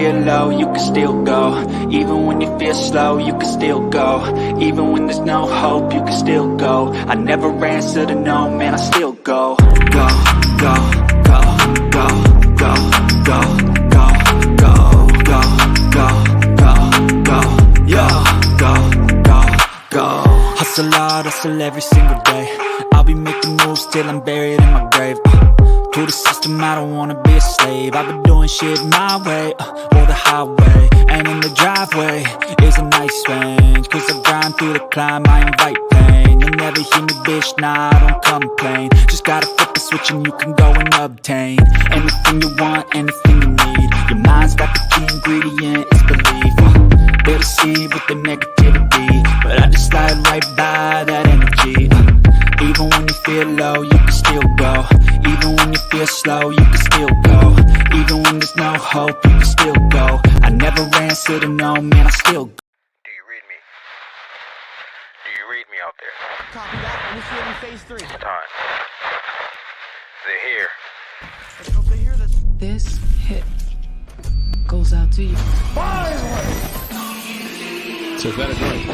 feel low, you can still go. Even when you feel slow, you can still go. Even when there's no hope, you can still go. I never answer to no, man, I still go. Go, go, go, go, go, go, go, go, go, go, go, go, yo, go, go, go. Hustle hard, hustle every single day. I'll be making moves till I'm buried in my grave. To the system, I don't wanna be a slave. I've been doing shit my way, or the highway. And in the driveway is a nice range. Cause I grind through the climb, I invite pain. You'll never hear me, bitch, nah, I don't complain. Just gotta flip the switch and you can go and obtain anything you want, anything you need. Your mind's got the key ingredient, it's belief. They'll deceive with the negativity, but I just slide right by that energy. Even when you feel low, you can still go. Even when you feel slow, you can still go. Even when there's no hope, you can still go. I never answer to no, man, I still go. Do you read me? Do you read me out there? Copy that. Initiating phase 3. Time. They're here. Let's hope they hear this. This hit goes out to you. So is that a joint?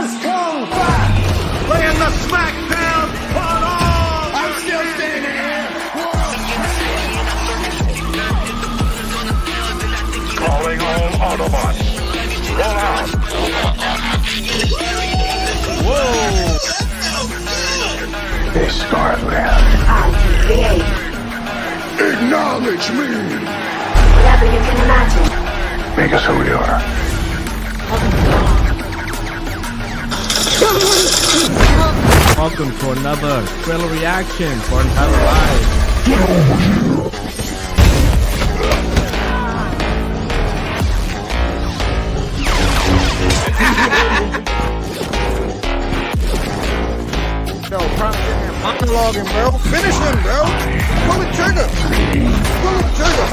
Has come back! Laying the smackdown on all! I'm still standing here! Calling all Autobots. Roll out. Whoa! This Scarlet. Acknowledge me! Whatever you can imagine. Make us who we are. Welcome to another trailer reaction for Untitled Live. No, monologuing, bro. Finish him, bro. Pull the trigger. Pull the trigger.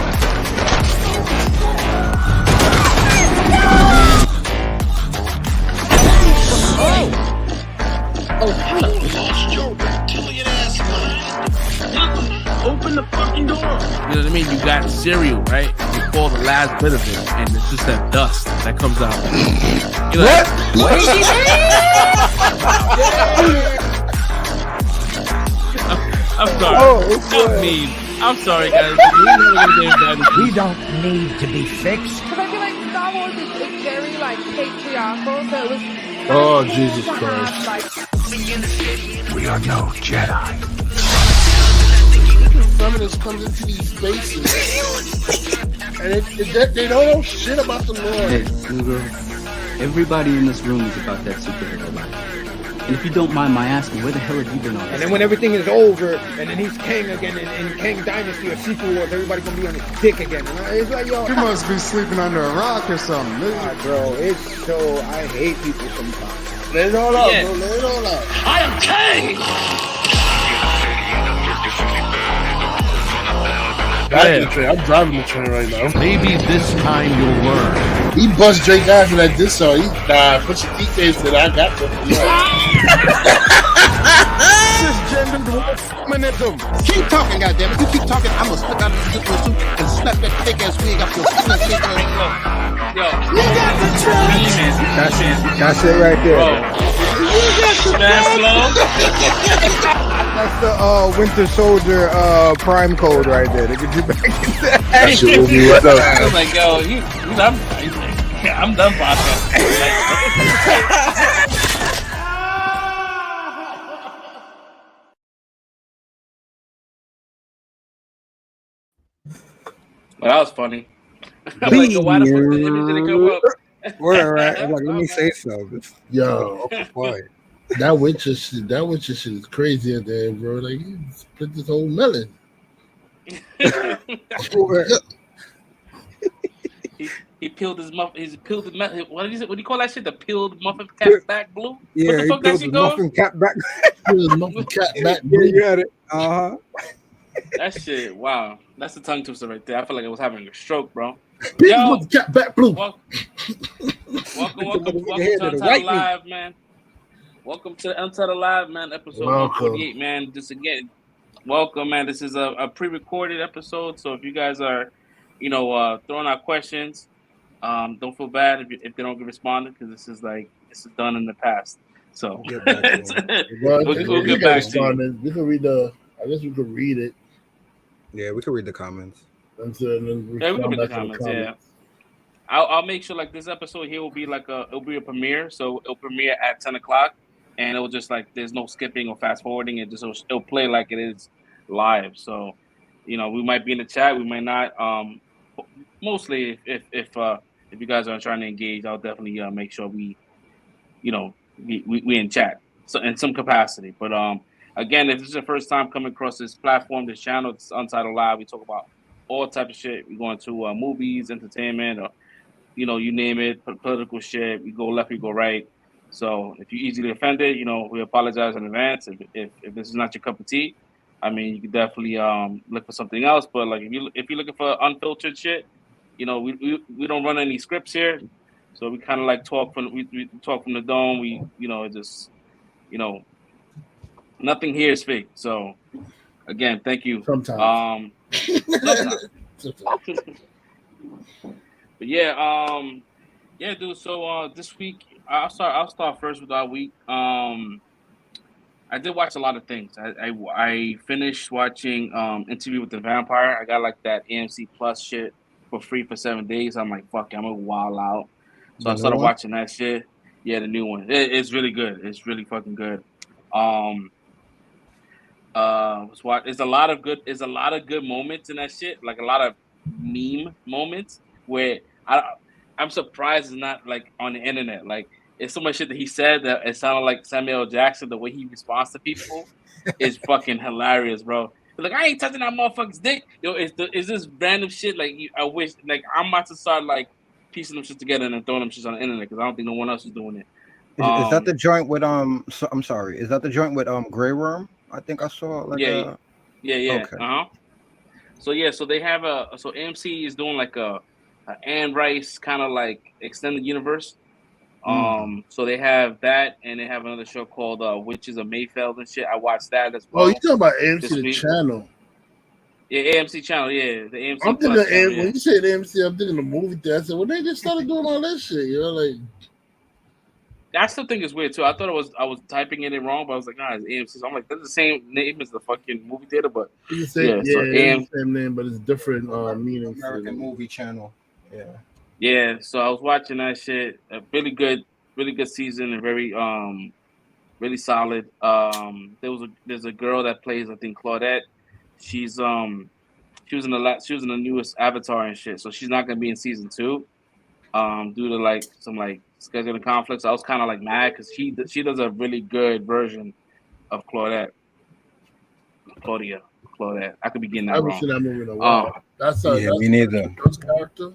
Open the fucking door. You know what I mean? You got cereal, right? You pull the last bit of it, and it's just that dust that comes out. You know, What did he say? I'm sorry. Oh, it's Not good. mean. I'm sorry, guys. We don't need to be fixed. Because I feel like Star Wars is very like patriarchal, so it was. Oh, Jesus to Christ. have, like, We are no Jedi. Feminists comes into these spaces and they don't know shit about the Lord. Hey, Luger, everybody in this room is about that superhero life. And if you don't mind my asking, where the hell have you been all this And then when everything is over, and then he's king again, in King Dynasty or Sequel Wars, everybody gonna be on his dick again. And it's like, yo, You must be sleeping under a rock or something. God, bro, it's so, I hate people sometimes. Let it all out, bro, let it all out. I am king! I'm driving the train right now. Maybe this time you'll learn. He bust Drake after that diss song. He put your details that I got them. Cisgendered feminism. Keep talking, goddammit. You keep talking, I'm gonna slip out of this suit and slap that thick ass wig up your thick ass. Yo. You got the truth. That's it right there. That's the Winter Soldier prime code right there. They get you back in that. That shit will be right up. I was like, yo, I'm done podcasting. Well, that was funny. I'm like, yo, why the fuck the image didn't come up? Word, right? I'm like, let me say something. Yo, boy. That Witcher shit is crazy at the end, bro. Like, he split this whole melon. He peeled his muffin. He peeled his what do you call that shit? The peeled muffin cap back blue. Yeah, what the fuck that shit muffin cap back. Muffin cap back, Yeah, blue. you got it. Uh-huh. That shit, wow. That's the tongue twister right there. I feel like I was having a stroke, bro. Peace, muffin cap back, blue. Welcome to Head to the Untitled right Live, man. Welcome to Untitled Live, man. Episode 148, man. Just again, welcome, man. This is a pre-recorded episode, so if you guys are throwing out questions. Don't feel bad if they don't get responded because this is done in the past. So We'll get back to him. Well, we'll you get can back to you. respond. We can read I guess we could read it. Yeah, we can read the comments. And then Yeah, we can respond read the back to comments. Yeah. I'll make sure like this episode here will be it'll be a premiere, so it'll premiere at 10 o'clock, and it'll just like there's no skipping or fast forwarding. It'll play like it is live. So, we might be in the chat, we might not. Mostly if you guys are trying to engage, I'll definitely make sure we in chat so in some capacity. But again, if this is your first time coming across this platform, this channel, it's Untitled Live. We talk about all types of shit. We go into movies, entertainment, or you name it, political shit. We go left, we go right. So if you're easily offended, we apologize in advance. If this is not your cup of tea, I mean, you can definitely look for something else. But like if you're looking for unfiltered shit, we don't run any scripts here. So we kind of like talk we talk from the dome. We just nothing here is fake. So again, thank you. Sometimes. But yeah, dude. So this week, I'll start first with our week. I did watch a lot of things. I finished watching Interview with the Vampire. I got like that AMC Plus shit for free for 7 days. I'm like, fuck it, I'm gonna wild out. So I started watching that shit. Yeah, the new one. It's really good. It's really fucking good. It's a lot of good moments in that shit. Like a lot of meme moments where I'm surprised it's not like on the internet. Like it's so much shit that he said that it sounded like Samuel L. Jackson. The way he responds to people is fucking hilarious, bro. Like I ain't touching that motherfucker's dick. Is this random shit? Like I wish, like I'm about to start like piecing them shit together and then throwing them shit on the internet because I don't think no one else is doing it. Is that the joint with So, I'm sorry. Is that the joint with Grey Worm? I think I saw like yeah. Okay. So they have so AMC is doing like a Anne Rice kind of like extended universe. So they have that, and they have another show called Witches of Mayfield and shit. I watched that as well. Oh, you talking about AMC the channel? Yeah, AMC channel. Yeah, the AMC. I'm thinking when you say the AMC, I'm thinking the movie theater. I said, well, they just started doing all that shit. Like. I still think it's weird too. I thought I was typing it in wrong, but I was like, nah, it's AMC. So I'm like, that's the same name as the fucking movie theater, but it's the same name, but it's different meanings. American movie channel. Yeah. Yeah. So I was watching that shit. A really good season and very really solid. There's a girl that plays, I think, Claudette. She was in the newest Avatar and shit. So she's not gonna be in season 2. Due to like some like scheduling conflicts. I was kind of like mad because she does a really good version of Claudette. I could be getting that wrong. I haven't seen that movie in a while. That's me neither. First character,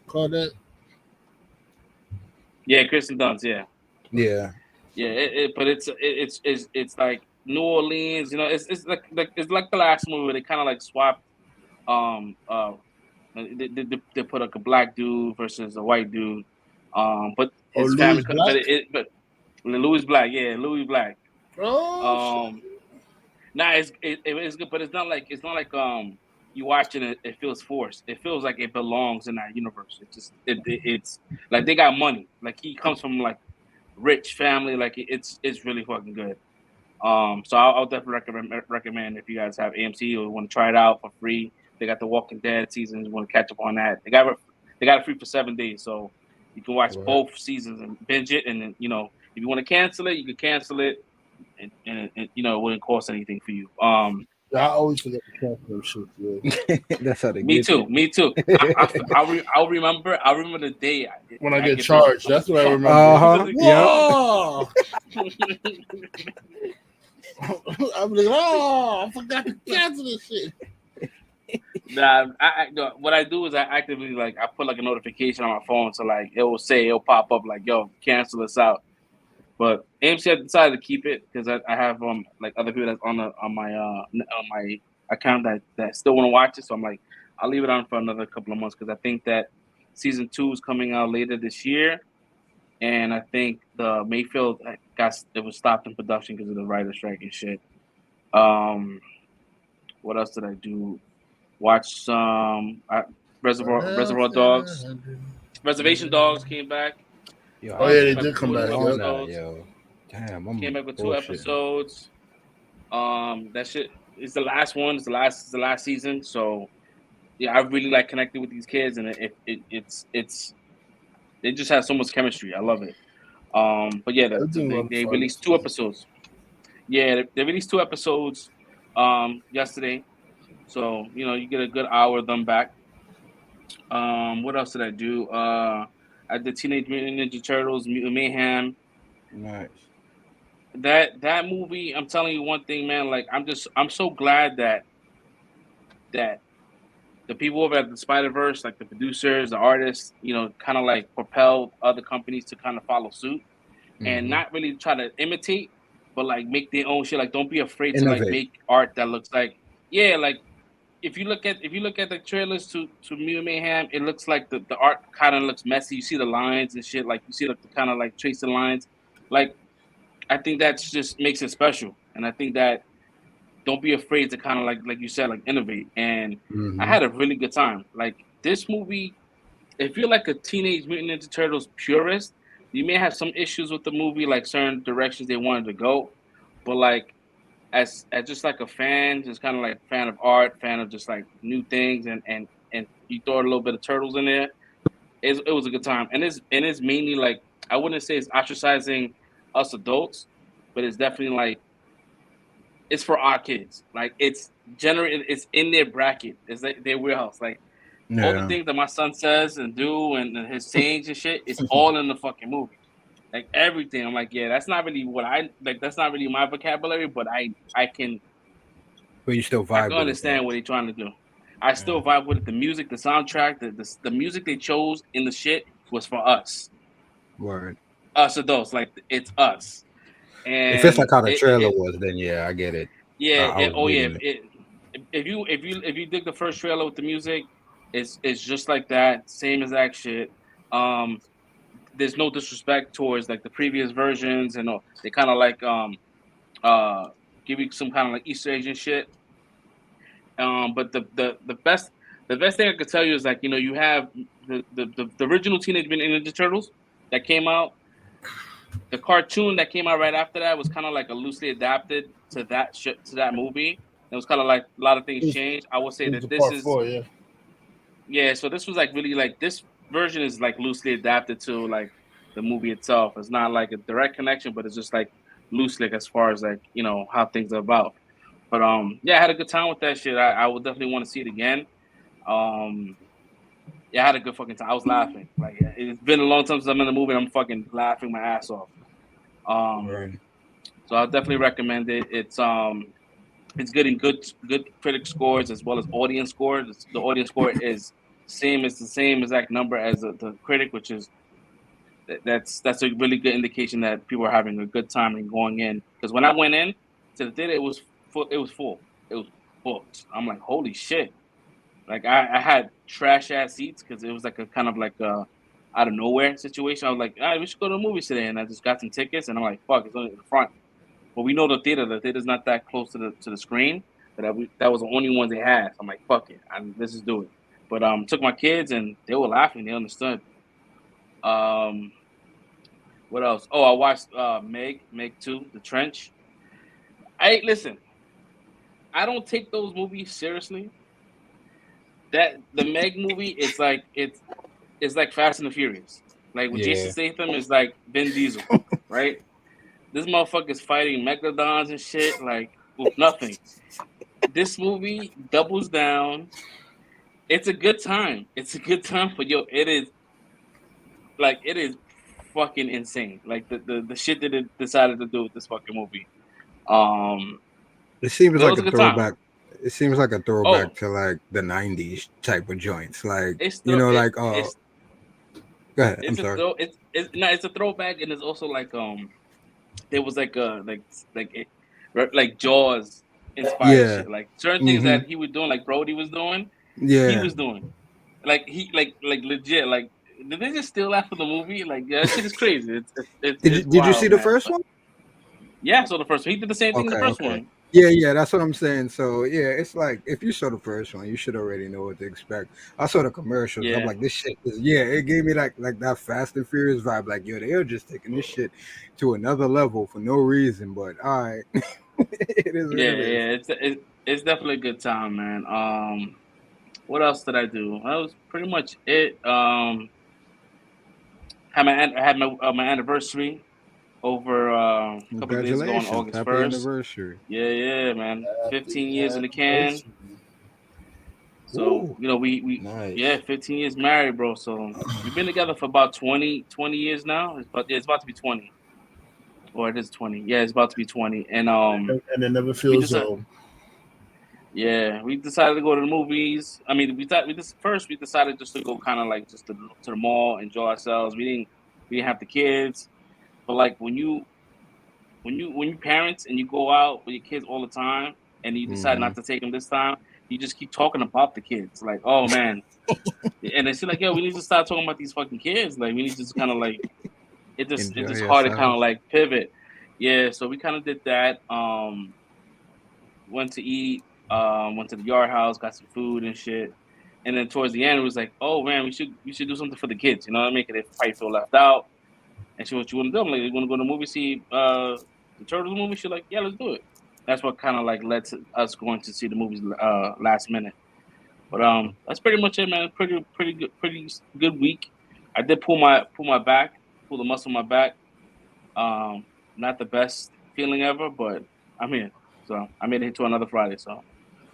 Claudette. Yeah, Kristen Dunst. Yeah. Yeah. Yeah. But it's like New Orleans. It's like the last movie where they kind of like swapped. They put like a black dude versus a white dude. But his family, but Louis Black, yeah, Louis Black. It's good, but it's not like you watching it. It feels forced. It feels like it belongs in that universe. It's like they got money. Like he comes from like rich family. Like it's really fucking good. So I'll definitely recommend if you guys have AMC or want to try it out for free. They got the Walking Dead seasons. Want to catch up on that? They got it free for 7 days, so you can watch both seasons and binge it. And then if you want to cancel it, you can cancel it, and it wouldn't cost anything for you. I always forget to cancel shit. Yeah. That's how they. Me too. I'll remember the day when I get charged. That's what I remember. Whoa! I'm like, I forgot to cancel this shit. Nah, what I do is I actively I put like a notification on my phone, so like it'll pop up like, yo, cancel this out. But AMC decided to keep it because I have like other people that's on my account that still want to watch it. So I'm like, I'll leave it on for another couple of months because I think that season 2 is coming out later this year, and I think the Mayfield was stopped in production because of the writer strike and shit. What else did I do? Watch some. Reservoir Dogs. Reservation Dogs came back. Yo, Oh, I yeah, was they like, did come back, on yep. that, yo. Damn, I'm Came back with 2 bullshitting. episodes. That shit is the last one. It's the last season. So yeah, I really like connecting with these kids, and it's they just have so much chemistry. I love it. But yeah, Everything they, looks they fun. released 2 episodes. Yeah, they released 2 episodes yesterday. So you get a good hour of them back. What else did I do? I did Teenage Mutant Ninja Turtles, Mutant Mayhem. Nice. That movie, I'm telling you one thing, man. Like I'm so glad that the people over at the Spider-Verse, like the producers, the artists, kind of like propelled other companies to kind of follow suit and not really try to imitate, but like make their own shit. Like don't be afraid to like Innovate. make art that looks like like if you look at the trailers to Mutant Mayhem, it looks like the art kind of looks messy. You see the lines and shit, like you see like the kind of like tracing lines. Like I think that's just makes it special, and I think that don't be afraid to kind of like you said, like innovate. And I had a really good time. Like this movie, if you're like a Teenage Mutant Ninja Turtles purist, you may have some issues with the movie, like certain directions they wanted to go, but like as just like a fan, just kind of like fan of art, fan of just like new things, and you throw a little bit of turtles in there, it was a good time. And it's mainly like I wouldn't say it's ostracizing us adults, but it's definitely like it's for our kids. Like it's generated, it's in their bracket, it's like their wheelhouse. Like all the Yeah. things that my son says and do and his sayings and shit, it's all in the fucking movie. Like everything. I'm like, yeah, that's not really what I like. That's not really my vocabulary, but I can But you still I vibe can with it, though. understand what they're trying to do. I still vibe with it. The music, the soundtrack, the music they chose in the shit was for us. Word. Us adults, like it's us. And If it's like how the trailer was, then yeah, I get it. I was reading it. If you dig the first trailer with the music, it's just like that, same exact shit. There's no disrespect towards like the previous versions, and they kind of like give you some kind of like Easter eggs and shit. But the best thing I could tell you is like you have the original Teenage Mutant Ninja Turtles that came out. The cartoon that came out right after that was kind of like a loosely adapted to that movie. It was kind of like a lot of things changed. I would say that this part is 4, yeah. Yeah, so this was like really like this version is like loosely adapted to like the movie itself. It's not like a direct connection, but it's just like loosely like, as far as like how things are about. But yeah, I had a good time with that shit. I would definitely want to see it again. Yeah, I had a good fucking time. I was laughing. Like it's been a long time since I'm in the movie and I'm fucking laughing my ass off. So I'll definitely recommend it. It's getting good critic scores as well as audience scores. The audience score is the same exact number as the critic, which is that's a really good indication that people are having a good time and going in. Because when I went in to the theater, it was full. It was booked. I'm like, holy shit! Like I had trash ass seats because it was like a kind of like a out of nowhere situation. I was like, all right, we should go to the movies today, and I just got some tickets, and I'm like, fuck, it's only in the front. But we know the theater's not that close to the screen. But that was the only one they had. So I'm like, fuck it, let's just do it. But took my kids and they were laughing. They understood. What else? Oh, I watched Meg 2, The Trench. Listen. I don't take those movies seriously. The Meg movie is like it's like Fast and the Furious. Like with Jason Statham is like Vin Diesel, right? This motherfucker's fighting megalodons and shit, like with nothing. This movie doubles down. It's a good time. It's a good time, but yo, it is fucking insane. Like the shit that it decided to do with this fucking movie. It seems like a throwback. Time. It seems like a throwback to like the '90s type of joints. Like go ahead. I'm sorry. It's a throwback, and it's also like there was like Jaws inspired shit. Like certain things that he was doing, like Brody was doing. Yeah, he was doing. Like he like legit. Like did they just steal that from the movie? Like that shit is crazy. Did you see the first one? Yeah, so the first one. He did the same thing in the first one. Yeah, that's what I'm saying. So yeah, it's like if you saw the first one, you should already know what to expect. I saw the commercials. I'm Yeah, like, this shit is yeah. It gave me like that Fast and Furious vibe. Like yo, they're just taking this shit to another level for no reason. But all right, it is what yeah, it is. yeah. It's definitely a good time, man. What else did I do? That was pretty much it. I had my anniversary over a couple of days ago on Congratulations, August happy 1st. anniversary. Yeah, yeah, man. Happy 15 years in the can. anniversary. So, Ooh, we yeah, nice. 15 years married, bro. So we've been together for about 20 years now. It's about to be 20. Or it is 20. Yeah, it's about to be 20. And And it never we feels just old. yeah, we decided to go to the movies. I mean, we decided just to go kind of like just to the mall, enjoy ourselves. We didn't have the kids, but like when you parents and you go out with your kids all the time and you decide Hmm. not to take them this time, you just keep talking about the kids. Like, oh man, and it's like, yo, we need to start talking about these fucking kids. Like, we need to just kind of like it's Enjoy just hard to kind of yourselves. like pivot. Yeah, so we kind of did that. Went to eat. Went to the yard house, got some food and shit. And then towards the end, it was like, oh man, we should do something for the kids. You know what I mean? 'Cause they probably feel left out. And she, what you want to do? I'm like, you want to go to the movie, see the Turtles movie? She's like, yeah, let's do it. That's what kind of like led to us going to see the movies last minute. But that's pretty much it, man. Pretty good week. I did pull my back, pull the muscle in my back. Not the best feeling ever, but I'm here. So I made it to another Friday. So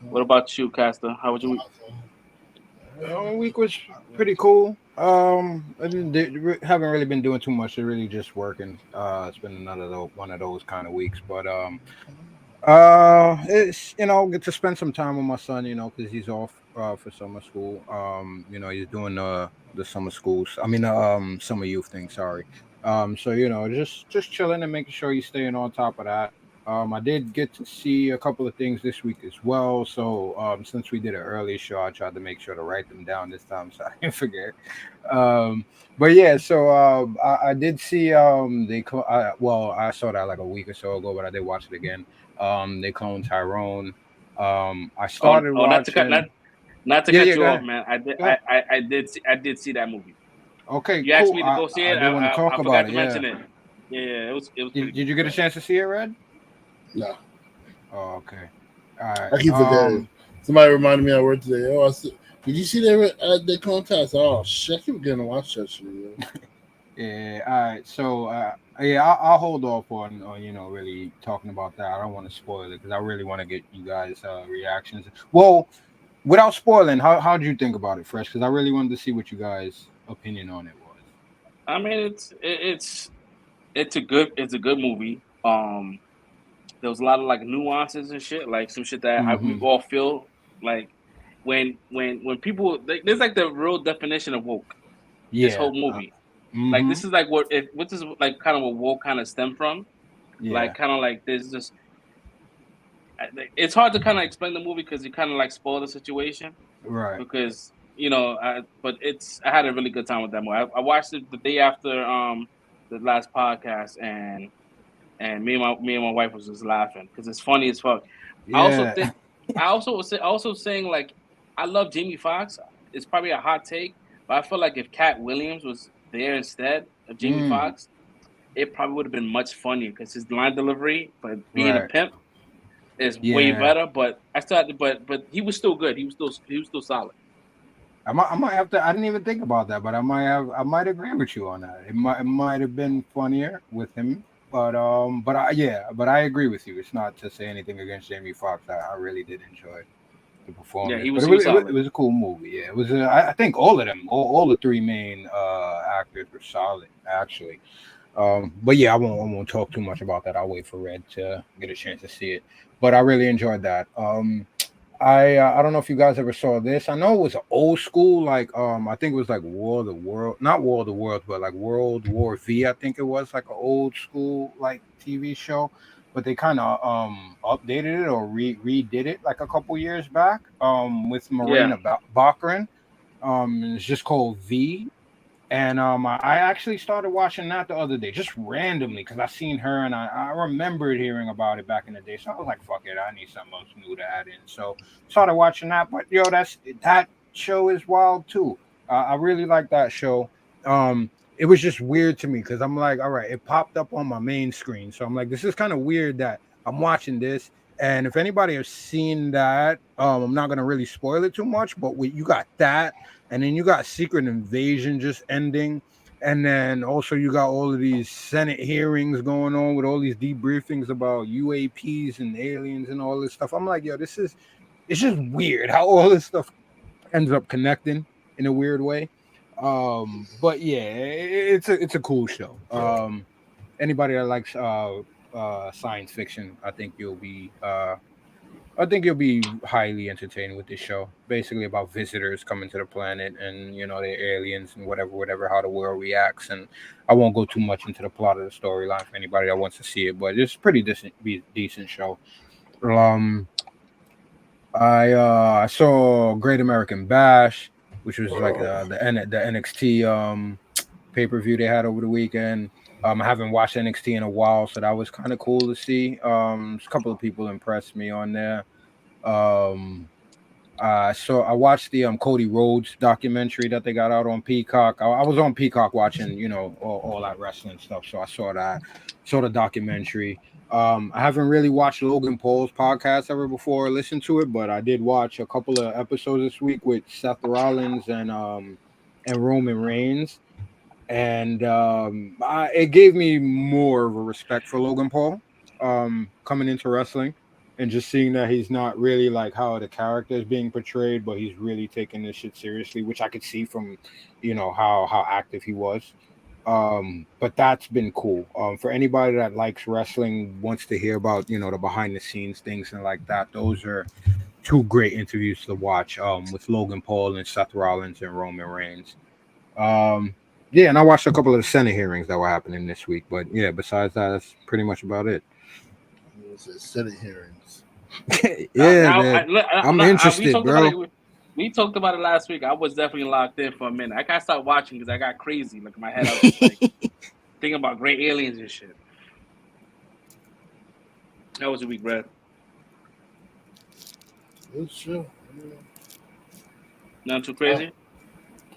what about you, Caster? How was your week? Week was pretty cool. Haven't really been doing too much. Really just working. It's been another one of those kind of weeks. But it's get to spend some time with my son. Because he's off for summer school. He's doing the summer schools. I mean, summer youth thing. Sorry. So just chilling and making sure he's staying on top of that. I did get to see a couple of things this week as well. So since we did an early show, I tried to make sure to write them down this time so I didn't forget. Um, but yeah, so I did see well, I saw that like a week or so ago, but I did watch it again. They cloned Tyrone. I Oh, started oh, not to cut not watching. not to Yeah, cut yeah, you go off, ahead. man. I did Go I, ahead. I, I did see that movie. Okay, You asked cool. me to go see I it. did want to talk I about forgot it. to Yeah. mention it. Yeah, it was pretty Did good, you get a man. chance to see it, Red? No, Oh, okay. All right. I keep forgetting. Somebody reminded me I worked today. Oh, did you see their contest? Oh shit, I keep getting to watch that shit. Yo. Yeah. All right. So, yeah, I'll hold off on really talking about that. I don't want to spoil it because I really want to get you guys reactions. Well, without spoiling, how did you think about it, Fresh? Because I really wanted to see what you guys' opinion on it was. I mean, it's a good movie. There was a lot of like nuances and shit, like some shit that we Mm-hmm. all feel like when people there's like the real definition of woke. This Yeah. whole movie, like Mm-hmm. this is like what is like kind of what woke kind of stem from. Like Yeah. kind of like there's just it's hard to kind of explain the movie because you kind of like spoil the situation Right. because but I had a really good time with that movie. I watched it the day after the last podcast and me and my wife was just laughing because it's funny as fuck. I also Yeah. think I also saying like I love Jamie Foxx. It's probably a hot take, but I feel like if Cat Williams was there instead of Jamie Mm. Foxx, it probably would have been much funnier because his line delivery for being a Right. pimp is way Yeah. better. But I started, but he was still good. He was still solid. I might have to. I didn't even think about that, but I might agree with you on that. It might have been funnier with him, but I agree with you. It's not to say anything against Jamie Foxx. I really did enjoy the Yeah, performance, he but was it he was was, it was it solid. was a cool movie. Yeah, it was. I think all of them, all the three main actors were solid actually. But yeah, I won't talk too much about that. I'll wait for Red to get a chance to see it. But I really enjoyed that. I don't know if you guys ever saw this. I know it was an old school, like I think it was like War of the World, not War of the Worlds, but like World War V. I think it was like an old school like TV show, but they kind of updated it or redid it like a couple years back with Yeah. Marina Baccarin. And it's just called V. And I actually started watching that the other day, just randomly, because I seen her and I remembered hearing about it back in the day. So I was like, fuck it, I need something else new to add in. So started watching that. But yo, that show is wild too. I really like that show. It was just weird to me because I'm like, all right, it popped up on my main screen. So I'm like, this is kind of weird that I'm watching this. And if anybody has seen that, I'm not gonna really spoil it too much, but you got that, and then you got Secret Invasion just ending, and then also you got all of these Senate hearings going on with all these debriefings about UAPs and aliens and all this stuff. I'm like, yo, it's just weird how all this stuff ends up connecting in a weird way. But yeah, it's a cool show. Anybody that likes science fiction, I think you'll be highly entertained with this show. Basically about visitors coming to the planet and they're aliens and whatever, how the world reacts. And I won't go too much into the plot of the storyline for anybody that wants to see it, but it's a pretty decent show. I saw Great American Bash, which was like the NXT pay-per-view they had over the weekend. I haven't watched NXT in a while, so that was kind of cool to see. A couple of people impressed me on there. I watched the Cody Rhodes documentary that they got out on Peacock. I was on Peacock watching, all that wrestling stuff, so I saw the documentary. I haven't really watched Logan Paul's podcast ever before, listened to it, but I did watch a couple of episodes this week with Seth Rollins and Roman Reigns. And it gave me more of a respect for Logan Paul coming into wrestling, and just seeing that he's not really like how the character is being portrayed, but he's really taking this shit seriously, which I could see from how active he was. But that's been cool. For anybody that likes wrestling, wants to hear about the behind the scenes things and like that, those are two great interviews to watch with Logan Paul and Seth Rollins and Roman Reigns. Yeah, and I watched a couple of the Senate hearings that were happening this week. But yeah, besides that, that's pretty much about it. Senate hearings. Yeah, I'm interested, bro. We talked about it last week. I was definitely locked in for a minute. I gotta start watching because I got crazy. Like in my head, I was like thinking about great aliens and shit. That was a week, Brad. It's true. Not too crazy.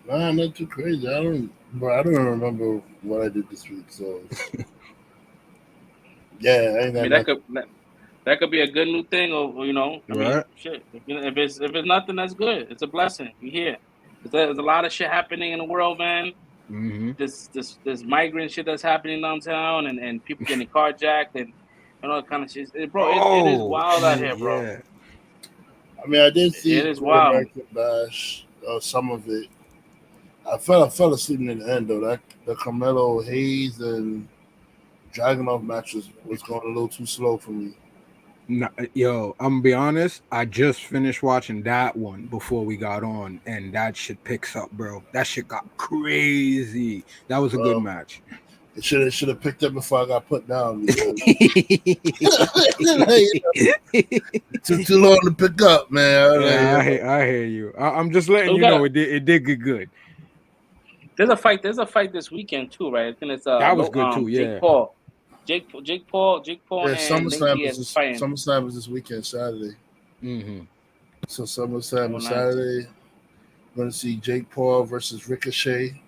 Nah, not too crazy. I don't remember what I did this week. So yeah, I mean, that could be a good new thing, or I mean, shit. If it's nothing, that's good. It's a blessing. You hear? There's a lot of shit happening in the world, man. Mm-hmm. This migrant shit that's happening downtown, and people getting carjacked and all that kind of shit. Bro, it is wild out here, bro. Yeah. I mean, I did see it is wild. American Bash, some of it. I fell asleep in the end though. That the Carmelo Hayes and Dragunov match was going a little too slow for me. No, yo, I'm gonna be honest. I just finished watching that one before we got on, and that shit picks up, bro. That shit got crazy. That was a good match. It should have picked up before I got put down. Too long to pick up, man. Yeah, I hear you. I'm just letting you know it did get good. There's a fight this weekend too, right? I think it's that was good too. Yeah, Jake Paul. Yeah, and SummerSlam is this weekend, Saturday. Mm-hmm. So SummerSlam is Saturday. We're gonna see Jake Paul versus Ricochet.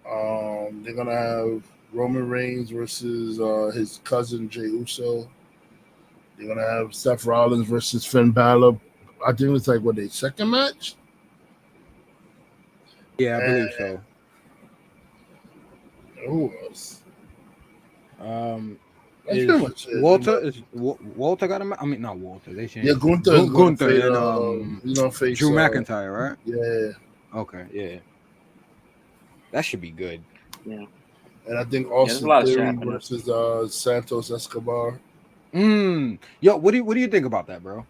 They're gonna have Roman Reigns versus his cousin Jey Uso. They're gonna have Seth Rollins versus Finn Balor. I think it's like their second match. Yeah, I believe so. Who else? Walter got him? I mean, not Walter. They changed. Yeah, Gunther and Drew McIntyre, right? Yeah. Okay. Yeah. That should be good. Yeah. And I think Austin Theory versus Santos Escobar. Yo, what do you think about that, bro?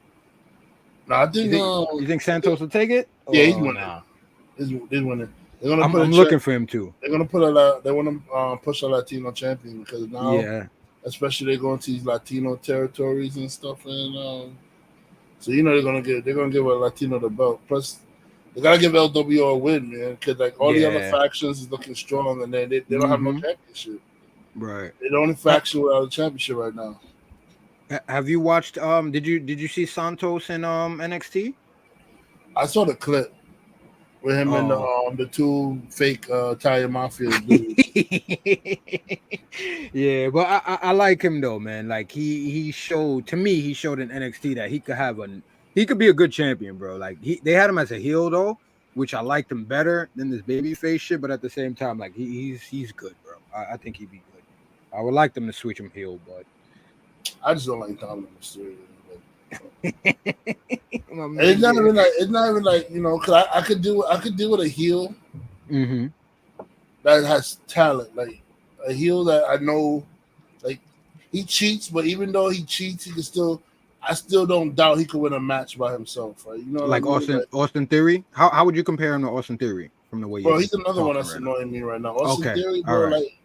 No, I think you think Santos will take it? Yeah, he's winning. He's winning. I'm looking for him too. They're gonna they want to push a Latino champion because now, especially they going to these Latino territories and stuff, and so they're gonna give a Latino the belt. Plus, They gotta give LWO a win, man, because like all the other Yeah. factions is looking strong, and they don't have no Mhm. championship. Right. They're the only faction without a championship right now. Have you watched? Did you see Santos in NXT? I saw the clip with him and Oh. the two fake Italian mafia dudes. Yeah, but I like him though, man. Like he showed to me, he showed in NXT that he could be a good champion, bro. Like they had him as a heel though, which I liked him better than this babyface shit. But at the same time, like he's good, bro. I think he'd be good. I would like them to switch him heel, but I just don't like Dominic Mysterio. My man, It's not even like you know, because I could deal with a heel Mhm. that has talent, like a heel that I know, like he cheats, but even though he cheats, he can still. I still don't doubt he could win a match by himself, right? You know, Like what I mean? Austin Theory. How would you compare him to Austin Theory from the way you? Bro, he's another one that's right annoying me right now. Austin Okay, Theory, all bro, right. like,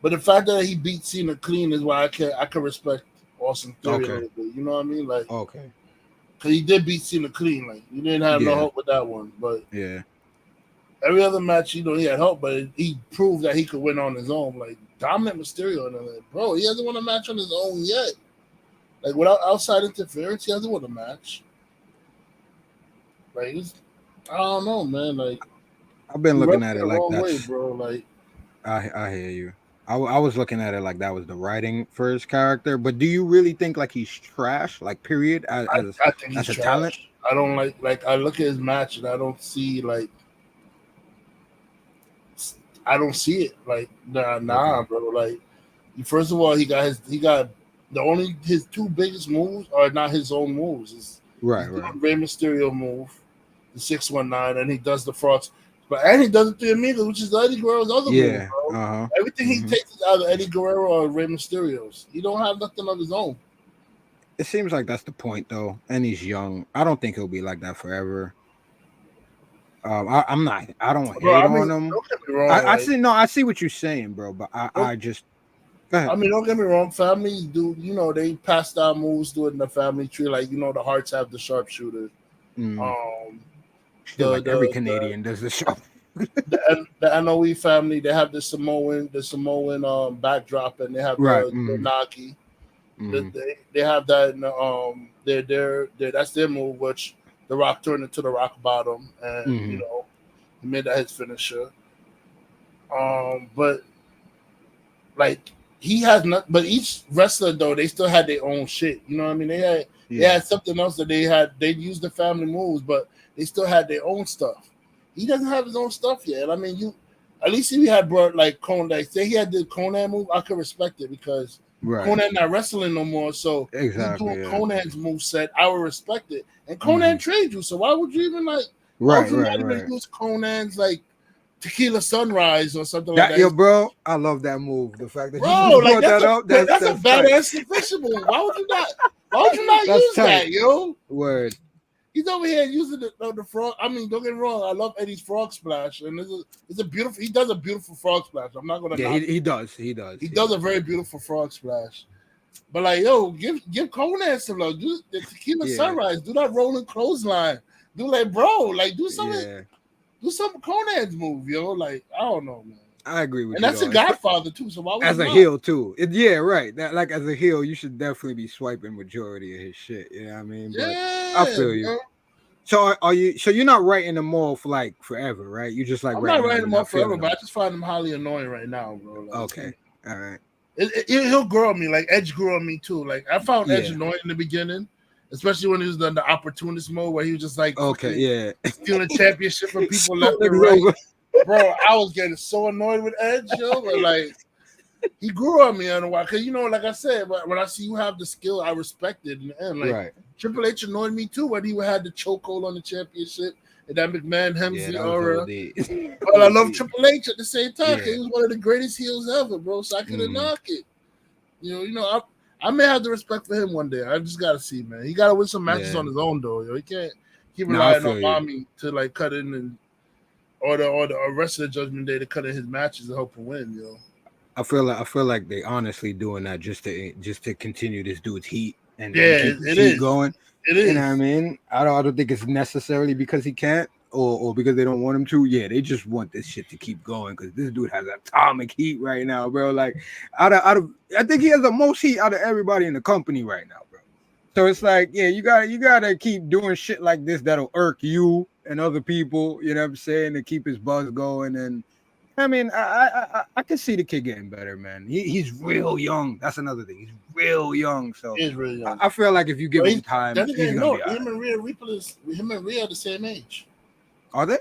but the fact that he beat Cena clean is why I can respect Austin Theory a Okay. little bit. You know what I mean? Like, Okay. because he did beat Cena clean. Like, you didn't have no Yeah. help with that one, but Yeah. every other match, you know, he had help, but he proved that he could win on his own. Like Dominic Mysterio, and like, bro, he hasn't won a match on his own yet. Like without outside interference, he hasn't won a match. Like I don't know, man. Like I've been you looking rubbed at me it the like wrong way, that's. bro. Like I hear you. I was looking at it like that was the writing for his character. But do you really think like he's trash? Like period I think he's as a talent? trash. I don't like I look at his match and I don't see like I don't see it. Like nah, bro. Like first of all, he got his two biggest moves are not his own moves. He's Right. doing Rey Mysterio move, the 619, and he does the frogs. And he does the Three Amigos, which is Eddie Guerrero's other move, bro. Everything he takes is either Eddie Guerrero or Rey Mysterio's. He don't have nothing of his own. It seems like that's the point though, and he's young. I don't think he'll be like that forever. I'm not. I don't hate on him. Don't get me wrong. I see what you're saying, bro. But I just. Go ahead. I mean, don't get me wrong. Families do, you know, they pass down moves to it in the family tree. Like, you know, the Hearts have the sharpshooter. Every Canadian does the show. the NOE family, they have the Samoan backdrop, and they have the Nagi. They have that in the, that's their move, which the Rock turned into the Rock Bottom, and you know, he made that his finisher. But like he has not. But each wrestler though, they still had their own shit. You know what I mean? They had something else that they used the family moves, but they still had their own stuff. He doesn't have his own stuff yet. I mean, at least if he had brought like Conan, like say he had the Conan move, I could respect it because Conan not wrestling no more. So he's doing Conan's move set, I would respect it. And Conan trained you, so why would you even like? Why would you not even use Conan's like Tequila Sunrise or something like that? Yo, bro, I love that move. The fact that you brought that up, that's a badass submission move. Why would you not use that, yo? Word. He's over here using the frog. I mean, don't get me wrong. I love Eddie's frog splash, and it's a beautiful. He does a beautiful frog splash. I'm not gonna. Yeah, he does. He does a very beautiful frog splash. But like, yo, give Conan some love. Do the Tequila Sunrise. Do that rolling clothesline. Do like, bro, like do something. Yeah. Do some Conan's move, yo. Like, I don't know, man. I agree with and you. And that's a Godfather too. So why would as a heel too? Right. That like as a heel, you should definitely be swiping majority of his shit. You know what I mean? But I feel you. Bro. So are you? So you're not writing them off like forever, right? You just like I'm not writing them off forever, but I just find them highly annoying right now, bro. Like, okay, all right. He'll grow on me. Like Edge grew on me too. Like I found Edge annoying in the beginning, especially when he was in the opportunist mode where he was just like, stealing the championship from people left and right. Bro, I was getting so annoyed with Edge, yo. But like, he grew on me on a while. Cause you know, like I said, when I see you have the skill, I respect it. And like Triple H annoyed me too when he had the chokehold on the championship and that McMahon Hemsley aura. But I love Triple H at the same time. He was one of the greatest heels ever, bro. So I couldn't knock it. You know, I may have the respect for him one day. I just gotta see, man. He gotta win some matches on his own though. Yo, he can't keep relying on mommy to like cut in and or the rest of the Judgment Day to cut in his matches and help him win, yo. I feel like they honestly doing that just to continue this dude's heat and keep going. It is. You know what I mean? I don't think it's necessarily because he can't. or because they don't want him to. Yeah, they just want this shit to keep going because this dude has atomic heat right now, bro. Like out of, I think he has the most heat out of everybody in the company right now, bro. So it's like, yeah, you gotta keep doing shit like this that'll irk you and other people. You know what I'm saying? To keep his buzz going. And I mean, I can see the kid getting better, man. He's real young. That's another thing. He's real young. So He's really young. I feel like if you give him time, he's gonna be all right. Him and Rhea are the same age. Are they?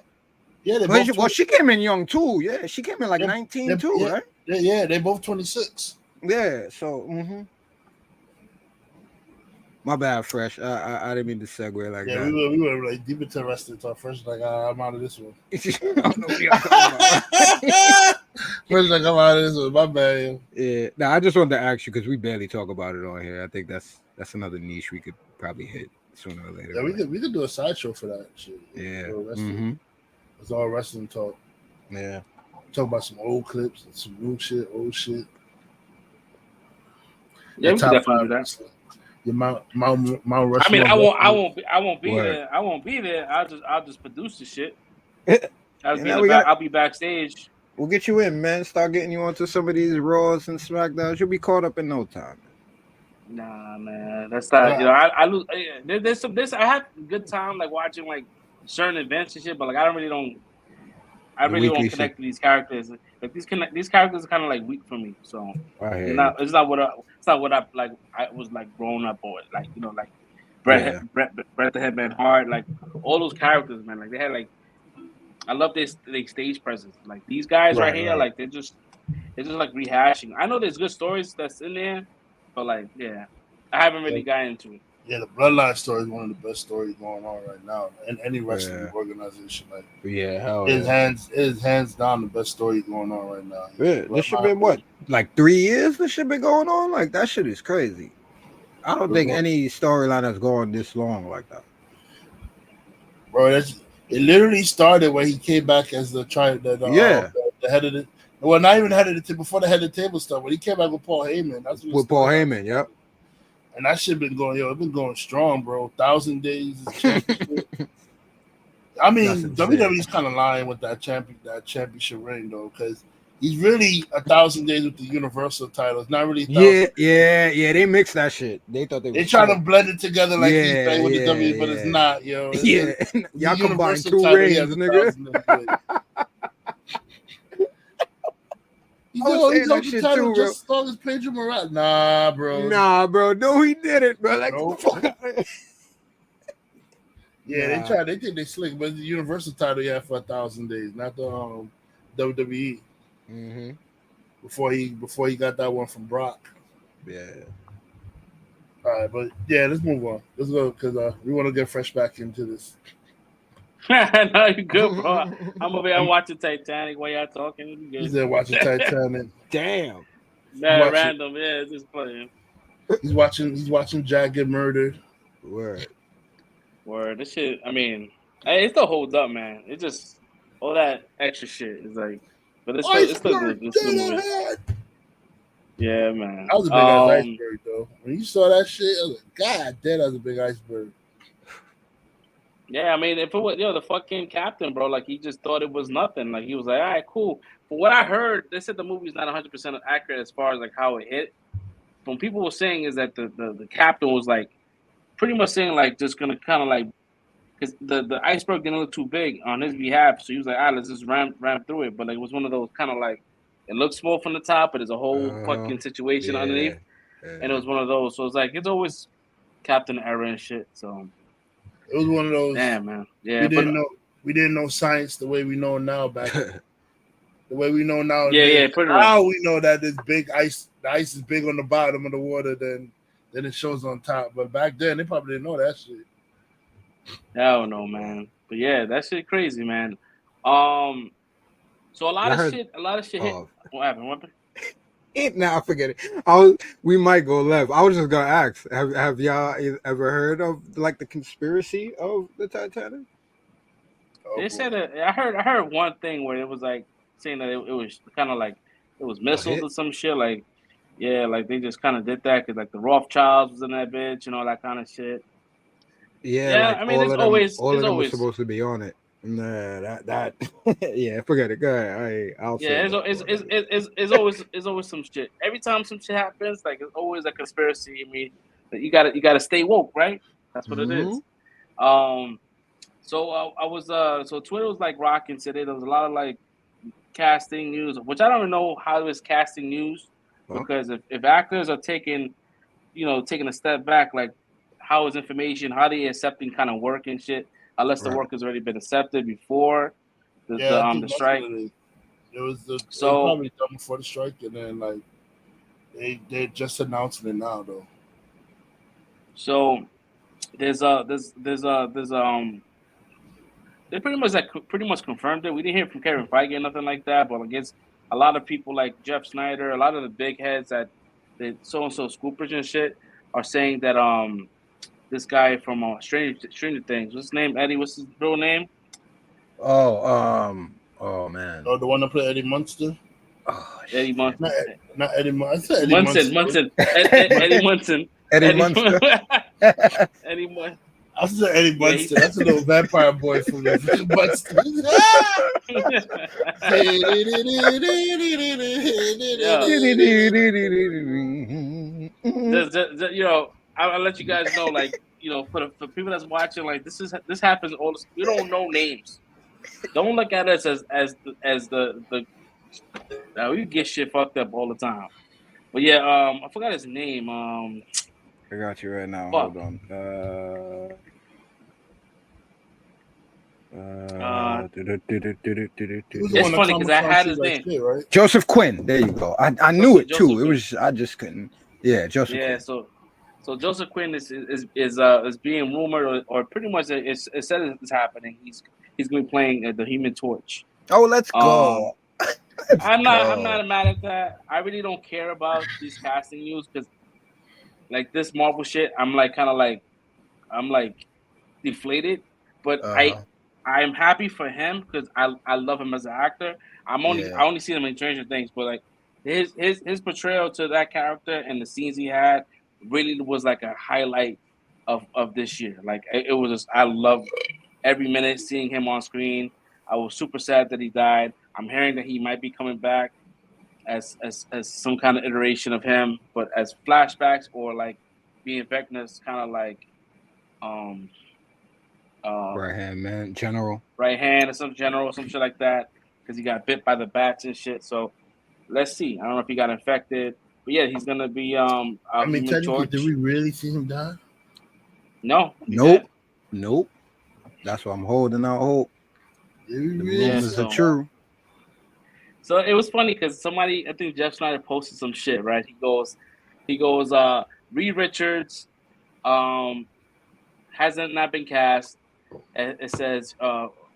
Yeah, they well, she came in young too. Yeah, she came in like 19 too, yeah, right? Yeah, they both 26. Yeah, so my bad, Fresh. I didn't mean to segue like that. Yeah, we were like deep into wrestling talk. First, like I'm out of this one. First, like I'm out of this one. My bad. Yeah. Now I just wanted to ask you because we barely talk about it on here. I think that's another niche we could probably hit sooner or later. Yeah, we could do a sideshow for that shit. Yeah. It's all wrestling talk. Yeah. Talk about some old clips and some new shit, old shit. Yeah, we can definitely do that. Your Mount Rushmore. I mean, I won't be there. I won't be there. I'll just produce the shit. I'll be backstage. We'll get you in, man. Start getting you onto some of these Raws and SmackDowns. You'll be caught up in no time. Nah, man, that's not. You know, I lose. There's I have a good time like watching like certain events and shit, but like I really don't connect to these characters. Like these characters are kind of like weak for me. So it's not what I like. I was like growing up on, like, you know, like Bret the Hitman Hart, like all those characters, man. Like they had like, I love their stage presence. Like these guys right here, like they're just like rehashing. I know there's good stories that's in there, but like I haven't really gotten into it. Yeah, the Bloodline story is one of the best stories going on right now in any wrestling organization. Like, it's hands down the best story going on right now. Yeah, this should been what, like 3 years? This should been going on. Like that shit is crazy. I don't think any storyline has gone this long like that. Bro, it literally started when he came back as the head of the. Well, not even head of the table. Before the head of the table stuff, when he came back with Paul Heyman, that's with Paul Heyman. Yep. And that shit been going, it's been going strong, bro. 1,000 days. I mean, WWE's kind of lying with that championship ring though, because he's really 1,000 days with the Universal title. It's not really. Yeah. They mixed that shit. They thought they trying to blend it together like he's playing with the WWE, but it's not, yo. Y'all combined 2 rings, nigga. He's on the title just as long as Pedro Morales. Nah, bro. No, he didn't, bro. Like, they tried. They think they slick, but the Universal title he had for 1,000 days, not the WWE. Mm-hmm. Before he got that one from Brock. Yeah. All right, but let's move on. Let's go because we want to get fresh back into this. No, you good, bro. I'm watching Titanic while y'all talking. He's there watching Titanic. Damn. Man, random, just playing. He's watching Jack get murdered. Word. This shit. I mean, it still holds up, man. It just all that extra shit is like, but it's still good. It's still moving. Yeah, man. That was a big ass iceberg, though. When you saw that shit, I was like, God damn, that was a big iceberg. Yeah, I mean, if it was the fucking captain, bro, like he just thought it was nothing. Like he was like, all right, cool. But what I heard, they said the movie's not 100% accurate as far as like how it hit. From people were saying is that the captain was like pretty much saying like just gonna kind of like because the iceberg didn't look too big on his behalf, so he was like, let's just ram through it. But like it was one of those kind of like it looks small from the top, but there's a whole fucking situation underneath, and it was one of those. So it's like it's always captain error and shit. So. It was one of those. Damn, man. Yeah, we didn't know science the way we know now back then. The way we know now. Now we know that this big ice, the ice is big on the bottom of the water than it shows on top. But back then, they probably didn't know that shit. Hell no, man. But yeah, that shit crazy, man. So a lot of shit hit. What happened? Nah, forget it. We might go left. I was just gonna ask: Have y'all ever heard of like the conspiracy of the Titanic? They said that I heard one thing where it was like saying that it was kind of like it was missiles or some shit. Like like they just kind of did that because like the Rothschilds was in that bitch and all that kind of shit. Yeah, like I mean, all of them were supposed to be on it. Nah, that yeah, forget it. Go ahead. I'll say Yeah, it's always some shit. Every time some shit happens, like it's always a conspiracy. I mean, you gotta stay woke, right? That's what it is. Um, so I was so Twitter was like rocking today. There was a lot of like casting news, which I don't even know how it's casting news because if actors are taking a step back, like how is information, how they accepting kind of work and shit, unless the work has already been accepted before I think the that's strike. what it is. It was So probably done before the strike, and then like they just announcing it now though. So there's they pretty much confirmed it. We didn't hear from Kevin Feige or nothing like that, but I guess a lot of people like Jeff Snyder, a lot of the big heads at the so and so scoopers and shit are saying that this guy from Stranger Things, what's his name? Eddie, what's his real name? Oh man. Oh, the one that played Eddie Munster. Oh, Eddie Munson. Not Eddie Munson. I said Eddie Munson. Eddie Munson. Eddie Munster. Eddie Munson. I said Eddie Munster. That's a little vampire boy from the Munster. I'll let you guys know, like, for people that's watching, like, this happens all. We don't know names. Don't look at us as the we get shit fucked up all the time. But yeah, I forgot his name. I got you right now. Fuck. Hold on. It's funny because I had his name. Right? Joseph Quinn. There you go. I knew it too. It was I just couldn't. Yeah, Joseph. Yeah. Quinn. So Joseph Quinn is being rumored or pretty much it's said it's happening. He's going to be playing the Human Torch. Oh, let's go. I'm not mad at that. I really don't care about these casting news because, like this Marvel shit, I'm deflated. But I'm happy for him because I love him as an actor. I only see him in Stranger Things, but like his portrayal to that character and the scenes he had really was like a highlight of this year. Like it was just, I loved every minute seeing him on screen. I was super sad that he died. I'm hearing that he might be coming back as some kind of iteration of him, but as flashbacks or like being Vecna's kind of like right hand man, general, right hand or some shit like that, because he got bit by the bats and shit. So let's see. I don't know if he got infected, but yeah, he's gonna be I mean, technically, did we really see him die? No. Nope. That's why I'm holding out hope. The rumors are true. So it was funny because somebody, I think Jeff Snyder posted some shit, right? He goes, Reed Richards hasn't not been cast. It says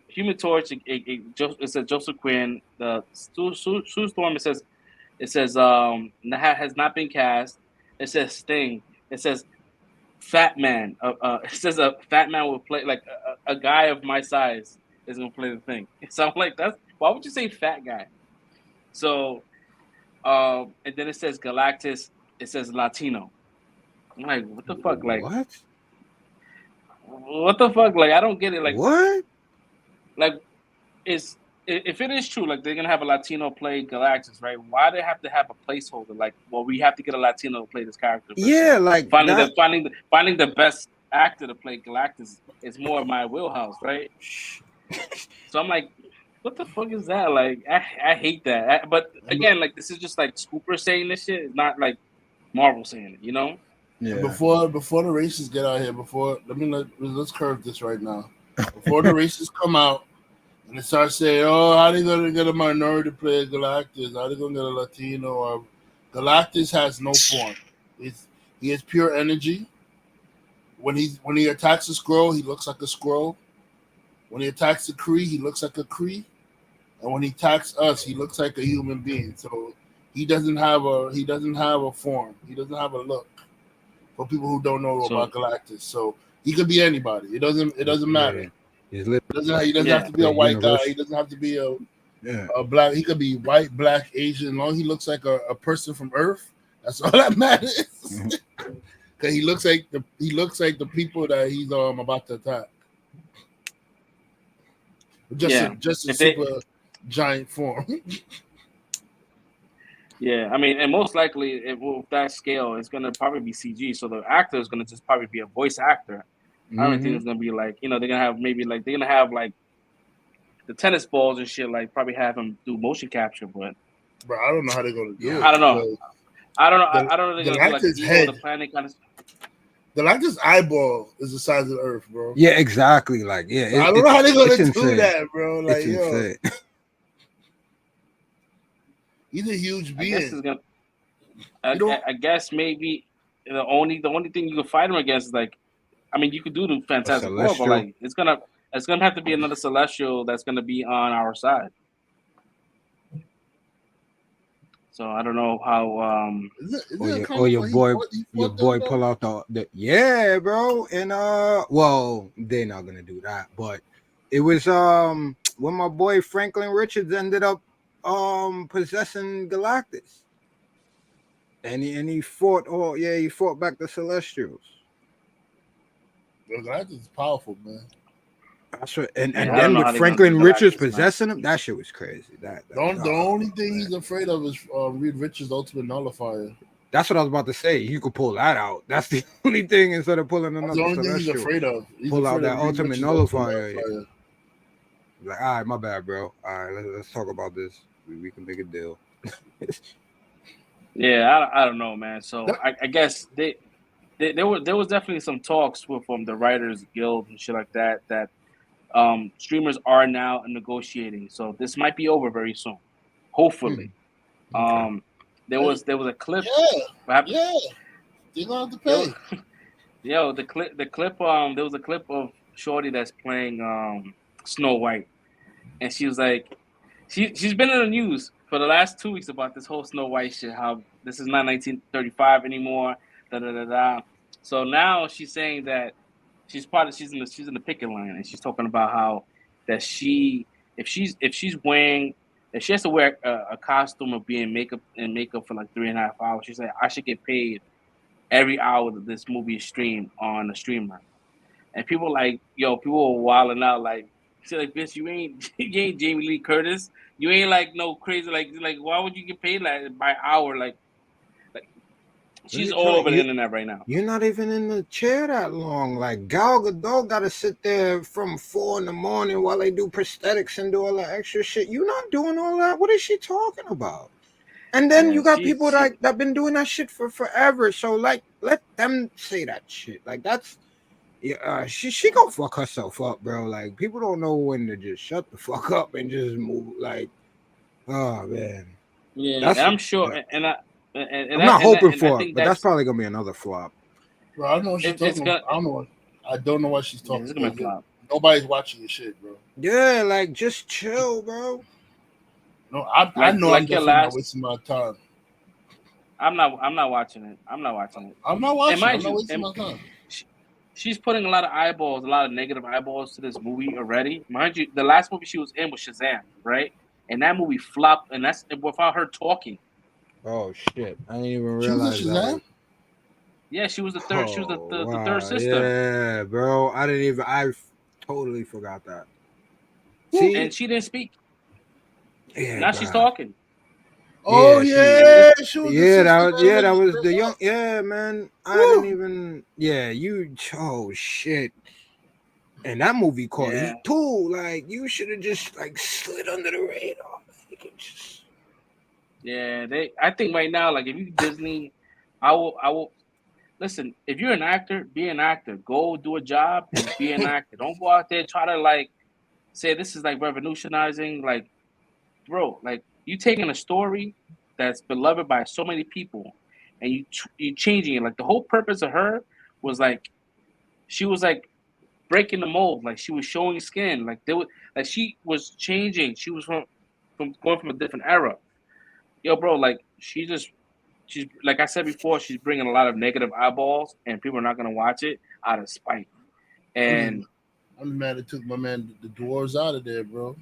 Human Torch. It says Joseph Quinn. The Sue Storm. It says has not been cast. It says Sting. It says Fat Man. It says a fat man will play like a guy of my size is gonna play the thing. So I'm like, why would you say fat guy? So, and then it says Galactus. It says Latino. I'm like, what the fuck? Like, what the fuck? Like, I don't get it. Like, what? Like, if it is true, like they're gonna have a Latino play Galactus, right? Why do they have to have a placeholder? Like, well, we have to get a Latino to play this character. Yeah, like finding the best actor to play Galactus is more of my wheelhouse, right? So I'm like, what the fuck is that? Like, I hate that. But again, like this is just like Scooper saying this shit. It's not like Marvel saying it, you know? Yeah. Before the races get out here, let's curve this right now. Before the races come out and they start saying, "Oh, how they gonna get a minority to play Galactus? How they gonna get a Latino?" Or Galactus has no form. He has pure energy. When he attacks a Skrull, he looks like a Skrull. When he attacks the Kree, he looks like a Kree. And when he attacks us, he looks like a human being. So he doesn't have a form. He doesn't have a look. For people who don't know about Galactus, so he could be anybody. It doesn't matter. He doesn't have to be a white guy. He doesn't have to be a black. He could be white, black, Asian. As long as he looks like a person from Earth, that's all that matters. Because he looks like the people that he's about to attack. Just a super giant form. Yeah, I mean, and most likely, with that scale, it's gonna probably be CG. So the actor is gonna just probably be a voice actor. I don't think it's gonna be like, they're gonna have the tennis balls and shit. Like probably have him do motion capture, but Bro, I don't know how they're gonna do it. I don't know. I don't know. I don't know. They're gonna do like actor's the head. the planet kind of. The actor's eyeball is the size of the Earth, bro. Yeah, exactly. Like, yeah, I don't know how they're gonna do that, bro. Like, it's insane. He's a huge being. I guess maybe the only thing you can fight him against is like, I mean, you could do the Fantastic Four, but like it's gonna have to be another Celestial that's gonna be on our side. So I don't know how. Your boy pull out the yeah, bro, and well, they're not gonna do that, but it was when my boy Franklin Richards ended up possessing Galactus. And he fought. Oh yeah, he fought back the Celestials. Galactus is powerful, man. That's right. And then with Franklin Richards possessing him, that shit was crazy. The only thing he's afraid of is Reed Richards' Ultimate Nullifier. That's what I was about to say. You could pull that out. That's the only thing instead of pulling another. That's the only thing he's afraid of. Pull out that Ultimate Nullifier. Like, all right, my bad, bro. All right, let's talk about this. We can make a deal. Yeah, I don't know, man. So I guess there was definitely some talks from the Writers Guild and shit like that streamers are now negotiating. So this might be over very soon, hopefully. Okay. There was a clip. Yeah, you're gonna have to pay. The clip. There was a clip of Shorty that's playing Snow White, and she was like, she's been in the news for the last 2 weeks about this whole Snow White shit, how this is not 1935 anymore, So now she's saying that she's in the picket line, and she's talking about how that if she has to wear a costume or be in makeup for like 3.5 hours, she's like, I should get paid every hour that this movie is streamed on a streamer. And people are wilding out like, she's like, bitch, you ain't Jamie Lee Curtis. You ain't like no crazy like why would you get paid like by hour like she's all over the internet right now. You're not even in the chair that long. Like Gal Gadot got to sit there from 4 a.m. while they do prosthetics and do all that extra shit. You're not doing all that. What is she talking about? And then you got people that been doing that shit for forever. So like, let them say that shit. Like that's. Yeah, she gonna fuck herself up, bro. Like people don't know when to just shut the fuck up and just move. Like, oh man. Yeah, I'm sure, and I'm not hoping for it, but that's probably gonna be another flop. Bro, I don't know what she's talking about. I don't know what she's talking about. Nobody's watching your shit, bro. Yeah, like just chill, bro. No, I know I'm definitely not wasting my time. I'm not watching it. I'm not watching it. I'm not wasting my time. She's putting a lot of negative eyeballs to this movie already. Mind you, the last movie she was in was Shazam, right? And that movie flopped, and that's without her talking. Oh shit! I didn't even realize that. Yeah, she was the third. She was the third sister. Yeah, bro. I totally forgot that. See? And she didn't speak. Yeah, now she's talking. Oh that was the young. Yeah, man. I didn't even. Yeah, oh shit. And that movie called Heat too. Like you should have just like slid under the radar. Yeah, I think right now, like if you Disney, I will. Listen, if you're an actor, be an actor. Go do a job and be an actor. Don't go out there try to like say this is like revolutionizing. Like, bro, like you taking a story that's beloved by so many people, and you changing it. Like the whole purpose of her was like she was like breaking the mold. Like she was showing skin. Like she was changing. She was from going from a different era. Yo, bro, like she's like I said before, she's bringing a lot of negative eyeballs, and people are not gonna watch it out of spite. And I'm mad it took my man the dwarves out of there, bro.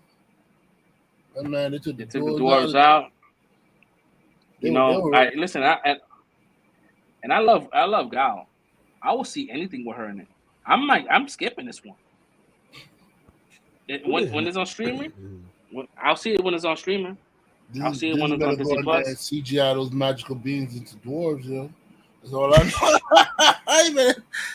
That man, they took the dwarves out. I love Gal. I will see anything with her in it. I'm skipping this one. When it's on streaming, I'll see it when it's on streaming. I'll see it when Disney it's on better go Disney in there and Plus. CGI those magical beings into dwarves, yo. That's all I know.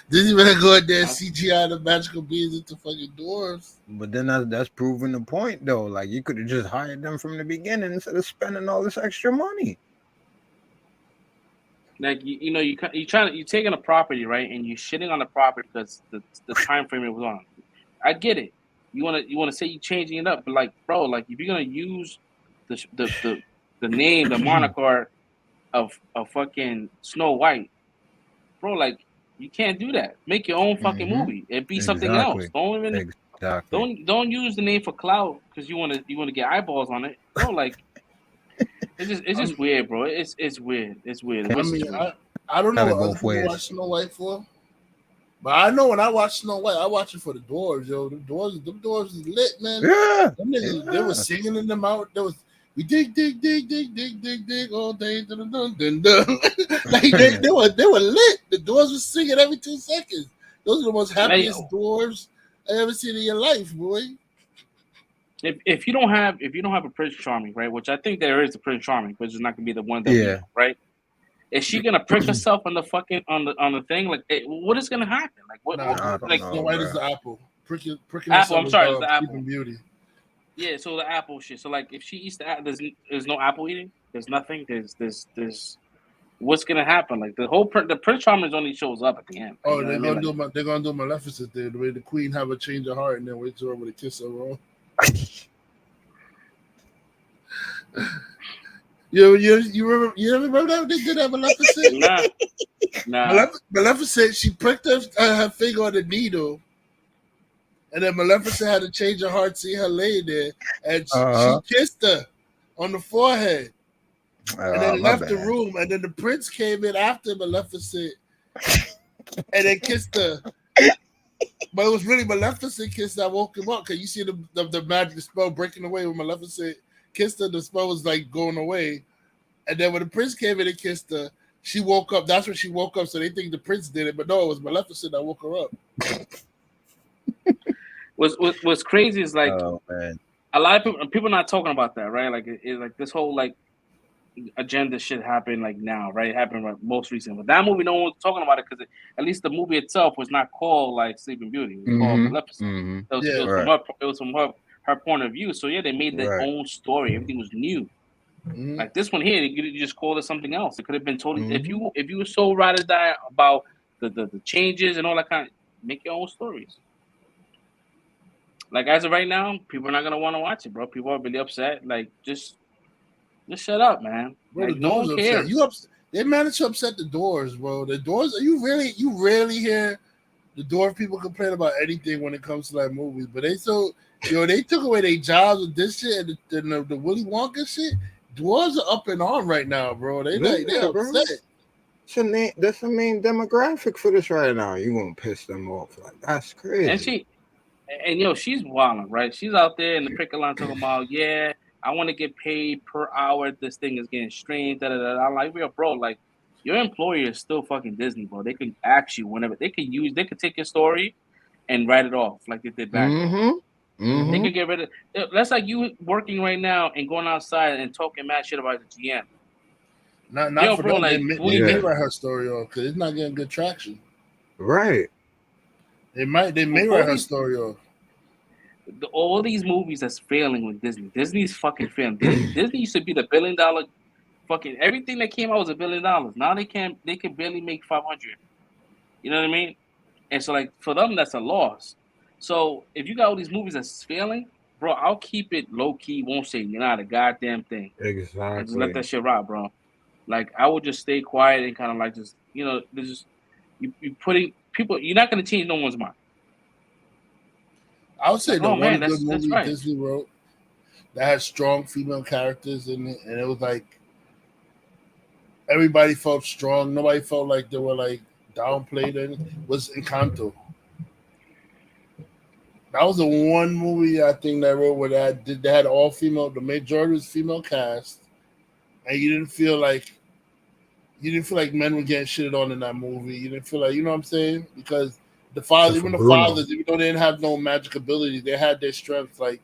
Disney better go in there and CGI the magical beings into fucking dwarves. But then that's proving the point, though. Like, you could have just hired them from the beginning instead of spending all this extra money. Like you're taking a property, right, and you're shitting on the property because the time frame it was on. I get it. You wanna say you're changing it up, but like, bro, like if you're gonna use the name, the moniker of fucking Snow White, bro, like you can't do that. Make your own fucking movie. It be something else. Don't use the name for clout because you wanna get eyeballs on it, bro. Like it's just weird, bro. It's weird. It's weird. I don't know what other people watch Snow White for, but I know when I watch Snow White, I watch it for the dwarves, yo. The dwarves is lit, man. Yeah, them niggas, they were singing in them out. There was we dig all day, dun, dun, dun, dun. Like they were lit. The dwarves were singing every 2 seconds. Those are the most happiest dwarves I ever seen in your life, boy. If you don't have a Prince Charming, right, which I think there is a Prince Charming, but it's not gonna be the one that we know, right? Is she gonna prick herself on the fucking on the thing? Like, what is gonna happen? Like, what? Like, Snow White is the apple. Pricking apple. I'm sorry, it's the apple. Beauty. Yeah, so the apple shit. So like, if she eats the apple, there's no apple eating. There's nothing. There's what's gonna happen? Like the Prince Charming only shows up at the end. Oh, they're gonna do Maleficent there. The way the queen have a change of heart and then wait till her with a kiss her wrong. You remember that they did that Maleficent? Nah. Maleficent, she pricked her finger on the needle, and then Maleficent had to change her heart, see her lay there, and she kissed her on the forehead, and then left the room, and then the prince came in after Maleficent, and then kissed her. But it was really Maleficent kiss that woke him up, because you see the magic spell breaking away when Maleficent kissed her. The spell was like going away, and then when the prince came in and kissed her, she woke up. That's when she woke up. So they think the prince did it, but no, it was Maleficent that woke her up. What's crazy is like a lot of people not talking about that, right? Like it like this whole like agenda shit happened like now, right? It happened like most recently. But that movie, no one was talking about it because at least the movie itself was not called like Sleeping Beauty. It was called Maleficent. It was from her point of view. So yeah, they made their own story. Everything was new. Like this one here, you just call it something else. It could have been totally if you were so ride or die about the changes and all that kind of, make your own stories. Like as of right now, people are not gonna want to watch it, bro. People are really upset. Like just shut up, man. Bro, like, the no doors one upset. cares. They managed to upset the doors, bro. The doors. You rarely hear the door people complain about anything when it comes to like movies. But they took away their jobs with this shit and the Willy Wonka shit. Dwarves are up and on right now, bro. They're upset. That's the main demographic for this right now. You gonna piss them off? Like that's crazy. And she's wilding, right? She's out there in the picket line talking about, yeah, I want to get paid per hour. This thing is getting streamed. I'm like, bro, like your employer is still fucking Disney, bro. They can ask you whenever they could take your story and write it off like they did back then. They can get rid of it. That's like you working right now and going outside and talking mad shit about the GM. Not for them. Like, they may write her story off because it's not getting good traction. Right. They may write her story off. All these movies that's failing with Disney. Disney's fucking failing. Disney used to be the $1 billion fucking everything that came out was $1 billion. Now they can barely make 500. You know what I mean? And so like for them that's a loss. So if you got all these movies that's failing, bro, I'll keep it low key. Won't say not a goddamn thing. Exactly. And just let that shit rock, bro. Like I would just stay quiet and kind of like just you putting people. You're not gonna change no one's mind. I would say the one good movie Disney wrote that had strong female characters in it, and it was like everybody felt strong. Nobody felt like they were like downplayed. Was Encanto. That was the one movie I think that wrote where they had all female. The majority was female cast, and you didn't feel like men were getting shitted on in that movie. You didn't feel like, you know what I'm saying? Because The fathers, even though they didn't have no magic ability, they had their strengths, like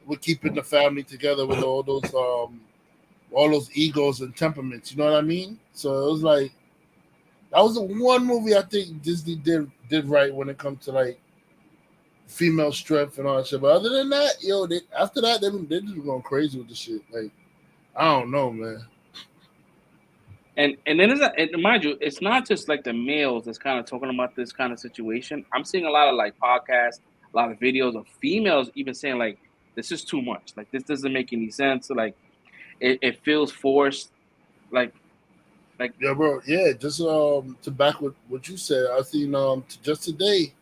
with keeping the family together with all those egos and temperaments. You know what I mean? So it was like that was the one movie I think Disney did right when it comes to like female strength and all that shit. But other than that, after that they just going crazy with the shit. Like I don't know, man. And then mind you, it's not just like the males that's kind of talking about this kind of situation. I'm seeing a lot of like podcasts, a lot of videos of females even saying like this is too much. Like this doesn't make any sense. Like it feels forced. Like yeah, bro. Yeah, just to back with what you said, I seen just today,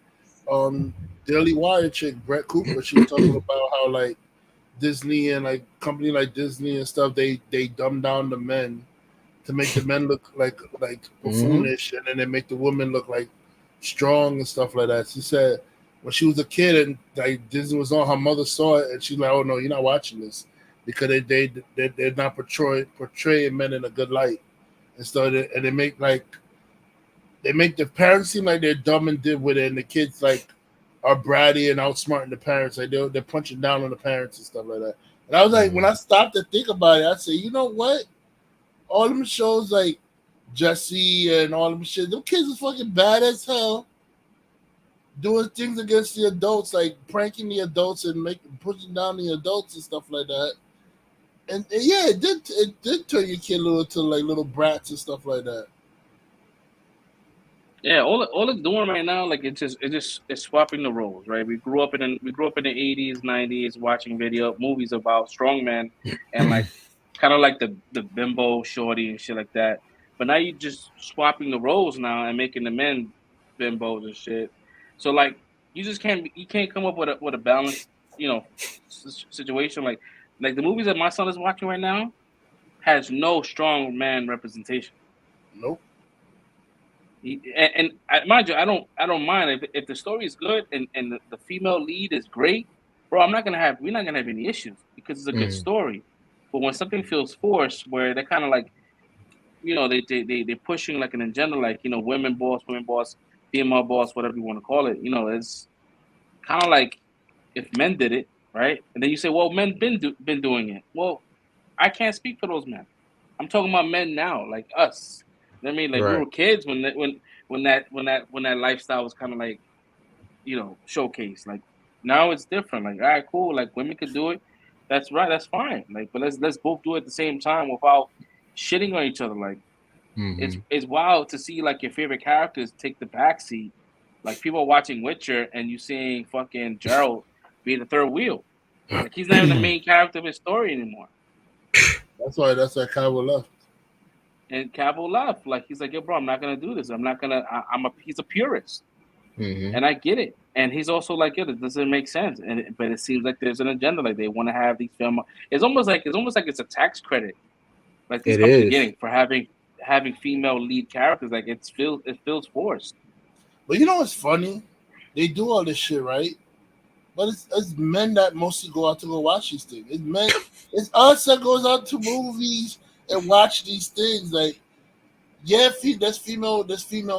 Daily Wire chick Brett Cooper. She was talking about how like Disney and like company like Disney and stuff, they dumb down the men to make the men look like buffoonish, and then they make the women look like strong and stuff like that. She said when she was a kid and like Disney was on, her mother saw it and she's like, "Oh no, you're not watching this," because they're not portraying men in a good light. And so they make the parents seem like they're dumb and dim with it, and the kids like are bratty and outsmarting the parents. Like they're punching down on the parents and stuff like that. And I was like, when I stopped to think about it, I said, you know what? All them shows like Jesse and all them shit, them kids is fucking bad as hell. Doing things against the adults, like pranking the adults and pushing down the adults and stuff like that. And yeah, it did turn your kid to like little brats and stuff like that. Yeah, all it's doing right now, like it's swapping the roles, right? We grew up in the 80s, 90s, watching movies about strong men and like kind of like the bimbo shorty and shit like that. But now you just swapping the roles now and making the men bimbos and shit. So like you can't come up with a balanced, situation like the movies that my son is watching right now has no strong man representation. Nope. And mind you, I don't mind if the story is good and the female lead is great, bro. We're not gonna have any issues because it's a good story. But when something feels forced, where they're kind of like, they're pushing like an agenda, like women boss, female boss, whatever you want to call it. It's kind of like if men did it, right? And then you say, well, men been doing it. Well, I can't speak for those men. I'm talking about men now, like us. I mean, like we were kids when that lifestyle was kind of like, showcased. Like now it's different. Like, all right, cool. Like women could do it. That's right. That's fine. Like, but let's both do it at the same time without shitting on each other. Like, it's wild to see like your favorite characters take the backseat. Like people are watching Witcher and you seeing fucking Geralt be the third wheel. Like he's not even the main character of his story anymore. That's why Cavill left. And Cavill left. Like he's like, yo, bro, I'm not gonna do this. I'm not gonna. He's a purist, and I get it. And he's also like, yeah, this doesn't make sense. But it seems like there's an agenda. Like they want to have these film. It's almost like it's a tax credit. Like these companies getting for having female lead characters. Like it feels forced. But you know what's funny? They do all this shit, right? But it's men that mostly go out to go watch these things. It's men. It's us that goes out to movies and watch these things. Like, yeah, there's female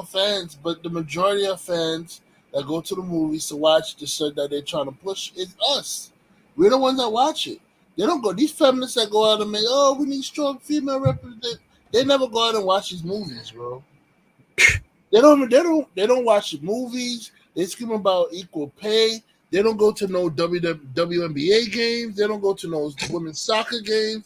fans, but the majority of fans that go to the movies to watch the shit that they're trying to push is us. We're the ones that watch it. They don't go. These feminists that go out and make, we need strong female representation. They never go out and watch these movies, bro. They don't watch the movies. They scream about equal pay. They don't go to no WNBA games. They don't go to no women's soccer games.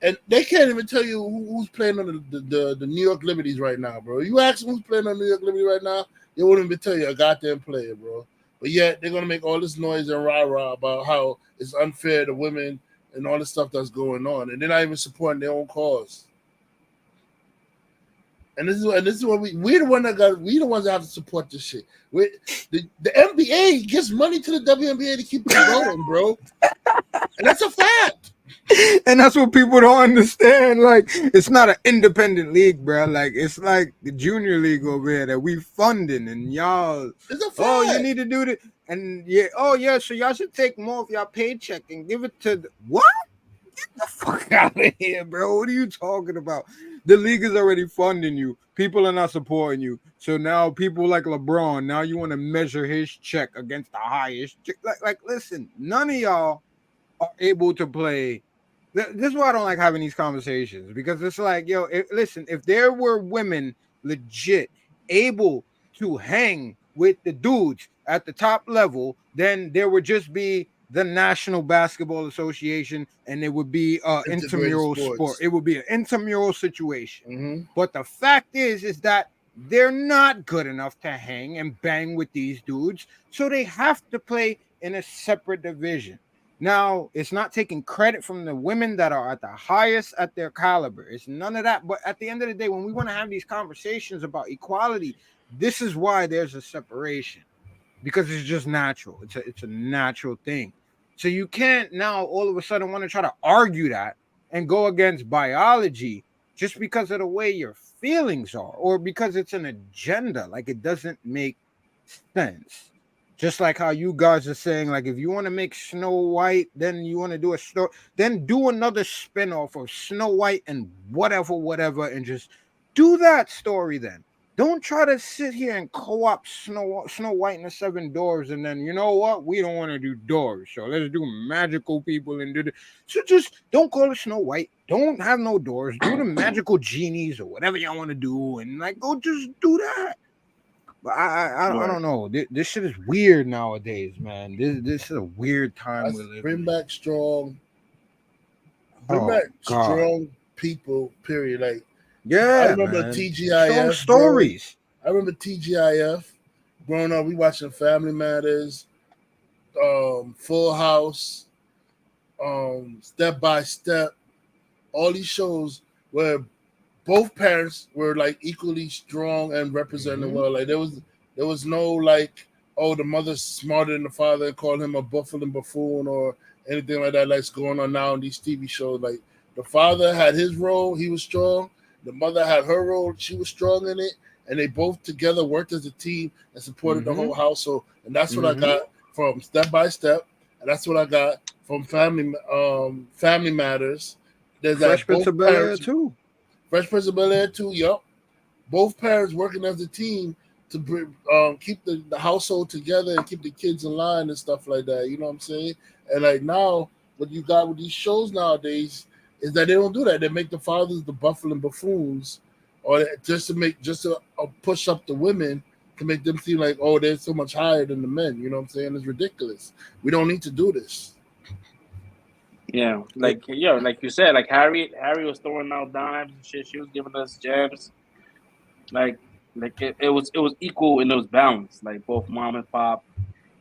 And they can't even tell you who's playing on the New York Liberties right now, bro. You ask them who's playing on New York Liberty right now, they wouldn't even tell you a goddamn player, bro. But yet they're gonna make all this noise and rah-rah about how it's unfair to women and all the stuff that's going on, and they're not even supporting their own cause. And this is what we're the ones that have to support this shit. The NBA gives money to the WNBA to keep it going, bro. And that's a fact. And that's what people don't understand. Like, it's not an independent league, bro. Like, it's like the junior league over here that we funding, and y'all. It's a fact. Oh, you need to do this, and yeah. Oh, yeah. So y'all should take more of y'all paycheck and give it to what? the fuck out of here, bro. What are you talking about? The league is already funding you. People are not supporting you. So now people like LeBron, now you want to measure his check against the highest check. Like, listen, none of y'all are able to play. This is why I don't like having these conversations, because it's like, yo, listen, if there were women legit able to hang with the dudes at the top level, then there would just be the National Basketball Association, and it would be intramural sport. It would be an intramural situation. Mm-hmm. But the fact is that they're not good enough to hang and bang with these dudes, so they have to play in a separate division. Now, it's not taking credit from the women that are at the highest at their caliber. It's none of that. But at the end of the day, when we want to have these conversations about equality, this is why there's a separation, because it's just natural. It's a natural thing. So you can't now all of a sudden want to try to argue that and go against biology just because of the way your feelings are, or because it's an agenda. Like, it doesn't make sense. Just like how you guys are saying, like, if you want to make Snow White, then you want to do a story, then do another spinoff of Snow White and whatever, and just do that story then. Don't try to sit here and co-op Snow White and the Seven Dwarfs, and then, you know what? We don't want to do dwarves, so let's do magical people and do the. So just don't call it Snow White. Don't have no dwarves. Do the magical genies or whatever y'all want to do, and like go just do that. But I don't know. This shit is weird nowadays, man. This is a weird time we live. Bring back strong. Bring back strong people. Period. Like, yeah, I remember man. TGIF strong stories. I remember TGIF. Growing up, we watching Family Matters, Full House, Step by Step. All these shows where both parents were like equally strong and represented well. Like there was no like, oh, the mother's smarter than the father and call him a buffalo buffoon or anything like that. That's going on now in these TV shows. Like the father had his role, he was strong. The mother had her role, she was strong in it, and they both together worked as a team and supported the whole household. And that's what I got from Step by Step, and that's what I got from Family Matters. There's Fresh Prince of Bel-Air too. Fresh Prince of Bel-Air too, yup. Both parents working as a team to keep the household together and keep the kids in line and stuff like that. You know what I'm saying? And like now, what you got with these shows nowadays is that they don't do that. They make the fathers the buffalo buffoons, or just to push up the women to make them seem like, oh, they're so much higher than the men. You know what I'm saying? It's ridiculous. We don't need to do this. Yeah, like you said, like Harry was throwing out dimes and shit. She was giving us gems. Like it was equal and it was balanced. Like both mom and pop,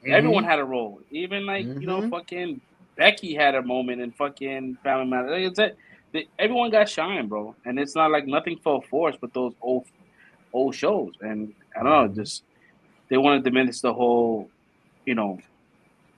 everyone had a role. Even like you know, fucking Becky had a moment in fucking Family Matters. Like I said, everyone got shine, bro. And it's not like nothing felt forced with those old shows. And I don't know, just they want to diminish the whole, you know.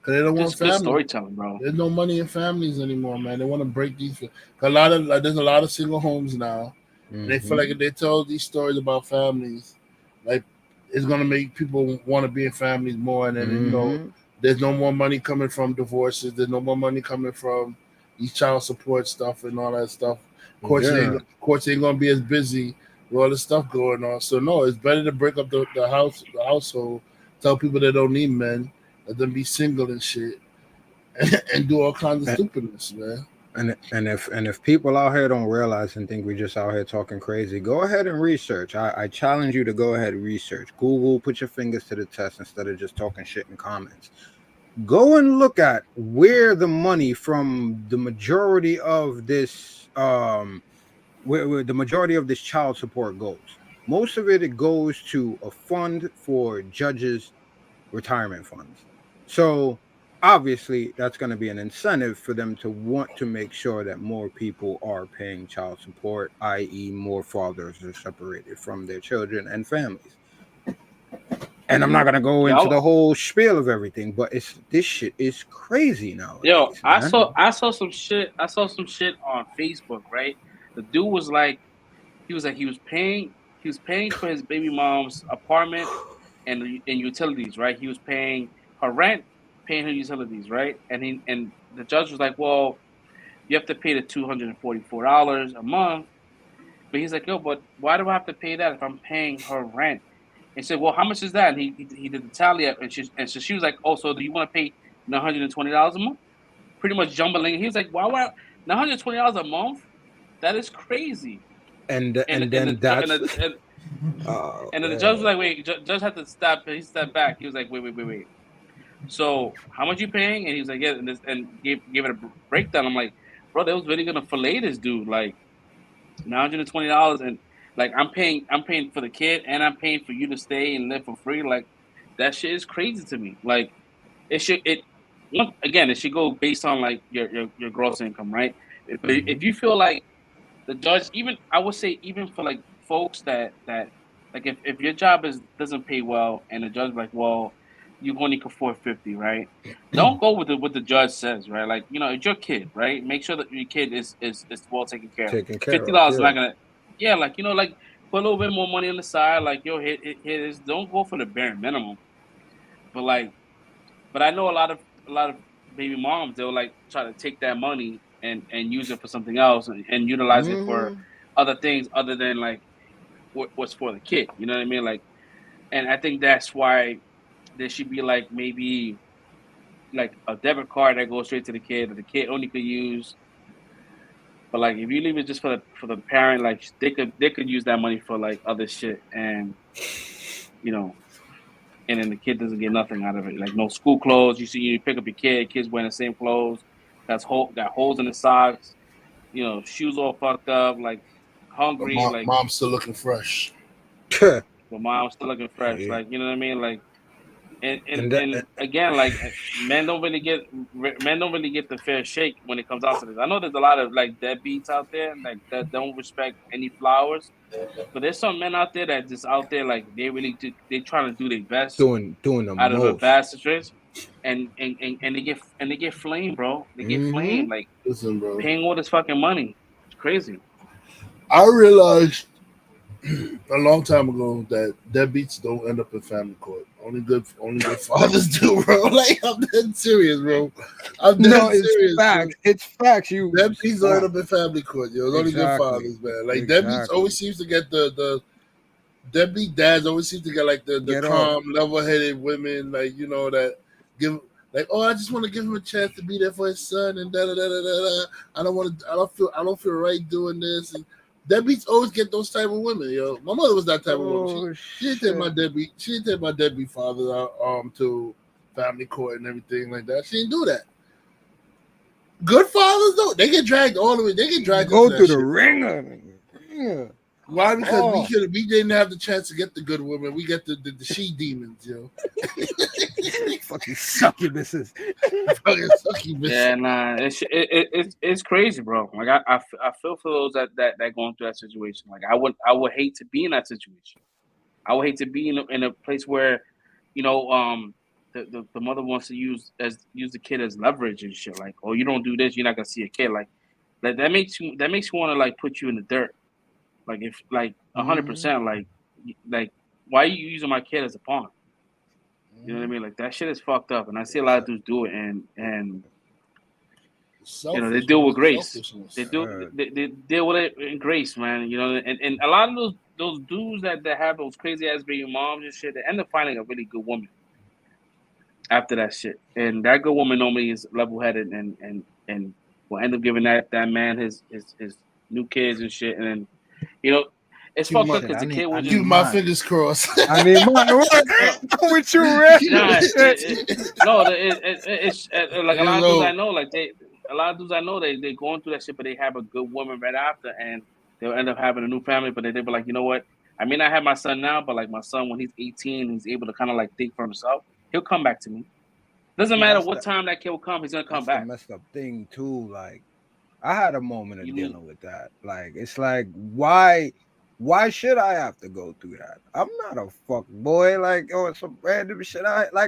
They don't want family. Storytelling, bro. There's no money in families anymore, man. They want to break these. There's a lot of single homes now. And they feel like if they tell these stories about families, like it's gonna make people want to be in families more. And then you know, there's no more money coming from divorces. There's no more money coming from these child support stuff and all that stuff. Courts ain't gonna be as busy with all this stuff going on. So no, it's better to break up the household. Tell people they don't need men. Let them be single and shit, and do all kinds of stupidness, man. And if people out here don't realize and think we just out here talking crazy, go ahead and research. I challenge you to go ahead and research. Google, put your fingers to the test instead of just talking shit in comments. Go and look at where the money from the majority of this where the majority of this child support goes. Most of it goes to a fund for judges' retirement funds. So obviously that's going to be an incentive for them to want to make sure that more people are paying child support, i.e. more fathers are separated from their children and families. And I'm not going to go into the whole spiel of everything, but this shit is crazy now. Yo, I saw some shit on Facebook, right? The dude was he was paying for his baby mom's apartment and utilities, right? He was paying her rent, paying her utilities, right? And the judge was like, well, you have to pay the $244 a month. But he's like, yo, but why do I have to pay that if I'm paying her rent? And he said, well, how much is that? And he did the tally up, and so she was like, oh, so do you want to pay $120 a month? Pretty much jumbling. He was like, why $120 a month? That is crazy. And And then that's and then the judge was like, wait, judge had to stop. He stepped back. He was like, wait. So how much you paying? And he was like, yeah, and gave it a breakdown. I'm like, bro, they was really gonna fillet this dude, like $920, and like I'm paying for the kid, and I'm paying for you to stay and live for free. Like that shit is crazy to me. Like it should go based on like your gross income, right? If you feel like the judge, even I would say even for like folks that like if your job doesn't pay well and the judge like, well, you only can afford 50, right? Don't go with what the judge says, right? Like, it's your kid, right? Make sure that your kid is well taken care of. $50 is not gonna, yeah, like like put a little bit more money on the side, like hit this. Don't go for the bare minimum. But I know a lot of baby moms, they'll like try to take that money and use it for something else and utilize it for other things other than like what's for the kid. You know what I mean? Like, and I think that's why there should be like maybe like a debit card that goes straight to the kid that the kid only could use. But like if you leave it just for the parent, like they could use that money for like other shit, and and then the kid doesn't get nothing out of it. Like no school clothes. You pick up your kid's wearing the same clothes. Got holes in the socks. Shoes all fucked up. Like hungry. Mom's still looking fresh. But mom's still looking fresh. Yeah. Like, you know what I mean? Like, and again, like men don't really get the fair shake when it comes out to this. I know there's a lot of like deadbeats out there like that don't respect any flowers. But there's some men out there that just out there like they trying to do their best doing them out of a bad situation, and they get flamed, bro. They get flamed. Like, listen, bro, paying all this fucking money. It's crazy. I realized a long time ago that deadbeats don't end up in family court. Only good fathers do, bro. Like, I'm dead serious, bro. It's facts. Bro. It's facts. Deadbeats don't end up in family court, yo. Only good fathers, man. Like deadbeats always seems to get the deadbeat dads always seem to get like the calm, level-headed women, like that give like, oh, I just want to give him a chance to be there for his son, and da da da da da. I don't feel right doing this. And deadbeats always get those type of women, yo. My mother was that type of woman. She didn't take my deadbeat. She didn't take my deadbeat father to family court and everything like that. She didn't do that. Good fathers though, they get dragged all the way. They get dragged. Go through the ringer. Yeah. Why? Because we didn't have the chance to get the good women. We get the she demons, yo. Fucking succubuses. Yeah, nah, it's crazy, bro. Like I feel for those that going through that situation. Like I would hate to be in that situation. I would hate to be in a place where, the mother wants to use the kid as leverage and shit. Like, oh, you don't do this, you're not gonna see a kid. Like that makes you want to like put you in the dirt. Like if like 100%, like why are you using my kid as a pawn? You know what I mean? Like that shit is fucked up, and I see a lot of dudes do it, and they deal with grace. They deal with it in grace, man. And a lot of those dudes that have those crazy ass baby moms and shit, they end up finding a really good woman after that shit, and that good woman normally is level headed and will end up giving that man his new kids and shit, and then. It's fucked up because the kid was keep my fingers crossed. I mean, I'm with you, Red. It's like a lot of dudes I know, like a lot of dudes I know, they going through that shit, but they have a good woman right after, and they'll end up having a new family. But they'll be like, you know what? I mean, I have my son now, but like my son, when he's 18, he's able to kind of like think for himself. He'll come back to me. Doesn't matter what time that kid will come, he's gonna come back. That's the messed up thing too. Like, I had a moment of dealing with that. Like, it's like, why should I have to go through that? I'm not a fuck boy. Like, some random shit.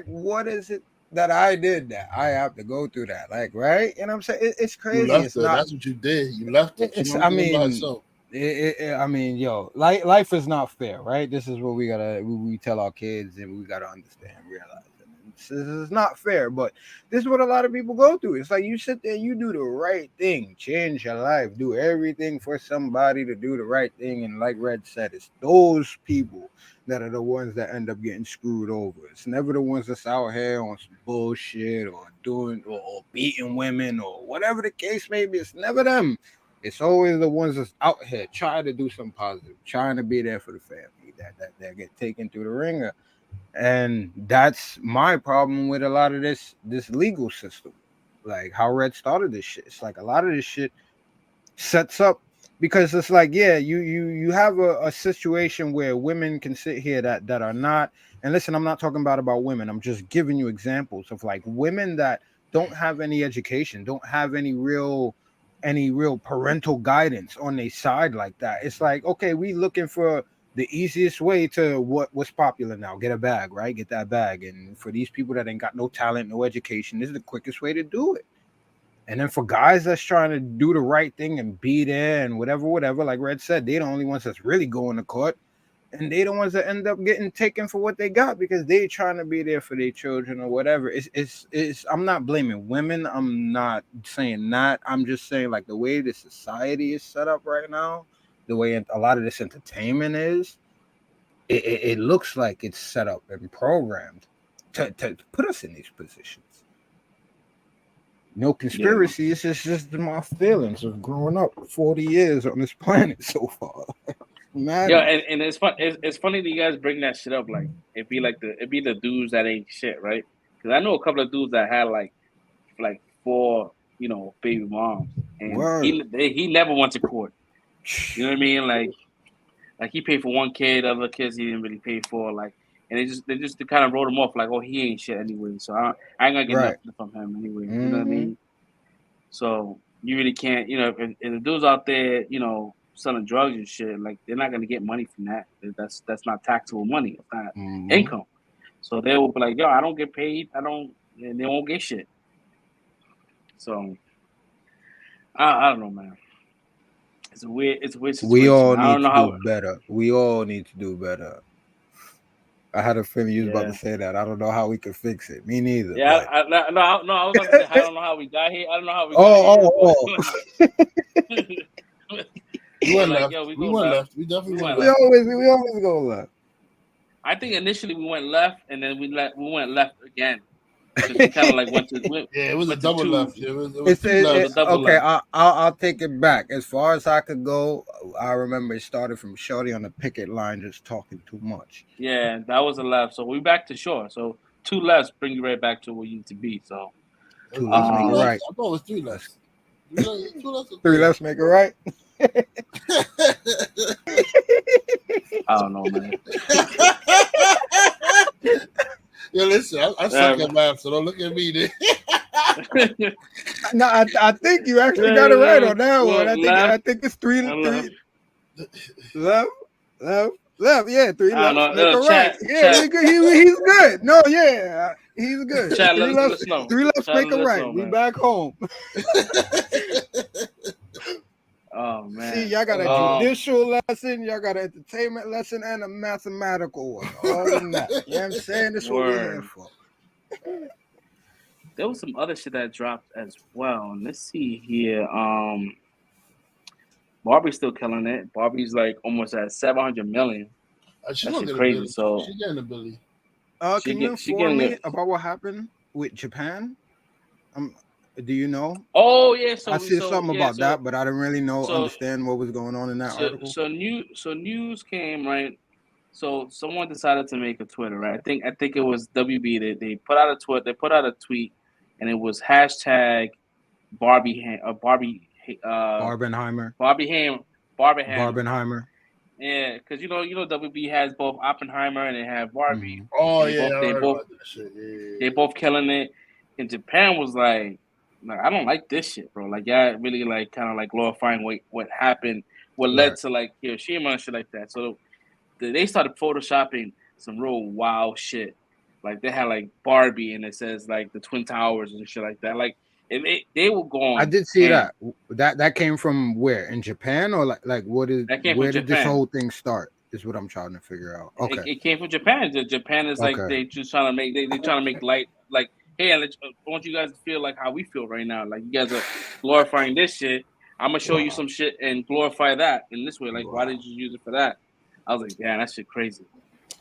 What is it that I did that I have to go through that? Like, right? You know what I'm saying? It's crazy. That's what you did. You left it. I mean, yo, life is not fair, right? This is what we tell our kids, and we gotta understand, realize it. sense. This is not fair, but this is what a lot of people go through. It's like you sit there, you do the right thing, change your life, do everything for somebody to do the right thing. And like Red said, it's those people that are the ones that end up getting screwed over. It's never the ones that's out here on some bullshit or doing or beating women or whatever the case may be. It's never them. It's always the ones that's out here trying to do something positive, trying to be there for the family that get taken through the ringer. And that's my problem with a lot of this legal system. Like how Red started this shit. It's like a lot of this shit sets up because it's like, yeah, you have a situation where women can sit here that are not. And listen, I'm not talking about women. I'm just giving you examples of like women that don't have any education, don't have any real parental guidance on their side like that. It's like, okay, we looking for the easiest way to what's popular now. Get a bag, right? Get that bag. And for these people that ain't got no talent, no education, this is the quickest way to do it. And then for guys that's trying to do the right thing and be there and whatever, like Red said, they're the only ones that's really going to court. And they the ones that end up getting taken for what they got because they trying to be there for their children or whatever. It's I'm not blaming women. I'm not saying that. I'm just saying like the way the society is set up right now, the way a lot of this entertainment is, it looks like it's set up and programmed to put us in these positions. No conspiracy. Yeah. It's just my feelings of growing up 40 years on this planet so far. Yeah, and it's fun. It's funny that you guys bring that shit up. Like it'd be the dudes that ain't shit, right? Because I know a couple of dudes that had like 4, baby moms, and he never went to court. You know what I mean? Like he paid for one kid, other kids he didn't really pay for. Like, and they just kind of wrote him off. Like, oh, he ain't shit anyway. So I ain't gonna get nothing from him anyway. Mm-hmm. You know what I mean? So you really can't. If the dudes out there, selling drugs and shit, like they're not gonna get money from that. That's not taxable money. It's not income. So they will be like, yo, I don't get paid. And they won't get shit. So I don't know, man. It's a weird situation. We all need to do better. We all need to do better. I had a feeling you was about to say that. I don't know how we could fix it. Me neither. Yeah, I was about to say I don't know how we got here. I don't know how we got here. We went left. We went left. We definitely went left. We always go left. I think initially we went left, and then we went left again. We kind of like went to. It was a double left. It was okay, I'll take it back. As far as I could go, I remember it started from Shorty on the picket line just talking too much. Yeah, that was a left. So we back to shore. So 2 lefts bring you right back to where you need to be. So 2 lefts make it right. I thought it was 3 lefts. 3 lefts make it right. I don't know, man. Yo, listen, I suck at math, so don't look at me then. No, I think you actually got it right on that one. I think it's 3 left. Yeah, 3 left. Make it right. Yeah, he's good. No, yeah, he's good. 3 left make it right. We back home. Oh man! See, y'all got a judicial lesson, y'all got an entertainment lesson, and a mathematical one. All in that. You know what I'm saying? This is what we're here for. There was some other shit that dropped as well. And let's see here. Barbie's still killing it. Barbie's like almost at 700 million. That's crazy. So she's getting a billion. Can you inform me about what happened with Japan? Do you know? Oh yeah, I see something about that, but I didn't really understand what was going on in that article. So news came, right. So someone decided to make a Twitter, right? I think it was WB. They put out a tweet. They put out a tweet, and it was hashtag Barbenheimer. Barbenheimer. Yeah, because you know WB has both Oppenheimer and they have Barbie. Mm-hmm. Oh they both killing it. And Japan was like, I don't like this shit, bro. Like, yeah, really like kind of like glorifying what happened, what led to like Hiroshima and shit like that. So they started photoshopping some real wild shit. Like they had like Barbie and it says like the Twin Towers and shit like that. Like they were going. I did see that. That came from where? In Japan or like what is? Where did this whole thing start? Is what I'm trying to figure out. Okay, it came from Japan. Japan is like they just trying to make they trying to make light like, hey, I want you guys to feel like how we feel right now. Like you guys are glorifying this shit. I'm gonna show you some shit and glorify that in this way. Like, why did you use it for that? I was like, damn, that shit crazy.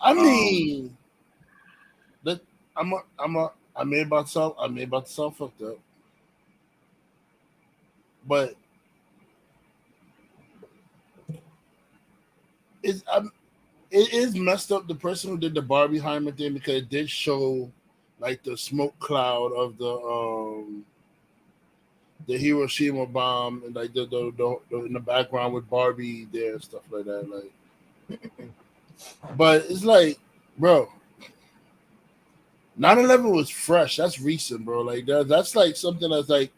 I mean, that I made about myself fucked up, but it is messed up. The person who did the Barbieheimer thing, because it did show like the smoke cloud of the Hiroshima bomb, and like the in the background with Barbie there and stuff like that. Like, but it's like, bro, 9/11 was fresh. That's recent, bro. Like that's like something that's like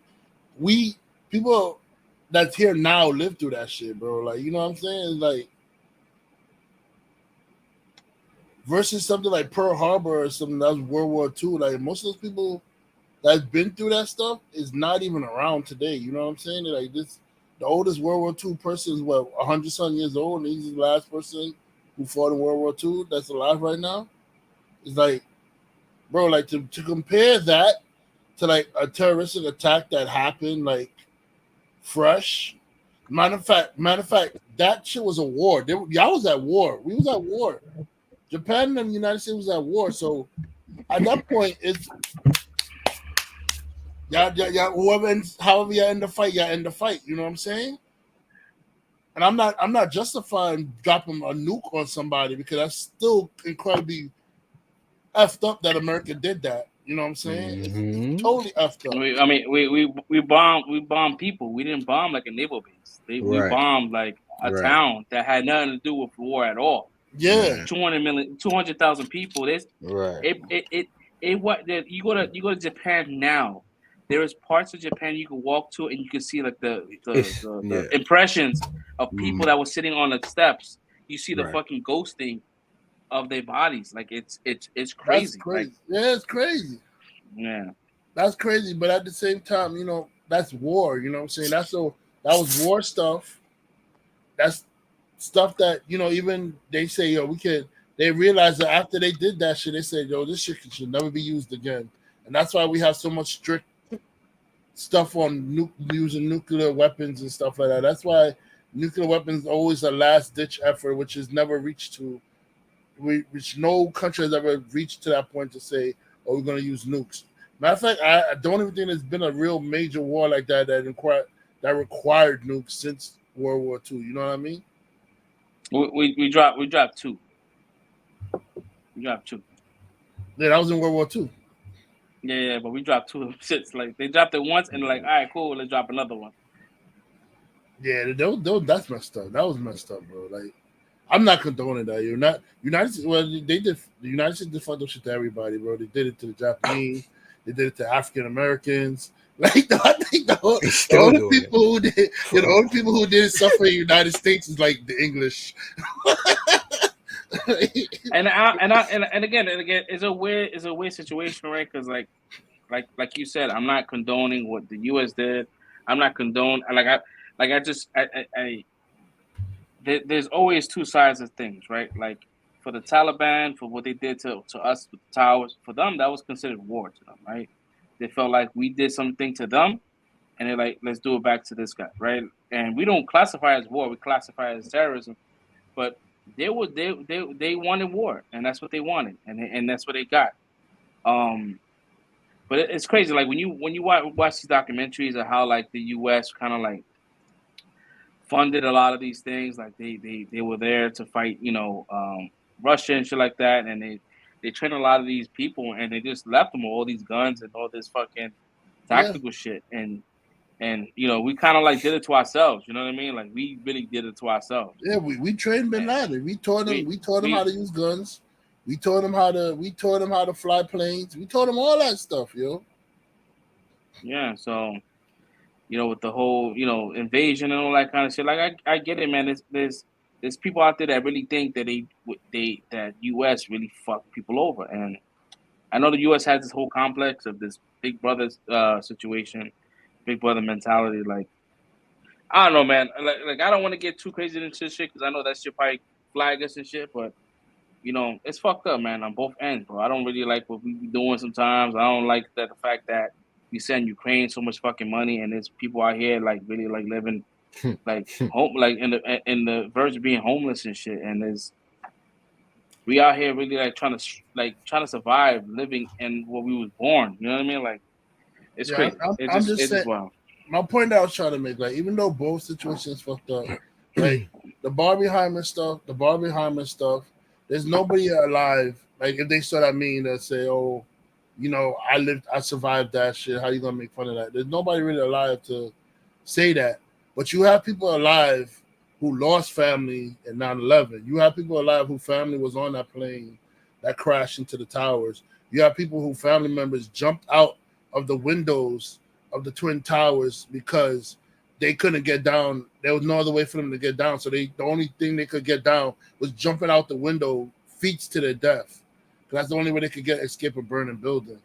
people that's here now live through that shit, bro. Like, you know what I'm saying? It's like versus something like Pearl Harbor or something that was World War II. Like most of those people that's been through that stuff is not even around today. You know what I'm saying? Like the oldest World War II person is 100-some years old, and he's the last person who fought in World War II that's alive right now. It's like, bro, like to compare that to like a terroristic attack that happened like fresh. Matter of fact, that shit was a war. Y'all was at war. We was at war. Japan and the United States was at war. So at that point, it's y'all, however you end the fight, y'all end the fight. You know what I'm saying? And I'm not justifying dropping a nuke on somebody, because that's still incredibly effed up that America did that. You know what I'm saying? It's totally effed up. We bombed people. We didn't bomb like a naval base. We bombed like a town that had nothing to do with war at all. Yeah, 200,000 people. You go to Japan now. There is parts of Japan you can walk to and you can see like the impressions of people that were sitting on the steps. You see the fucking ghosting of their bodies. Like it's crazy. That's crazy. Yeah, it's crazy. Yeah, that's crazy. But at the same time, you know, that's war. You know what I'm saying? That was war stuff. That's stuff that, you know, even they say, yo, they realized that after they did that shit, they said, yo, this shit should never be used again. And that's why we have so much strict stuff on using nuclear weapons and stuff like that. That's why nuclear weapons are always a last ditch effort, which is never reached to, which no country has ever reached to that point to say, oh, we're going to use nukes. Matter of fact, I don't even think there's been a real major war like that required nukes since World War II. You know what I mean? We dropped two. We dropped two. Yeah, that was in World War II. Yeah, but we dropped two shits. Like they dropped it once and like, all right, cool, let's drop another one. Yeah, that's messed up. That was messed up, bro. Like, I'm not condoning that. You're not United States. Well, they did. The United States did fuck up shit to everybody, bro. They did it to the Japanese. They did it to African Americans. Like, I think the only people who did suffer in the United States is like the English. and again, it's a weird situation, right? Because like you said, I'm not condoning what the U.S. did. I'm not condoning. There's always two sides of things, right? Like for the Taliban, for what they did to us with the towers, for them that was considered war to them, right? They felt like we did something to them, and they're like, let's do it back to this guy, right? And we don't classify it as war; we classify it as terrorism. But they wanted war, and that's what they wanted, and that's what they got. But it's crazy, like when you watch these documentaries of how like the U.S. kind of like funded a lot of these things, like they were there to fight, you know, Russia and shit like that, and they trained a lot of these people, and they just left them with all these guns and all this fucking tactical shit, and you know, we kind of like did it to ourselves. You know what I mean? Like we really did it to ourselves. Yeah, we trained Bin Laden. We taught him how to use guns. We taught him how to fly planes. We taught him all that stuff, yo. Yeah, so you know, with the whole, you know, invasion and all that kind of shit. Like I get it, man. There's people out there that really think that that U.S. really fucked people over, and I know the U.S. has this whole complex of this Big Brother situation, Big Brother mentality. Like I don't know, man. Like I don't want to get too crazy into shit because I know that shit probably flag us and shit, but you know, it's fucked up, man, on both ends, bro. I don't really like what we be doing sometimes. I don't like that the fact that we send Ukraine so much fucking money, and there's people out here like really like living like home, like in the verge of being homeless and shit. And there's we out here really like trying to survive living in where we was born. You know what I mean? Like it's Yeah, crazy. I'm just It's saying. just wild. My point that I was trying to make, like, even though both situations fucked up, like the Barbenheimer stuff, there's nobody alive. Like, if they saw that meme that say, "Oh, you know, I survived that shit. How you gonna make fun of that?" There's nobody really alive to say that. But you have people alive who lost family in 9/11. You have people alive whose family was on that plane that crashed into the towers. You have people who family members jumped out of the windows of the Twin Towers because they couldn't get down. There was no other way for them to get down. So the only thing they could get down was jumping out the window, feet to their death. That's the only way they could escape a burning building.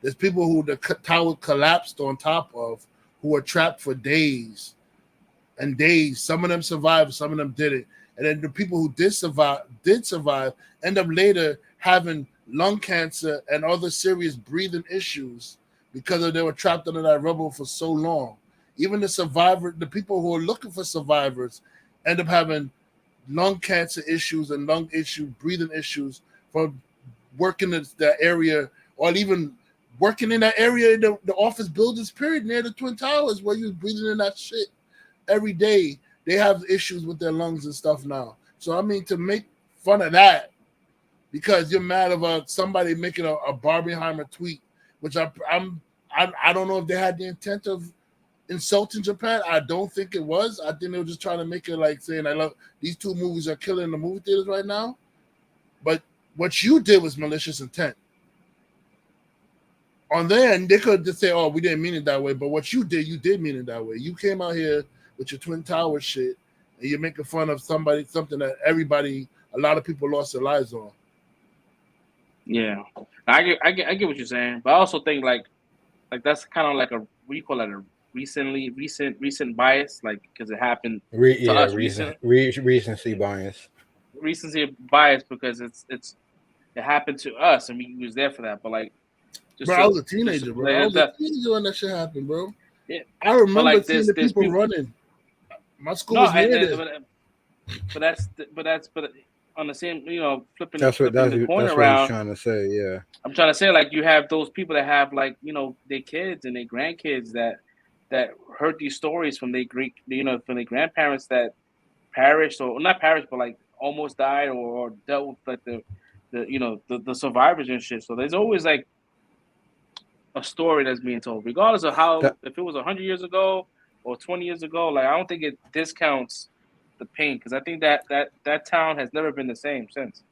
There's people who the tower collapsed on top of who were trapped for days and days. Some of them survived, some of them didn't. And then the people who did survive, end up later having lung cancer and other serious breathing issues because they were trapped under that rubble for so long. Even the people who are looking for survivors end up having lung cancer issues and breathing issues from working in that area, or even working in that area in the office buildings, period, near the Twin Towers, where you're breathing in that shit every day. They have issues with their lungs and stuff now. So, I mean, to make fun of that because you're mad about somebody making a Barbenheimer tweet, which I don't know if they had the intent of insulting Japan. I don't think it was. I think they were just trying to make it like saying, "I love these two movies are killing the movie theaters right now." But what you did was malicious intent. On their end, they could just say, "Oh, we didn't mean it that way." But what you did mean it that way. You came out here with your Twin Towers shit, and you're making fun of something that a lot of people lost their lives on. Yeah, I get what you're saying, but I also think like that's kind of like a what do you call that, a recent bias, like because it happened to us recency bias. Recency bias because it happened to us and we was there for that, but like bro, I was a teenager, bro. I was a teenager when that shit happened, bro. Yeah, I remember like seeing the people running. My school was near there. But on the same, flipping That's what the coin that's around. what he's trying to say. Yeah, I'm trying to say like you have those people that have like their kids and their grandkids that heard these stories from their from their grandparents that perished or not perished but like almost died or dealt with like the survivors and shit. So there's always like a story that's being told, regardless of if it was 100 years ago or 20 years ago. Like I don't think it discounts the pain because I think that town has never been the same since.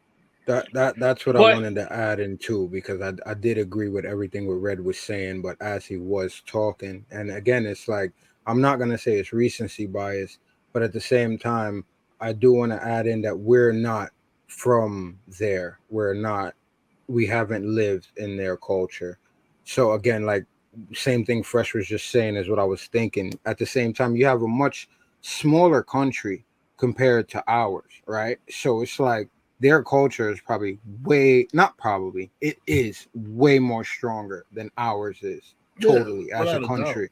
That's what I wanted to add in too, because I did agree with everything what Red was saying, but as he was talking, and again, it's like I'm not gonna say it's recency bias, but at the same time, I do want to add in that we're not from there. We haven't lived in their culture. So again, like same thing Fresh was just saying is what I was thinking. At the same time, you have a much smaller country compared to ours, right? So it's like their culture is it is way more stronger than ours is, totally, as a country,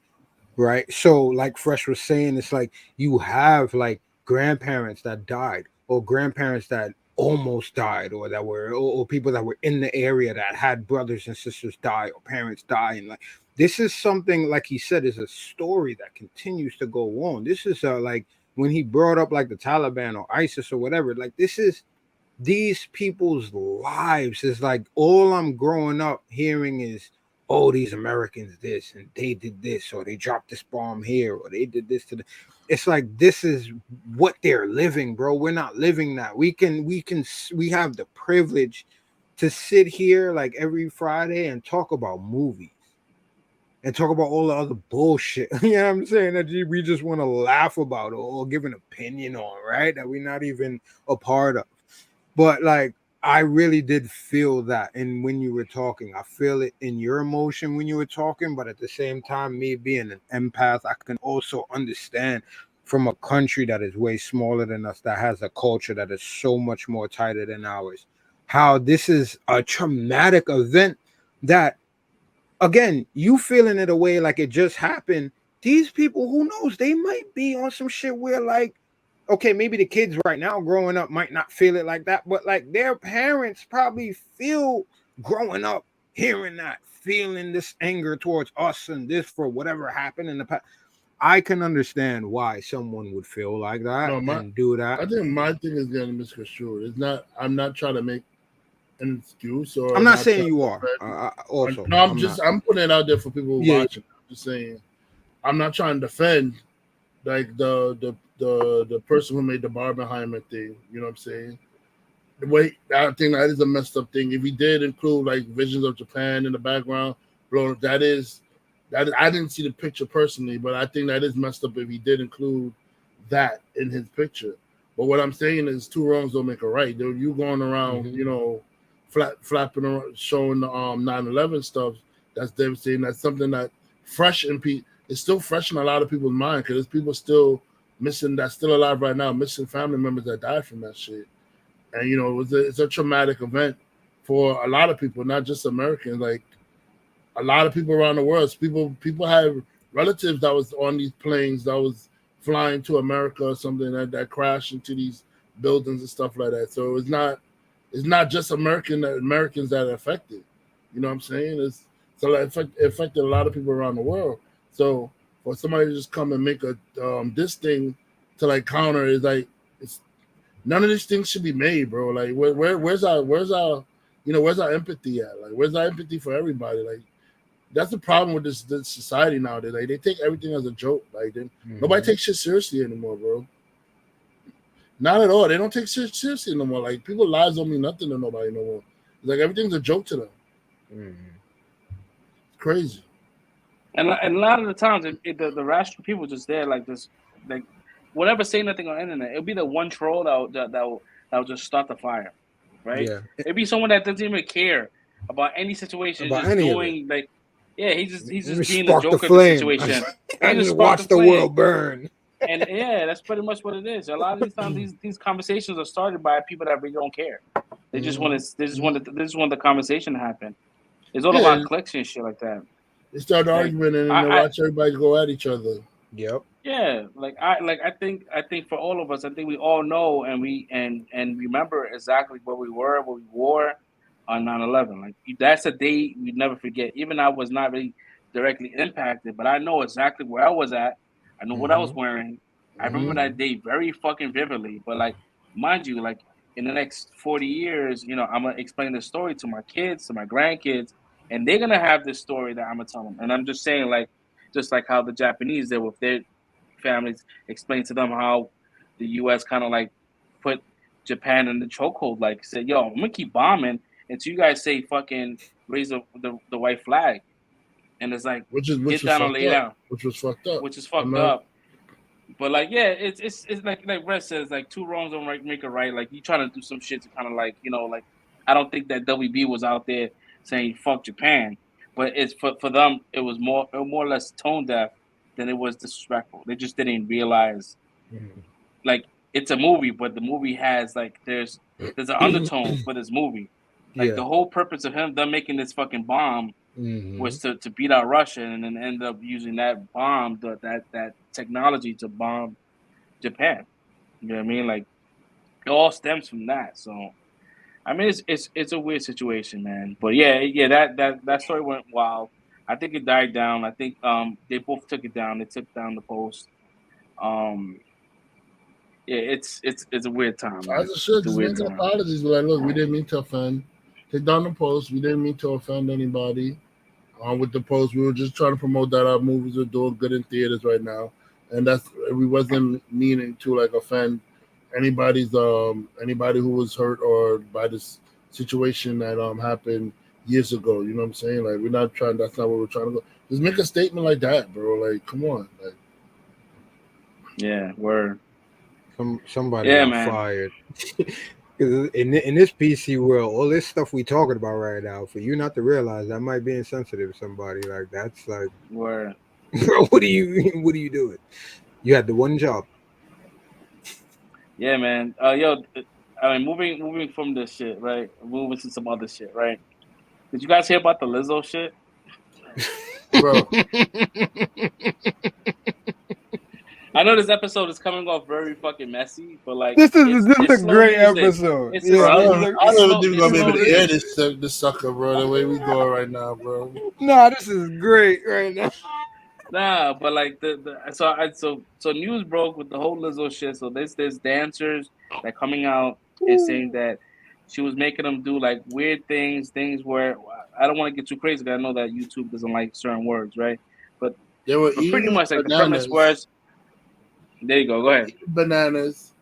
right? So like Fresh was saying, it's like you have like grandparents that died or grandparents that almost died or people that were in the area that had brothers and sisters die or parents die, and like this is something, like he said, is a story that continues to go on. This is like when he brought up like the Taliban or ISIS or whatever, like this is these people's lives. Is like all I'm growing up hearing is, oh, these Americans this and they did this, or they dropped this bomb here, or they did this to the. It's like this is what they're living, bro. We're not living that. We have the privilege to sit here like every Friday and talk about movies and talk about all the other bullshit. You know what I'm saying? That we just want to laugh about or give an opinion on, right? That we're not even a part of. But like, I really did feel that. And when you were talking, I feel it in your emotion when you were talking. But at the same time, me being an empath, I can also understand from a country that is way smaller than us, that has a culture that is so much more tighter than ours. how this is a traumatic event that, again, you feeling it away like it just happened. These people, who knows, they might be on some shit where, like, okay, maybe the kids right now growing up might not feel it like that, but like their parents probably feel growing up hearing that, feeling this anger towards us and this for whatever happened in the past. I can understand why someone would feel like that and do that. I think my thing is getting misconstrued. It's not. I'm not trying to make an excuse, or I'm not saying you are. Also, no, I'm putting it out there for people who watch it. I'm just saying, I'm not trying to defend like the person who made the Barbenheimer thing. You know what I'm saying? The way I think that is a messed up thing. If he did include like visions of Japan in the background, bro, that I didn't see the picture personally, but I think that is messed up if he did include that in his picture. But what I'm saying is, two wrongs don't make a right. You going around, you know, flapping around, showing the 9/11 stuff. That's devastating. That's something that fresh in people. It's still fresh in a lot of people's mind because there's people still missing, that's still alive right now, missing family members that died from that shit. And you know, it's a traumatic event for a lot of people, not just Americans. Like a lot of people around the world. People have relatives that was on these planes that was flying to America or something that crashed into these buildings and stuff like that. So it's not just Americans that are affected. You know what I'm saying? It affected a lot of people around the world. So for somebody to just come and make a this thing to like counter is like, it's none of these things should be made, bro. Like where's our where's our empathy at? Like where's our empathy for everybody? Like that's the problem with this society nowadays. Like they take everything as a joke. Like nobody takes shit seriously anymore, bro. Not at all. They don't take shit seriously no more. Like people's lives don't mean nothing to nobody no more. It's like everything's a joke to them. It's crazy. And a lot of the times, the rational people just there like this, like whatever say nothing on the internet. It'll be the one troll that'll just start the fire, right? Yeah. It'll be someone that doesn't even care about any situation, About just any doing like, yeah, he's just being spark the the joker of the flame. situation. I just watch the world burn. And yeah, that's pretty much what it is. A lot of these times, these conversations are started by people that really don't care. They just want the conversation to happen. It's all about clicks and shit like that. They start arguing and they watch everybody go at each other. Yep. Yeah, I think for all of us, I think we all know and remember exactly what we wore on 9/11. Like that's a day we never forget. Even I was not really directly impacted, but I know exactly where I was at. I know what I was wearing. I remember that day very fucking vividly. But like, mind you, like in the next 40 years, you know, I'm gonna explain the story to my kids, to my grandkids, and they're gonna have this story that I'm gonna tell them. And I'm just saying, like, just like how the Japanese did with their families, explain to them how the U.S. kind of like put Japan in the chokehold, like said, "Yo, I'm gonna keep bombing until you guys say fucking raise the white flag." And it's like, which was fucked up. Which is fucked up. But like, yeah, it's like Red says, like two wrongs don't make a right. Like you trying to do some shit to kind of like, you know, like I don't think that WB was out there saying fuck Japan, but it's for them it was more or less tone deaf than it was disrespectful. They just didn't realize, like it's a movie, but the movie has like there's an undertone for this movie. Like the whole purpose of them making this fucking bomb was to beat out Russia and then end up using that bomb, that technology to bomb Japan. You know what I mean? Like it all stems from that. So I mean it's a weird situation, man. But yeah, that story went wild. I think it died down. I think they both took it down. They took down the post. Yeah, it's a weird time. As it should, just making apologies. But like, look, we didn't mean to offend. Take down the post. We didn't mean to offend anybody. With the post, we were just trying to promote that our movies are doing good in theaters right now, and we wasn't meaning to like offend anybody who was hurt or by this situation that happened years ago. You know what I'm saying? Like we're not trying. That's not what we're trying to go. Just make a statement like that, bro. Like, come on. Like, yeah, word. Somebody got fired. Because in this PC world, all this stuff we talking about right now, for you not to realize that might be insensitive to somebody. Like that's like, word. Bro, what are you doing? You had the one job. Yeah, man. Yo, I mean, moving from this shit, right? Moving to some other shit, right? Did you guys hear about the Lizzo shit? Bro. I know this episode is coming off very fucking messy, but like this is a slow great music. episode. It's Yeah, I don't slow, think we're gonna be able to music. air this sucker, bro. The way we go right now, bro. Nah, this is great right now. Nah, but like so news broke with the whole Lizzo shit. So there's dancers that coming out and saying that she was making them do like weird things where I don't want to get too crazy because I know that YouTube doesn't like certain words, right? But They were pretty eating much like the bananas. premise was. There you go. Go ahead. Bananas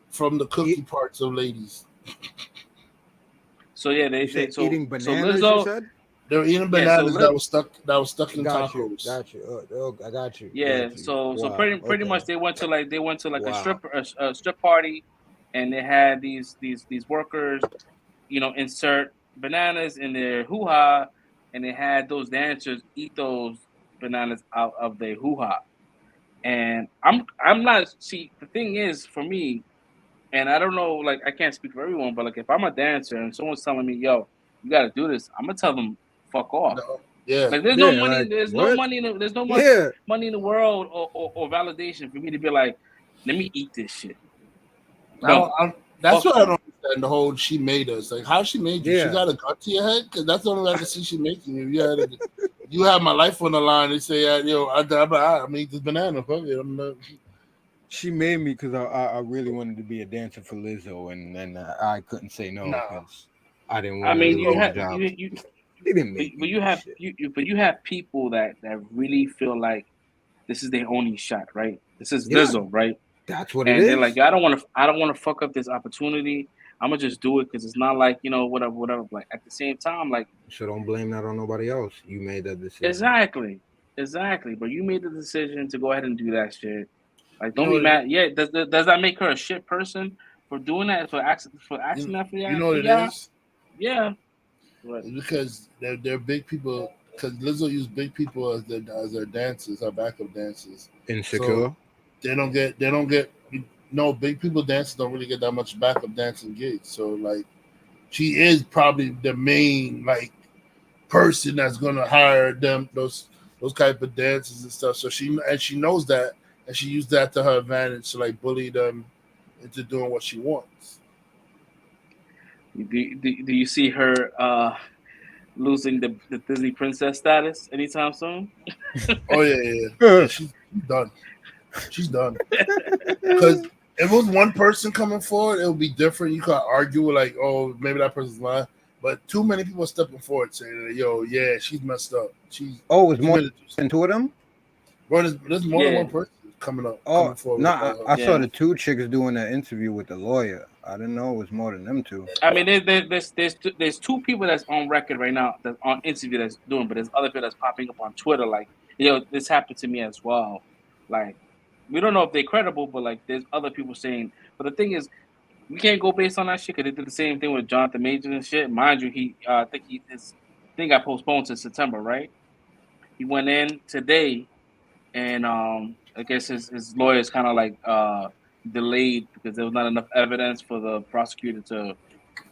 from the cookie parts of ladies. So yeah, they so eating bananas. So Lizzo, you said? They were eating bananas that was stuck in Got tacos. you. I got you. Yeah. Got you. So Wow, pretty much they went to like Wow. a strip party, and they had these workers, insert bananas in their hoo ha, and they had those dancers eat those bananas out of their hoo ha. And I'm not. See, the thing is for me, and I don't know, like I can't speak for everyone, but like if I'm a dancer and someone's telling me, "Yo, you got to do this," I'm gonna tell them, "Fuck off." No. Yeah. Like there's Yeah, no money. like, There's what? no money. There's no much Yeah. money in the world or validation for me to be like, "Let me eat this shit." That's what I don't understand. The whole she made us, like how she made you. Yeah. She got a gun to your head because that's the only way I can see she making you. You have my life on the line. They say, "Yo, I'm gonna eat this banana." Fuck it. I'm not. She made me because I really wanted to be a dancer for Lizzo, and I couldn't say no because I didn't want to lose my job. They didn't make but you have people that really feel like this is their only shot, right? This is Lizzo, right? That's what and it is. they're like, I don't want to fuck up this opportunity. I'm gonna just do it because it's not like whatever. Like at the same time, like so don't blame that on nobody else. You made that decision. Exactly. But you made the decision to go ahead and do that shit. Like, don't be mad. Yeah, does that make her a shit person for doing that? For asking that for that? You know what it is? Yeah. It's because they're big people. Because Lizzo used big people as their dancers, her backup dancers. Insecure. So they don't get. No, big people dancers don't really get that much backup dancing gigs. So like, she is probably the main like person that's gonna hire them those type of dancers and stuff. So she knows that, and she used that to her advantage to like bully them into doing what she wants. Do you see her losing the Disney princess status anytime soon? Oh yeah. She's done. She's done. Because if it was one person coming forward, it would be different. You could argue like, oh, maybe that person's lying. But too many people stepping forward saying, "Yo, yeah, she's messed up." It's more than two of them. Bro, there's more than one person coming up. Oh, no, I saw the two chicks doing that interview with the lawyer. I didn't know it was more than them two. I mean, there's two people that's on record right now that's on interview that's doing, but there's other people that's popping up on Twitter like, this happened to me as well. Like, we don't know if they're credible, but like, there's other people saying. But the thing is, we can't go based on that shit because they did the same thing with Jonathan Majors and shit. Mind you, I think his thing got postponed to September, right? He went in today, and I guess his lawyers kind of like delayed because there was not enough evidence for the prosecutor to,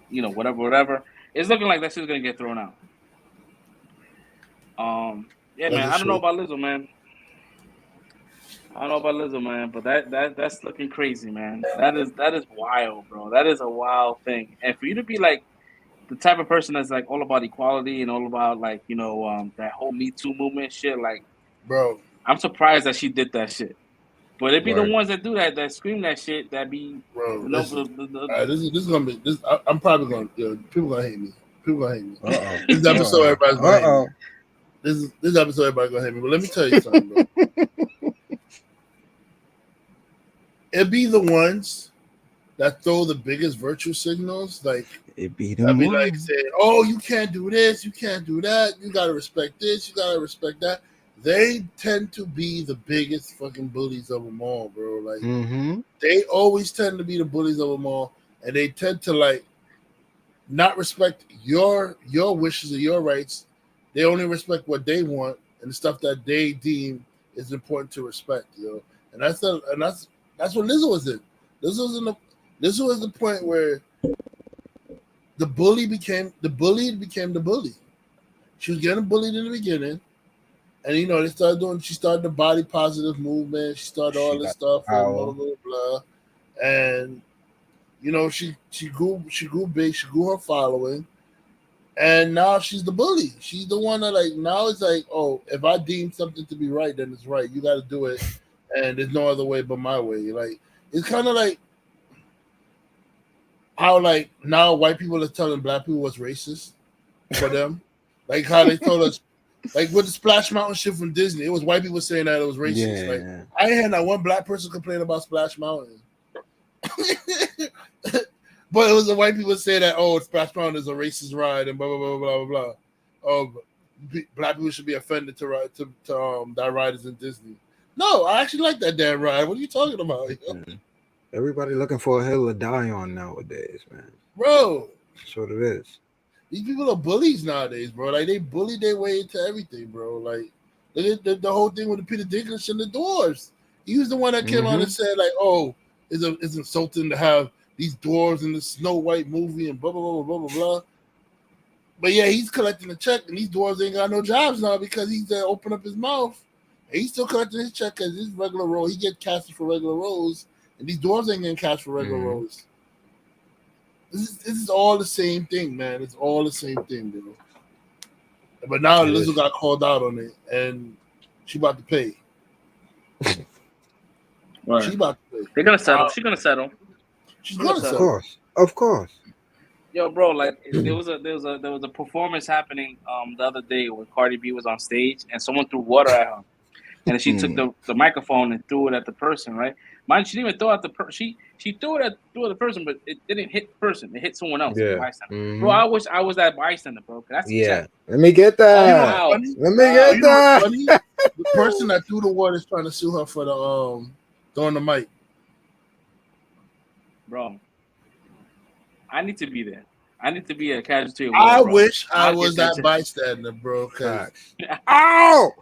whatever. It's looking like that shit's gonna get thrown out. Yeah, man. I don't know about Lizzo, man. But that's looking crazy, man. That is wild, bro. That is a wild thing. And for you to be like the type of person that's like all about equality and all about like, that whole Me Too movement shit, like, bro, I'm surprised that she did that shit. But it be the ones that do that scream that shit, that be, bro. This is gonna be this. I'm probably gonna people gonna hate me. This episode, everybody's gonna hate me. This episode, everybody's gonna hate me. But let me tell you something, bro. It be the ones that throw the biggest virtue signals, like it be like saying, "Oh, you can't do this, you can't do that, you gotta respect this, you gotta respect that." They tend to be the biggest fucking bullies of them all, bro. Like they always tend to be the bullies of them all, and they tend to like not respect your wishes or your rights. They only respect what they want and the stuff that they deem is important to respect, And that's what Lizzo was in. This was the point where the bullied became the bully. She was getting bullied in the beginning, and you know they started doing. She started the body positive movement. She started all this stuff, and blah blah blah blah. And you know she grew big. She grew her following, and now she's the bully. She's the one that like now it's like, oh, if I deem something to be right, then it's right. You got to do it, and there's no other way but my way. Like it's kind of like how like now white people are telling black people what's racist for them. Like how they told us, like with the Splash Mountain shit from Disney, it was white people saying that it was racist. Yeah. Like I ain't had not one black person complain about Splash Mountain. But it was the white people say that, oh, Splash Mountain is a racist ride and blah blah blah blah blah blah. Oh, black people should be offended to ride to that ride is in Disney. No, I actually like that damn ride. What are you talking about? Everybody looking for a hill to die on nowadays, man. Bro, that's what it is. These people are bullies nowadays, bro. Like they bully their way into everything, bro. Like the whole thing with the Peter Dinklage and the dwarves. He was the one that came out and said, like, oh, it's insulting to have these dwarves in the Snow White movie and blah blah blah blah blah blah. But yeah, he's collecting a check, and these dwarves ain't got no jobs now because he's open up his mouth. And he's still collecting his check as his regular role. He get casted for regular roles, and these dwarves ain't getting cast for regular roles. This is all the same thing, man. It's all the same thing, dude. But now Lizzo got called out on it, and she about to pay. Right. She about to pay. They're gonna settle. She's gonna settle. She's gonna settle. Of course. Yo, bro, like there was a performance happening the other day where Cardi B was on stage and someone threw water at her, and she took the microphone and threw it at the person, right? Mind, she didn't even throw it at the person. She threw it at the person, but it didn't hit the person. It hit someone else. Yeah. Bro, I wish I was that bystander, bro. That's Let me get that. Wow. Let me get that. The person that threw the water is trying to sue her for the throwing the mic. Bro, I need to be there. I need to be a casualty. I wish I was that bystander, bro. Ow!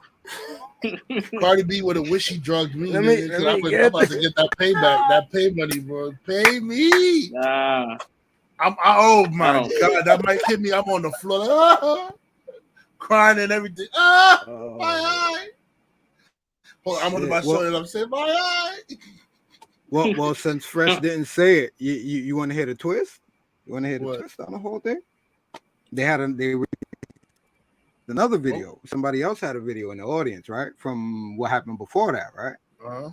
Cardi B would have wished he drugged me. I'm about to get that payback, that pay money, bro. Pay me. Nah. Oh my god, that might hit me. I'm on the floor, crying and everything. My eye. Hold on, I'm on my shoulder. I'm saying my eye. Well, since Fresh didn't say it, you want to hear the twist? You want to hear the twist on the whole thing? They another video. Somebody else had a video in the audience, right? From what happened before that, right? Uh-huh.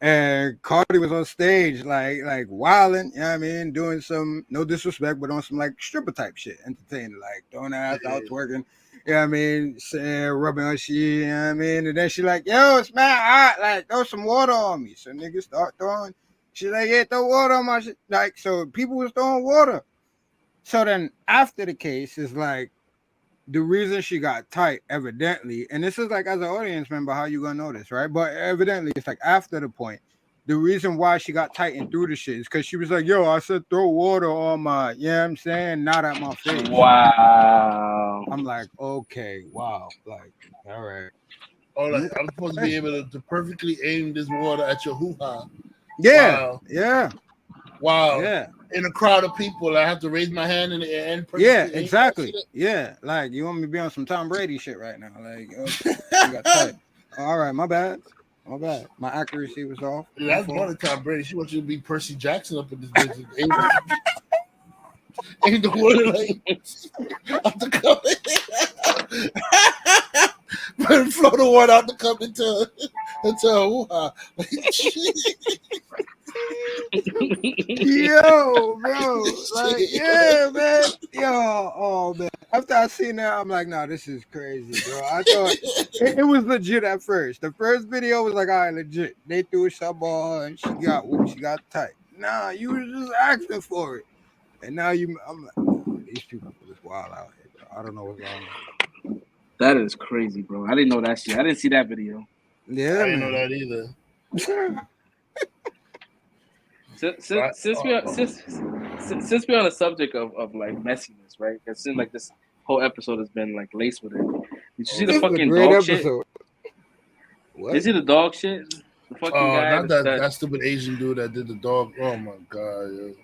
And Cardi was on stage, like wilding, you know what I mean, doing some, no disrespect, but on some like stripper type shit, entertaining, like throwing ass out, twerking, you know what I mean, saying, rubbing her shit, you know what I mean, and then she like, yo, it's mad hot, like throw some water on me. So niggas start throwing, she like, yeah, throw water on my shit. Like, so people was throwing water. So then after the case is like, the reason she got tight, evidently, and this is like as an audience member, how you gonna know this, right? But evidently, it's like after the point, the reason why she got tight and threw the shit is because she was like, yo, I said throw water on my, you know what I'm saying? Not at my face. Wow. I'm like, okay, wow. Like, all right. Oh, like I'm supposed to be able to perfectly aim this water at your hoo-ha. Yeah. Wow. Yeah. Wow. Yeah. In a crowd of people, I have to raise my hand in the air and yeah, exactly. Yeah. Like, you want me to be on some Tom Brady shit right now. Like, you got tight. All right, my bad. My bad. My accuracy was off. Dude, that's more than Tom Brady. She wants you to be Percy Jackson up in this business. Ain't the water like out the cup. But flow the water out the cup into hoo-ha. Yo, bro. Like, yeah, man. Yo, oh man. After I seen that, I'm like, nah, this is crazy, bro. I thought it was legit at first. The first video was like, all right, legit. They threw a sub on and she got tight. Nah, you was just asking for it. And now I'm like, oh, these people are just wild out here, bro. I don't know what's going on. That is crazy, bro. I didn't know that shit. I didn't see that video. Yeah, I didn't know that either. Since we're on the subject of like messiness, right? It seems like this whole episode has been like laced with it. Did you see the fucking dog shit? What? Did you see the dog shit? The fucking guy. Not that stupid Asian dude that did the dog. Oh my god. Yo.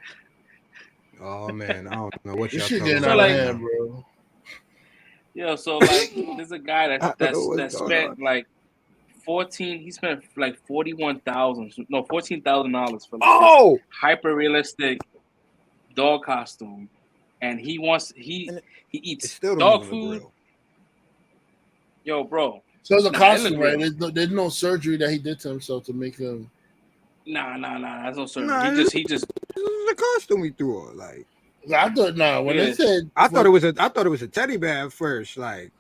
Oh man, I don't know what this y'all shit talking getting about out of right hand, now. bro. Yeah, so like there's a guy I don't know that what's going spent on. like 14. He spent like $14,000 for like Oh, this hyper realistic dog costume, and he it eats still don't dog even look food. real. Yo, bro. So it's a Nah, it costume, look right? real. There's no surgery that he did to himself to make him. Nah. That's no surgery. Nah, He this just is a costume he threw on. Like I thought when they said I thought it was a teddy bear at first. Like,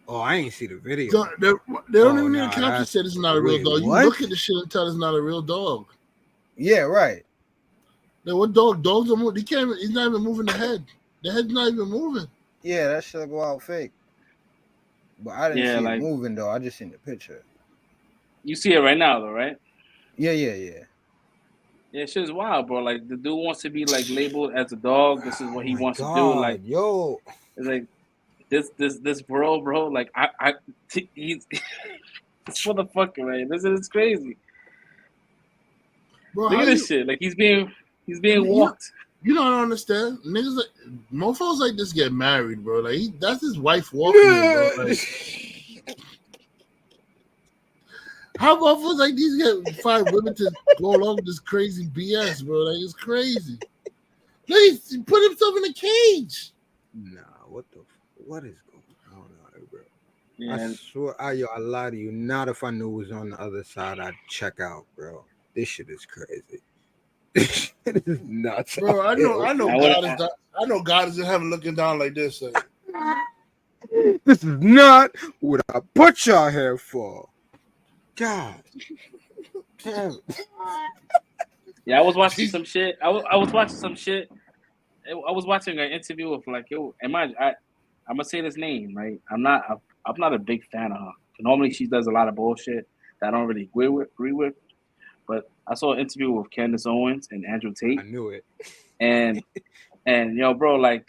oh, I ain't see the video. So they don't even need a caption say this is not a real dog. You what? look at the shit and tell it's not a real dog. Yeah, right. Then what dog? Dogs are moving. He's not even moving the head. The head's not even moving. Yeah, that should go out fake. But I didn't see like, it moving though. I just seen the picture. You see it right now though, right? Yeah. Yeah, shit is wild, bro. Like the dude wants to be like labeled as a dog. This is what he wants to do. Like, yo, it's like this world, bro. Like he's this motherfucker, man. This is crazy. Bro, look at this shit. Like he's being walked. You don't understand. Niggas like mofos like this get married, bro. Like that's his wife walking him, bro. Like, how motherfuckers like these get 5 women to go along with this crazy BS, bro? Like it's crazy. He put himself in a cage. Nah, what is going on out there, bro? Yeah. I swear, I lie to you. Not if I knew it was on the other side, I'd check out, bro. This shit is crazy. This shit is nuts, bro. I know God is in heaven looking down like this. Like, this is not what I put y'all here for. God damn. Yeah, I was watching some shit. I was watching some shit. I was watching an interview with like, yo, I'm gonna say this name, right? I'm not a big fan of her. Normally she does a lot of bullshit that I don't really agree with. But I saw an interview with Candace Owens and Andrew Tate. I knew it. And bro, like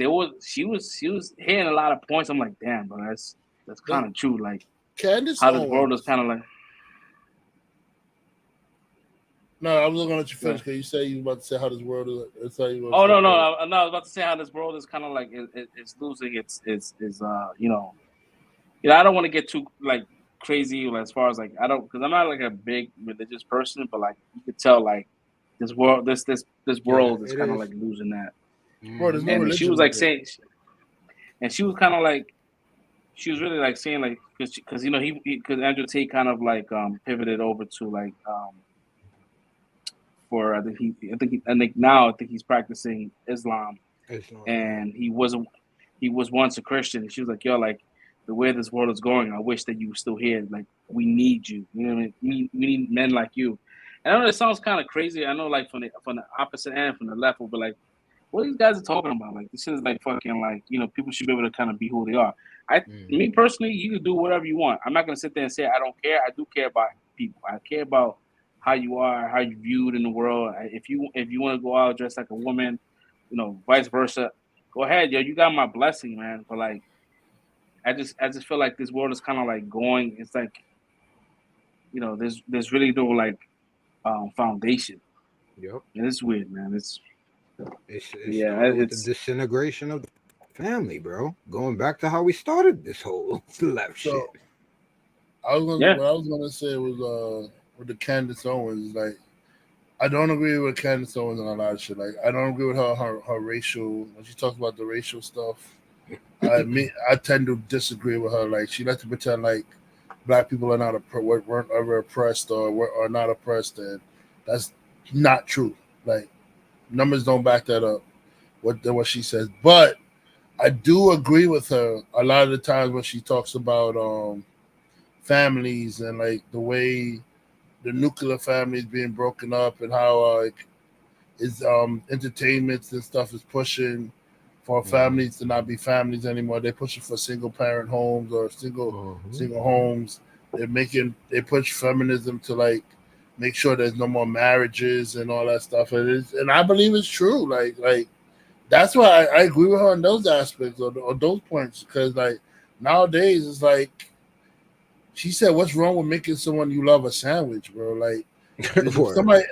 she was hitting a lot of points. I'm like, damn, bro, that's kind of true. Like Candace how Owens. this world is kind of like. No, I was going to let you finish because you said you were about to say how this world is. That's how you. No! I was about to say how this world is kind of like it's losing its you know, I don't want to get too like crazy as far as like because I'm not like a big religious person, but like you could tell like this world is kind of like losing that. Bro, there's no religion. She was like saying, and she was kind of like, she was really like saying like because you know because Andrew Tate kind of like pivoted over to like for I think now he's practicing Islam. And he was once a Christian. And she was like, yo, like the way this world is going, I wish that you were still here. Like we need you. You know what I mean? We need men like you. And I know it sounds kind of crazy. I know like from the opposite end, from the left, will be like, what these guys are talking about? Like this is like fucking like, you know, people should be able to kind of be who they are. Me personally, you can do whatever you want. I'm not gonna sit there and say I don't care. I do care about people. I care about how you are, how you viewed in the world. If you want to go out dressed like a woman, you know, vice versa, go ahead, yo. You got my blessing, man. But like, I just feel like this world is kind of like going. It's like, you know, there's really no like foundation. Yep. And it's weird, man. It's the disintegration of the family, bro. Going back to how we started this whole left shit. What I was gonna say was with the Candace Owens, like I don't agree with Candace Owens on a lot of shit. Like I don't agree with her racial when she talks about the racial stuff. I tend to disagree with her. Like she likes to pretend like black people are not weren't ever oppressed or are not oppressed, and that's not true. Like numbers don't back that up. What she says, but I do agree with her a lot of the times when she talks about families and like the way the nuclear family is being broken up and how like is entertainments and stuff is pushing for families to not be families anymore. They're pushing for single parent homes or single homes. They push feminism to like make sure there's no more marriages and all that stuff. And I believe it's true. Like that's why I agree with her on those aspects or those points because like nowadays it's like She said, "What's wrong with making someone you love a sandwich, bro? Like, somebody,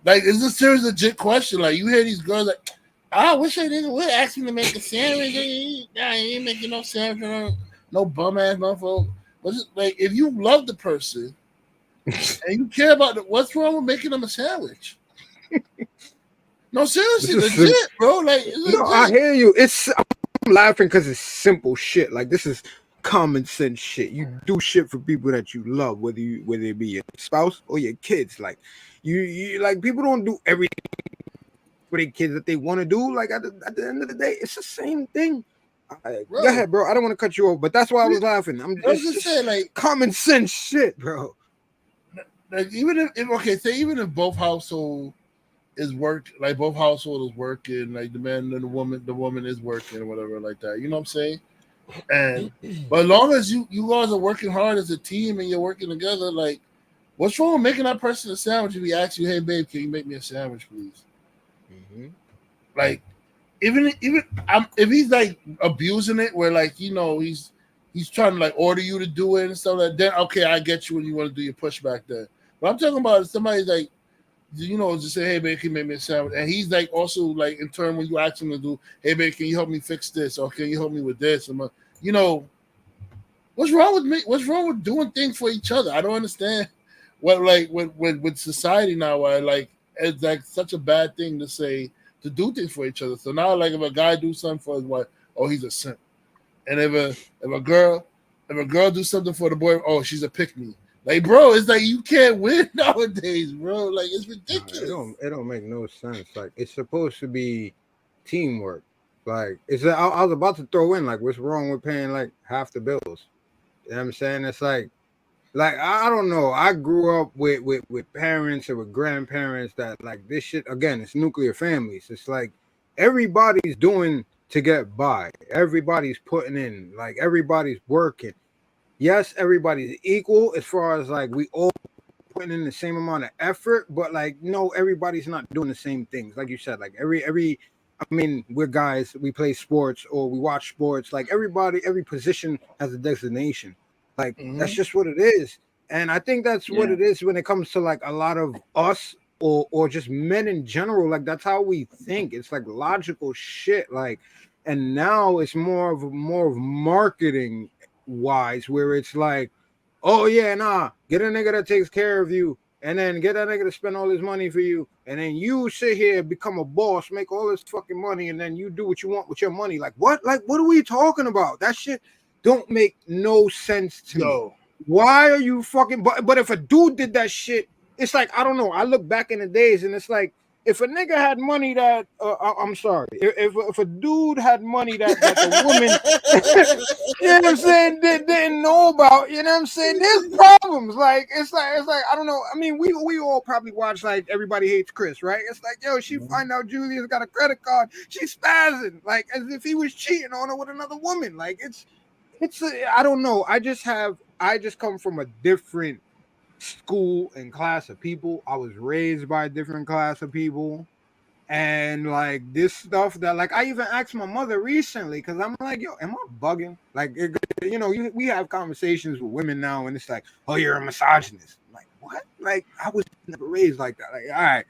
like, is this serious legit question? Like, you hear these girls like, I wish a nigga would ask me to make a sandwich. I ain't making no sandwich, no bum ass motherfucker. But just, like, if you love the person and you care about what's wrong with making them a sandwich? No, seriously, legit, bro. Like, no, I hear you. I'm laughing because it's simple shit. Like, this is common sense shit. You do shit for people that you love, whether it be your spouse or your kids. Like, you like, people don't do everything for their kids that they want to do. Like, at the end of the day, it's the same thing. Go ahead, bro. I don't want to cut you off, but that's why I was laughing. I'm just saying, like, common sense shit, bro. Like, even if both households is both households is working, like the man and the woman is working or whatever like that. You know what I'm saying? And but as long as you guys are working hard as a team and you're working together, like, what's wrong with making that person a sandwich if he asks you, "Hey babe, can you make me a sandwich, please?" Mm-hmm. Like, even if he's like abusing it, where, like, you know, he's trying to like order you to do it and stuff like that, then okay, I get you when you want to do your pushback there. But I'm talking about somebody's like, you know, just say, "Hey babe, can you make me a sandwich?" And he's like also like in turn when you ask him to do, "Hey babe, can you help me fix this?" or "Can you help me with this?" You know, what's wrong with me? What's wrong with doing things for each other? I don't understand what, like, with society now, where, like, it's like such a bad thing to say to do things for each other. So now, like, if a guy do something for his wife, oh, he's a simp. And if a girl do something for the boy, oh, she's a pick me. Like, bro, it's like you can't win nowadays, bro. Like, it's ridiculous. It don't make no sense. Like, it's supposed to be teamwork. Like, I was about to throw in, like, what's wrong with paying like half the bills? You know what I'm saying? It's like I don't know. I grew up with parents or with grandparents that, like, this shit, again, it's nuclear families. It's like everybody's doing to get by. Everybody's putting in, like, everybody's working. Yes, everybody's equal as far as, like, we all putting in the same amount of effort, but, like, no, everybody's not doing the same things. Like you said, like, every I mean, we're guys, we play sports or we watch sports. Like, every position has a designation. Like, that's just what it is. And I think that's what it is when it comes to, like, a lot of us or just men in general. Like, that's how we think. It's like logical shit. Like, and now it's more of marketing wise, where it's like, oh yeah, nah, get a nigga that takes care of you, and then get that nigga to spend all his money for you, and then you sit here, become a boss, make all this fucking money, and then you do what you want with your money. Like, what? Like, what are we talking about? That shit don't make no sense to me. Why are you fucking? But if a dude did that shit, it's like, I don't know. I look back in the days, and it's like, if a nigga had money that, I'm sorry, if a dude had money that the woman, you know what I'm saying, didn't know about, you know what I'm saying, there's problems. Like, it's like I don't know. I mean, we all probably watch, like, Everybody Hates Chris, right? It's like, yo, she find out Julia's got a credit card, she's spazzing, like, as if he was cheating on her with another woman. Like, it's I don't know. I just come from a different school and class of people. I was raised by a different class of people, and, like, this stuff that, like, I even asked my mother recently, because I'm like, yo, am I bugging? Like, you know, we have conversations with women now, and it's like, oh, you're a misogynist. I'm like, what? Like, I was never raised like that. Like, all right,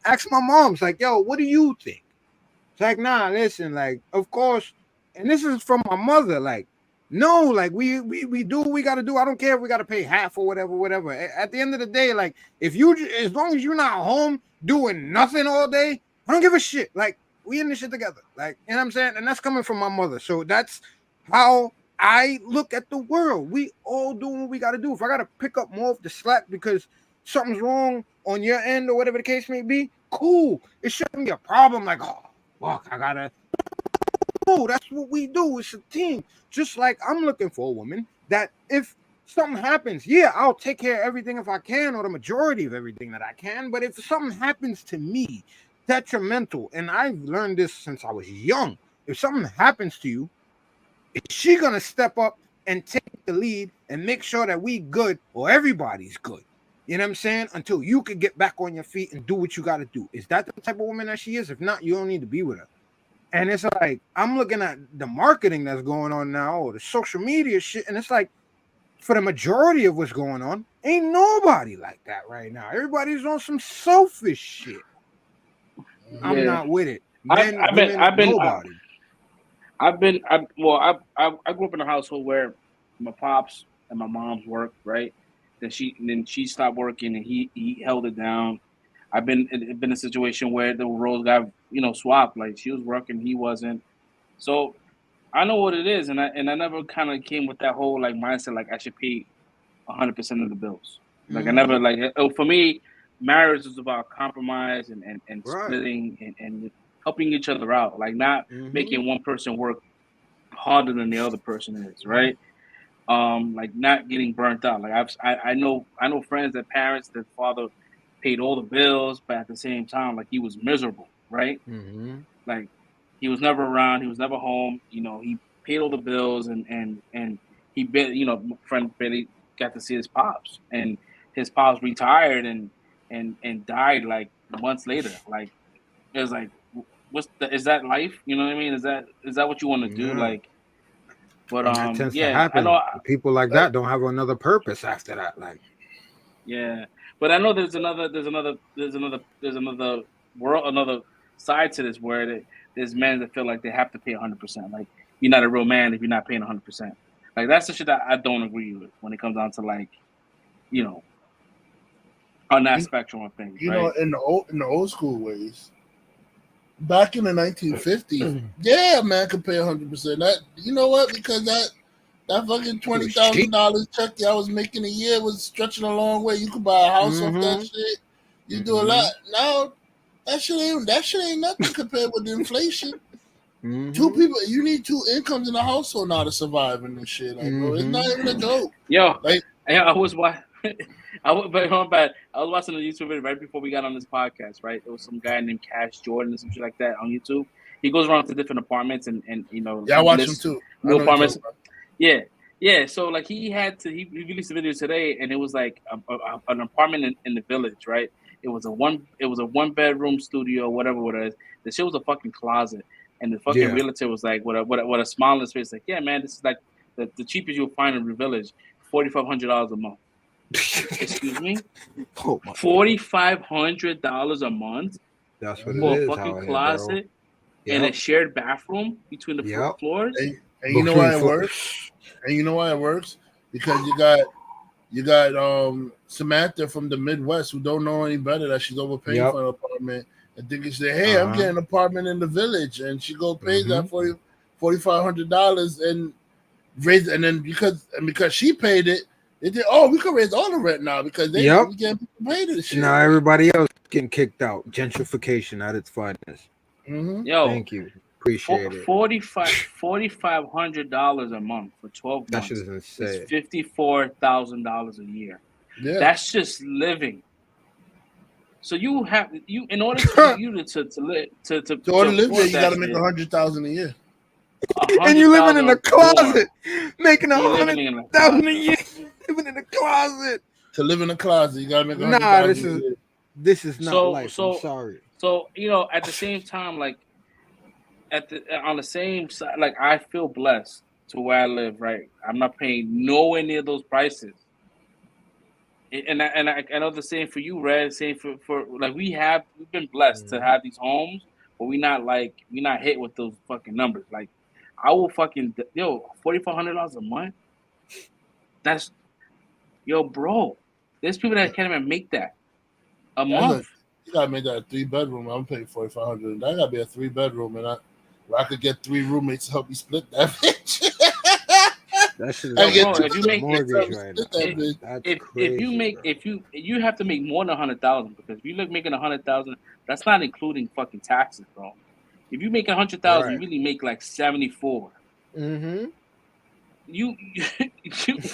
ask my mom's like, yo, what do you think? It's like, nah, listen, like, of course, and this is from my mother, like, no, like, we do what we got to do. I don't care if we got to pay half or whatever. At the end of the day, like, as long as you're not home doing nothing all day, I don't give a shit. Like, we in this shit together. Like, you know what I'm saying? And that's coming from my mother. So that's how I look at the world. We all doing what we got to do. If I got to pick up more of the slack because something's wrong on your end or whatever the case may be, cool. It shouldn't be a problem. Like, oh, fuck, I got to. No, that's what we do. It's a team. Just like I'm looking for a woman that if something happens, yeah, I'll take care of everything if I can, or the majority of everything that I can. But if something happens to me, detrimental, and I've learned this since I was young, if something happens to you, is she gonna step up and take the lead and make sure that we good or everybody's good? You know what I'm saying? Until you can get back on your feet and do what you got to do. Is that the type of woman that she is? If not, you don't need to be with her. And it's like, I'm looking at the marketing that's going on now, or the social media shit, and it's like, for the majority of what's going on, ain't nobody like that right now. Everybody's on some selfish shit. I'm not with it. Men, nobody. I grew up in a household where my pops and my mom's worked, right? Then she stopped working and he held it down. I've been in a situation where the roles got swapped. Like she was working, he wasn't. So I know what it is, and I never kind of came with that whole like mindset like I should pay 100% of the bills. Like I never for me, marriage is about compromise and splitting and helping each other out. Like not making one person work harder than the other person is, right? Like not getting burnt out. Like I know friends that parents that father paid all the bills, but at the same time, like he was miserable, right? Like he was never around, he was never home. He paid all the bills and he friend barely got to see his pops, and his pops retired and died like months later. Like it was like, is that life? You know what I mean? Is that what you want to do? Like. But and that tends to happen. I know people like that don't have another purpose after that. Like, yeah, but I know there's another world, another side to this where there's men that feel like they have to pay 100%. Like you're not a real man if you're not paying 100%. Like that's the shit that I don't agree with when it comes down to like, on that spectrum of things. You right? know, in the old school ways. Back in the 1950s, yeah, man could pay 100%. That you know what? Because that fucking $20,000 check I was making a year was stretching a long way. You could buy a house off that shit. You do a lot. Now that shit ain't nothing compared with the inflation. Two people, you need two incomes in a household now to survive in this shit. Like, bro, it's not even a joke. Yo, like I was watching a YouTube video right before we got on this podcast, right? There was some guy named Cash Jordan or some shit like that on YouTube. He goes around to different apartments and I watch him too. New apartments. Yeah. So like he released a video today, and it was like an apartment in the village, right? It was a one bedroom studio, whatever it is. The shit was a fucking closet, and the fucking realtor was like, what a smile on his face, like, yeah, man, this is like the cheapest you'll find in the village, $4,500 a month. Excuse me, $4,500 a month. That's what for it is. A fucking closet and a shared bathroom between the floors. And you know why it works? And you know why it works? Because you got Samantha from the Midwest who don't know any better that she's overpaying for an apartment and thinking, hey, I'm getting an apartment in the village, and she go pay that $4,500 and raise, and then because she paid it. They did, we can raise all the rent now because we can't pay this shit. Now everybody else getting kicked out. Gentrification at its finest. Yo, thank you. Appreciate it. $4,500 a month for 12 months. That shit is insane. It's $54,000 a year. Yeah. That's just living. So you have in order for you to live there, you got to make $100,000 a year. And you living in a closet, making $100,000 a year. Living in a closet. To live in a closet, you gotta make $100,000 this is not life. I'm sorry. So at the same time, like on the same side, like I feel blessed to where I live. Right, I'm not paying nowhere near those prices. And I know the same for you, Red. Same for like we've been blessed to have these homes, but we're not hit with those fucking numbers. Like I will fucking $4,500 a month. That's bro. There's people that can't even make that a month. You gotta make that a 3-bedroom. I'm paying $4,500. That gotta be a 3-bedroom, and I could get 3 roommates to help me split that bitch. That shit if you have to make more than 100,000, because if you look making 100,000, that's not including fucking taxes, bro. If you make 100,000, you really make like 74. You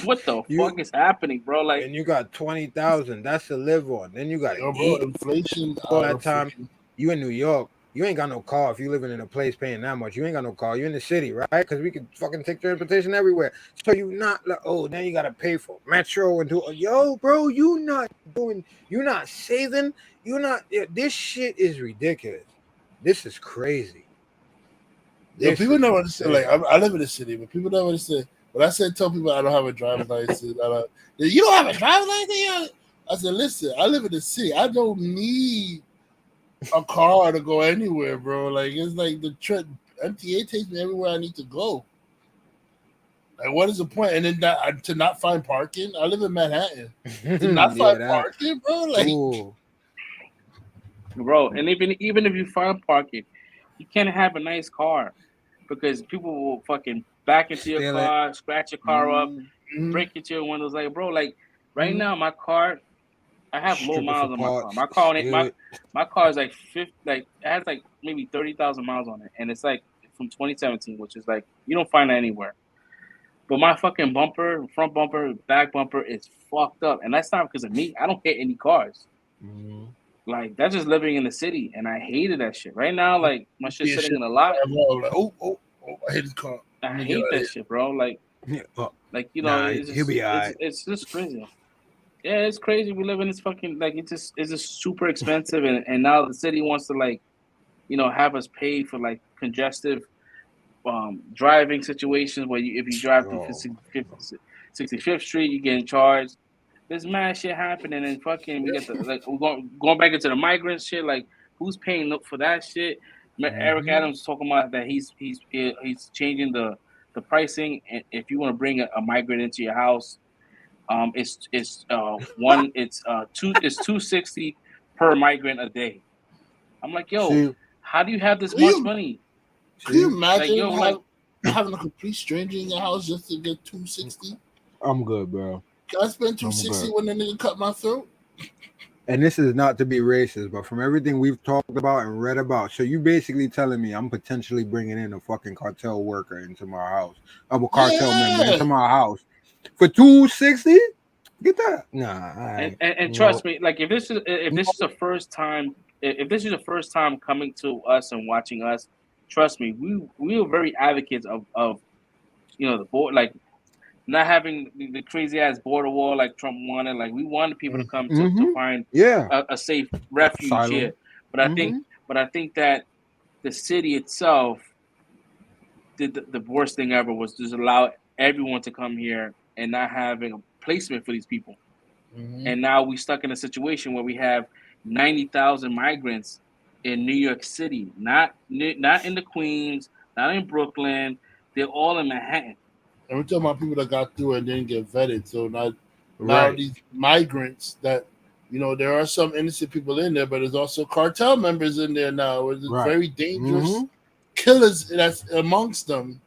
what the fuck is happening, bro? Like, and you got 20,000. That's to live on. Then you got inflation. All that time, you in New York. You ain't got no car if you living in a place paying that much. You ain't got no car. You in the city, right? Because we can fucking take transportation everywhere. So you not like, now you gotta pay for metro and do. Bro, you not saving. This shit is ridiculous. This is crazy. Yeah, people know what to say. Like I live in the city, but people know what to say. But I said, tell people I don't have a driver's license. You don't have a driver's license? I said, listen, I live in the city. I don't need a car to go anywhere, bro. Like, it's like the trip. MTA takes me everywhere I need to go. Like, what is the point? And then to not find parking? I live in Manhattan. To not find parking, bro? Like, bro, and even if you find parking, you can't have a nice car because people will fucking back into your car, scratch your car up, break into your windows. Like, bro, like right now, my car, I have low miles on my car. My car is like it has like maybe 30,000 miles on it, and it's like from 2017, which is like you don't find that anywhere. But my fucking bumper, front bumper, back bumper is fucked up, and that's not because of me. I don't hit any cars. Like, that's just living in the city, and I hated that shit. Right now, like, my shit's sitting in a lot. Like, oh, I hate this car. I hate that shit, bro. Like, you know, it's just crazy. Yeah, it's crazy. We live in this fucking, like, it's just super expensive, and now the city wants to, like, you know, have us pay for, like, congestive driving situations where if you drive through 65th Street, you get charged. There's mad shit happening, and fucking we get we're going back into the migrant shit. Like, who's paying for that shit? Eric Adams talking about that he's changing the pricing, and if you want to bring a migrant into your house, it's $260 per migrant a day. I'm like, yo, how do you have this much money? Can you imagine having a complete stranger in your house just to get $260? I'm good, bro. Can I spend $260 when the nigga cut my throat? And this is not to be racist, but from everything we've talked about and read about, so you basically telling me I'm potentially bringing in a fucking cartel worker into my house, a cartel member into my house for $260? Get that? Nah. And trust me, like if this is the first time coming to us and watching us, trust me, we are very advocates of you know, the board, like not having the crazy ass border wall like Trump wanted. Like, we wanted people to come to find a safe refuge here. But I think that the city itself did the worst thing ever, was just allow everyone to come here and not having a placement for these people. And now we stuck in a situation where we have 90,000 migrants in New York City, not in the Queens, not in Brooklyn. They're all in Manhattan. And we're talking about people that got through and didn't get vetted. So now these migrants that, you know, there are some innocent people in there, but there's also cartel members in there now. It's very dangerous killers that's amongst them.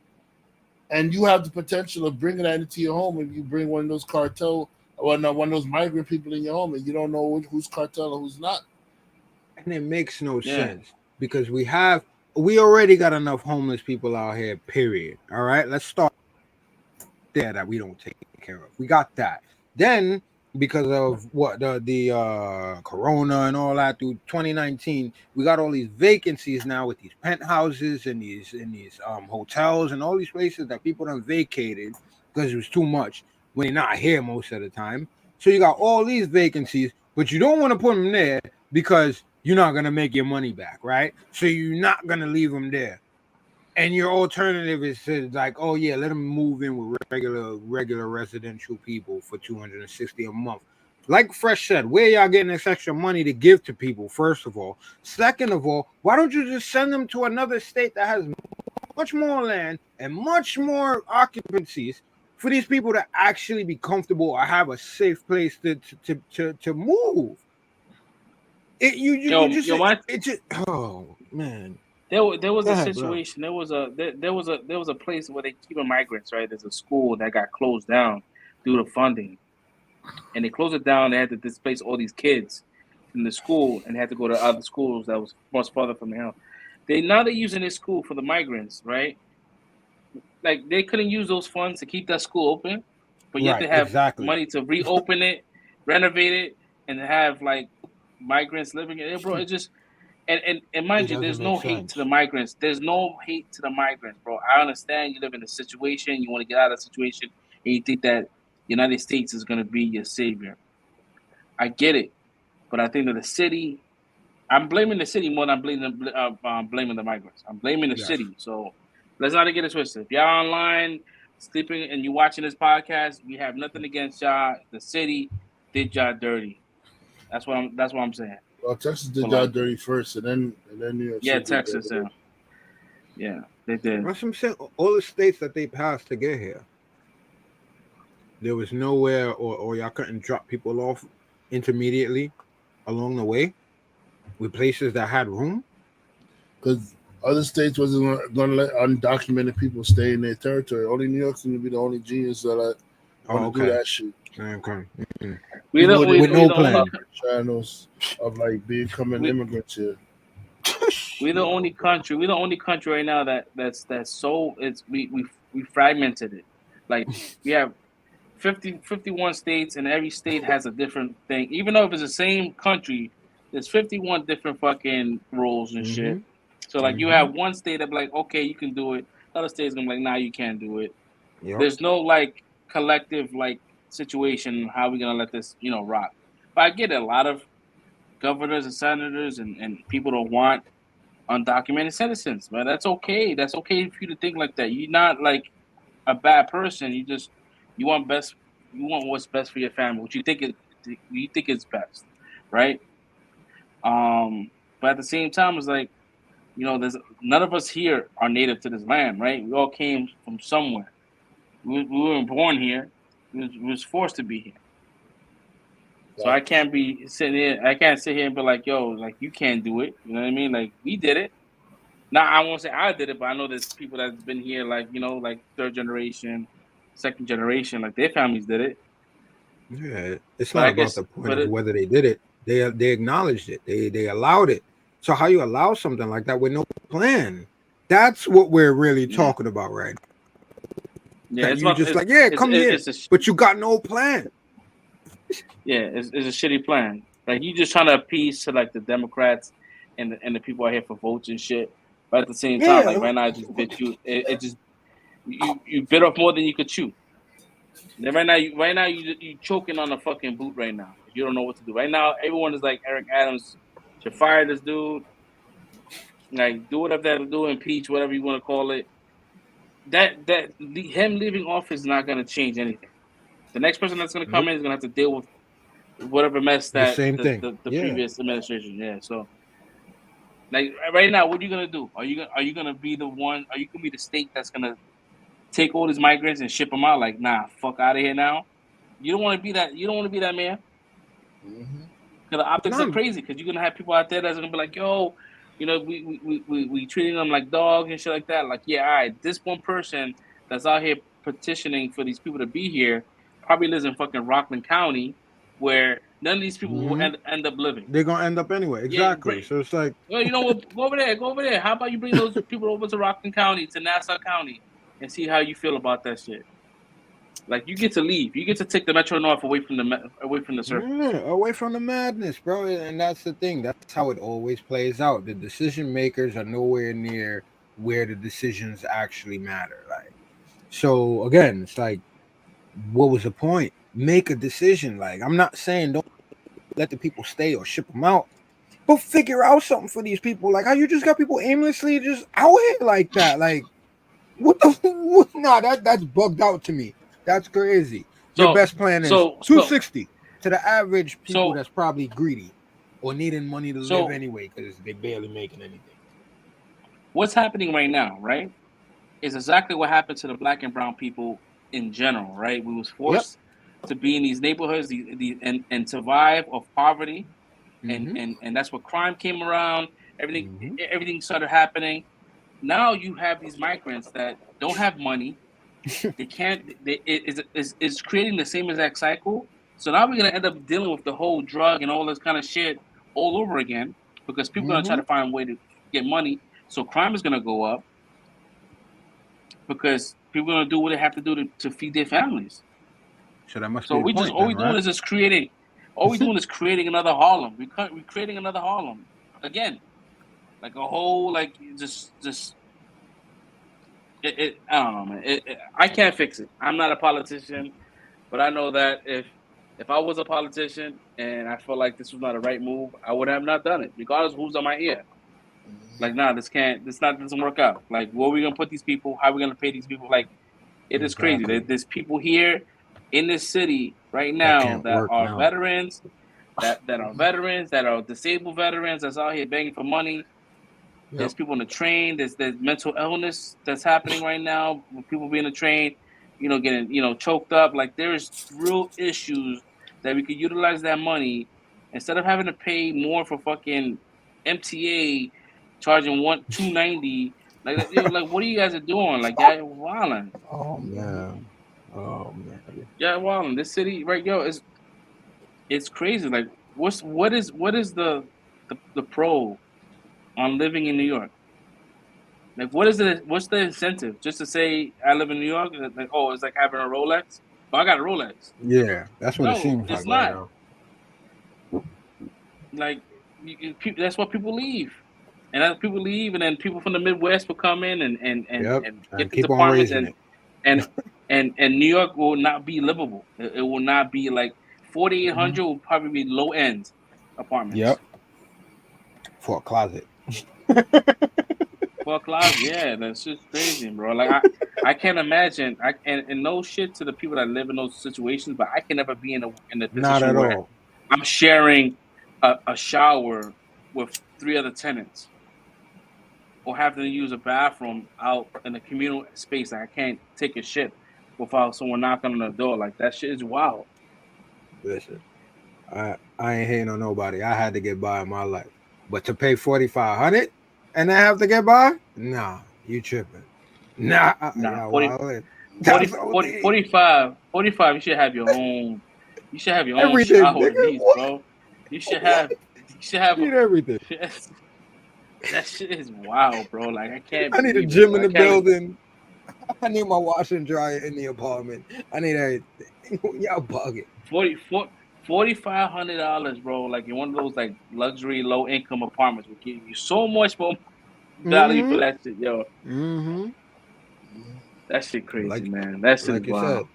And you have the potential of bringing that into your home if you bring one of those cartel, one of those migrant people in your home, and you don't know who's cartel and who's not. And it makes no sense because we already got enough homeless people out here, period. All right, let's start there that we don't take care of. We got that. Then, because of what the corona and all that through 2019, we got all these vacancies now with these penthouses and these hotels and all these places that people done vacated because it was too much when they're not here most of the time. So you got all these vacancies, but you don't want to put them there because you're not gonna make your money back, right? So you're not gonna leave them there. And your alternative is to like, oh yeah, let them move in with regular residential people for $260 a month. Like Fresh said, where y'all getting this extra money to give to people? First of all, second of all, why don't you just send them to another state that has much more land and much more occupancies for these people to actually be comfortable or have a safe place to move? Oh man. There was a situation. There was a place where they keep migrants, right? There's a school that got closed down due to funding, and they closed it down. They had to displace all these kids from the school, and they had to go to other schools that was much farther from the house. They're using this school for the migrants, right? Like, they couldn't use those funds to keep that school open, but yet they have money to reopen it, renovate it, and have like migrants living in it, bro. It just and mind you, there's no hate to the migrants. There's no hate to the migrants, bro. I understand you live in a situation, you want to get out of the situation, and you think that the United States is going to be your savior. I get it, but I think that the city, I'm blaming the city more than I'm blaming the migrants. I'm blaming the city. So let's not get it twisted. If y'all online sleeping and you watching this podcast, we have nothing against y'all. The city did y'all dirty. That's what I'm saying. Well, Texas did y'all dirty first, and then New York City. Yeah, Texas. Yeah, they did. That's what I'm saying. All the states that they passed to get here, there was nowhere, or y'all couldn't drop people off intermediately along the way with places that had room. Because other states wasn't going to let undocumented people stay in their territory. Only New York's going to be the only genius that want to do that shit. Okay. With no plan. Channels of like becoming immigrants here. We're the only country. We're the only country right now that's so we fragmented it. Like we have 51 states, and every state has a different thing. Even though if it's the same country, there's 51 different fucking rules and shit. So like you have one state that be like, okay, you can do it. Other states gonna be like, nah, you can't do it. Yep. There's no like collective like situation how we gonna let this rock. But I get it. A lot of governors and senators and people don't want undocumented citizens, man. That's okay. That's okay for you to think like that. You're not like a bad person. You want what's best for your family. What you think is best, right? But at the same time, it's like, there's none of us here are native to this land, right? We all came from somewhere. We weren't born here. We was forced to be here. So I can't be sitting here. I can't sit here and be like, yo, like you can't do it. You know what I mean? Like we did it. Now I won't say I did it, but I know there's people that's been here, like like third generation, second generation, like their families did it. Yeah, it's not about the point of whether they did it. They acknowledged it. They allowed it. So how you allow something like that with no plan? That's what we're really talking about, right? Yeah, it's just like, come here, but you got no plan. Yeah, it's a shitty plan. Like you just trying to appease to like the Democrats and the people out here for votes and shit. But at the same time, like right now, I just bit you. It just you bit off more than you could chew. And right now, you choking on a fucking boot right now. You don't know what to do. Right now, everyone is like Eric Adams should fire this dude. Like do whatever that do, impeach, whatever you want to call it. Him leaving office is not going to change anything. The next person that's going to come in is going to have to deal with whatever mess that the previous administration. Yeah, so like right now, what are you going to do? Are you going to be the one? Are you going to be the state that's going to take all these migrants and ship them out? Like, nah, fuck out of here now. You don't want to be that. You don't want to be that man. Because the optics are crazy. Because you're going to have people out there that's going to be like, yo, we treating them like dogs and shit like that. Like, yeah, all right, this one person that's out here petitioning for these people to be here probably lives in fucking Rockland County, where none of these people will end up living. They're gonna end up anyway. Exactly. So it's like, well, you know what? Go over there. How about you bring those people over to Rockland County, to Nassau County, and see how you feel about that shit. Like you get to leave. You get to take the Metro North away from the circle. Yeah, away from the madness, bro. And that's the thing. That's how it always plays out. The decision makers are nowhere near where the decisions actually matter. Like, so again, it's like, what was the point? Make a decision. Like, I'm not saying don't let the people stay or ship them out, but figure out something for these people. Like, how you just got people aimlessly just out here like that? Like, what the? Nah, that's bugged out to me. That's crazy. Your best plan is 260 to the average people that's probably greedy or needing money to live anyway because they barely making anything. What's happening right now, right, is exactly what happened to the black and brown people in general, right? We was forced to be in these neighborhoods and survive of poverty, and that's what crime came around. Everything started happening. Now you have these migrants that don't have money. They can't. It's creating the same exact cycle. So now we're gonna end up dealing with the whole drug and all this kind of shit all over again because people are gonna try to find a way to get money. So crime is gonna go up because people are gonna do what they have to do to feed their families. So that must. So be all we doing is just creating. All we doing is creating another Harlem. We're creating another Harlem again, like a whole just. I don't know, man. I can't fix it. I'm not a politician, but I know that if I was a politician and I felt like this was not a right move, I would have not done it, regardless of who's on my ear. Like, nah, this doesn't work out. Like, where are we gonna put these people? How are we gonna pay these people? Like, It is crazy. There's people here in this city right now that are veterans, that are disabled veterans that's out here begging for money. Yep. There's people on the train. There's mental illness that's happening right now. People being on the train, getting choked up. Like there's real issues that we could utilize that money instead of having to pay more for fucking MTA, charging $290. Like like what are you guys are doing? Like y'all wilding. Oh man. Yeah, wilding. This city, right, it's crazy. Like what is the pro on living in New York? Like, what's the incentive? Just to say I live in New York? Like, oh, it's like having a Rolex. Oh, I got a Rolex. Yeah, that's what it seems like right now. Like, that's what people leave, and as people leave, and then people from the Midwest will come in and get these apartments, and New York will not be livable. It will not be like 4,800 will probably be low end apartments. Yep. For a closet. For a closet, yeah, that's just crazy, bro. Like I can't imagine. And no shit to the people that live in those situations, but I can never be in a position not at where all. I'm sharing a shower with 3 other tenants, or having to use a bathroom out in a communal space. Like I can't take a shit without someone knocking on the door. Like that shit is wild. Listen, I ain't hating on nobody. I had to get by in my life, but to pay $4,500 and I have to get by, nah, you tripping. Nah, 45. You should have your own. You should have your own everything, shower, needs, bro. You should have everything. That shit is wild, bro. Like I can't. I need a gym in the building. I need my washer and dryer in the apartment. I need everything. Y'all bugging. $4,500, bro. Like in one of those like luxury low income apartments will give you so much more value for that shit, yo. That shit crazy, man. That shit is wild.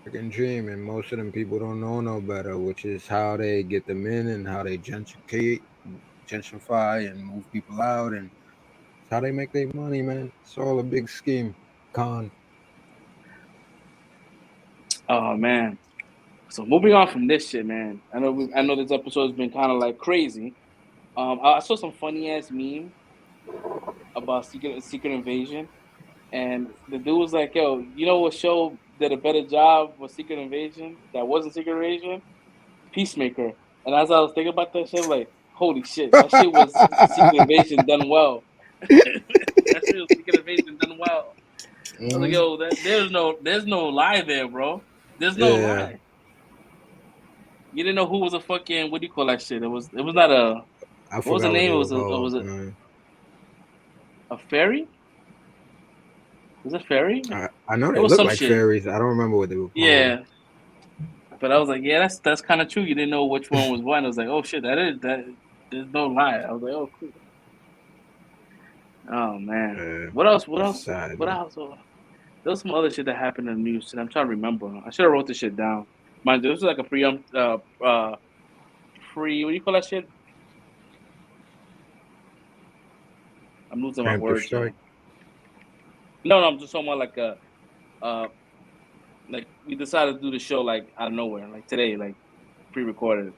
Freaking dream, and most of them people don't know no better, which is how they get them in and how they gentrify and move people out, and it's how they make their money, man. It's all a big scheme. Con. Oh man. So moving on from this shit, man. I know this episode has been kind of like crazy. I saw some funny ass meme about Secret Invasion, and the dude was like, "Yo, you know what show did a better job with Secret Invasion that wasn't Secret Invasion? Peacemaker." And as I was thinking about that shit, I'm like, holy shit, that shit was Secret Invasion done well. That shit was Secret Invasion done well. I was like, yo, there's no lie there, bro. There's no lie. You didn't know who was a fucking, what do you call that shit? It was not a. What was the name? It was a fairy. Was it fairy? I know they look like fairies. I don't remember what they were called. Yeah, but I was like, yeah, that's kind of true. You didn't know which one was one. I was like, oh shit, that. There's no lie. I was like, oh cool. Oh man, what else? Sad, what else? There was some other shit that happened in the news, and I'm trying to remember. I should have wrote this shit down. Mind you, this was like a free. What do you call that shit? I'm losing my words. No, I'm just talking about like like we decided to do the show like out of nowhere, like today, like pre-recorded,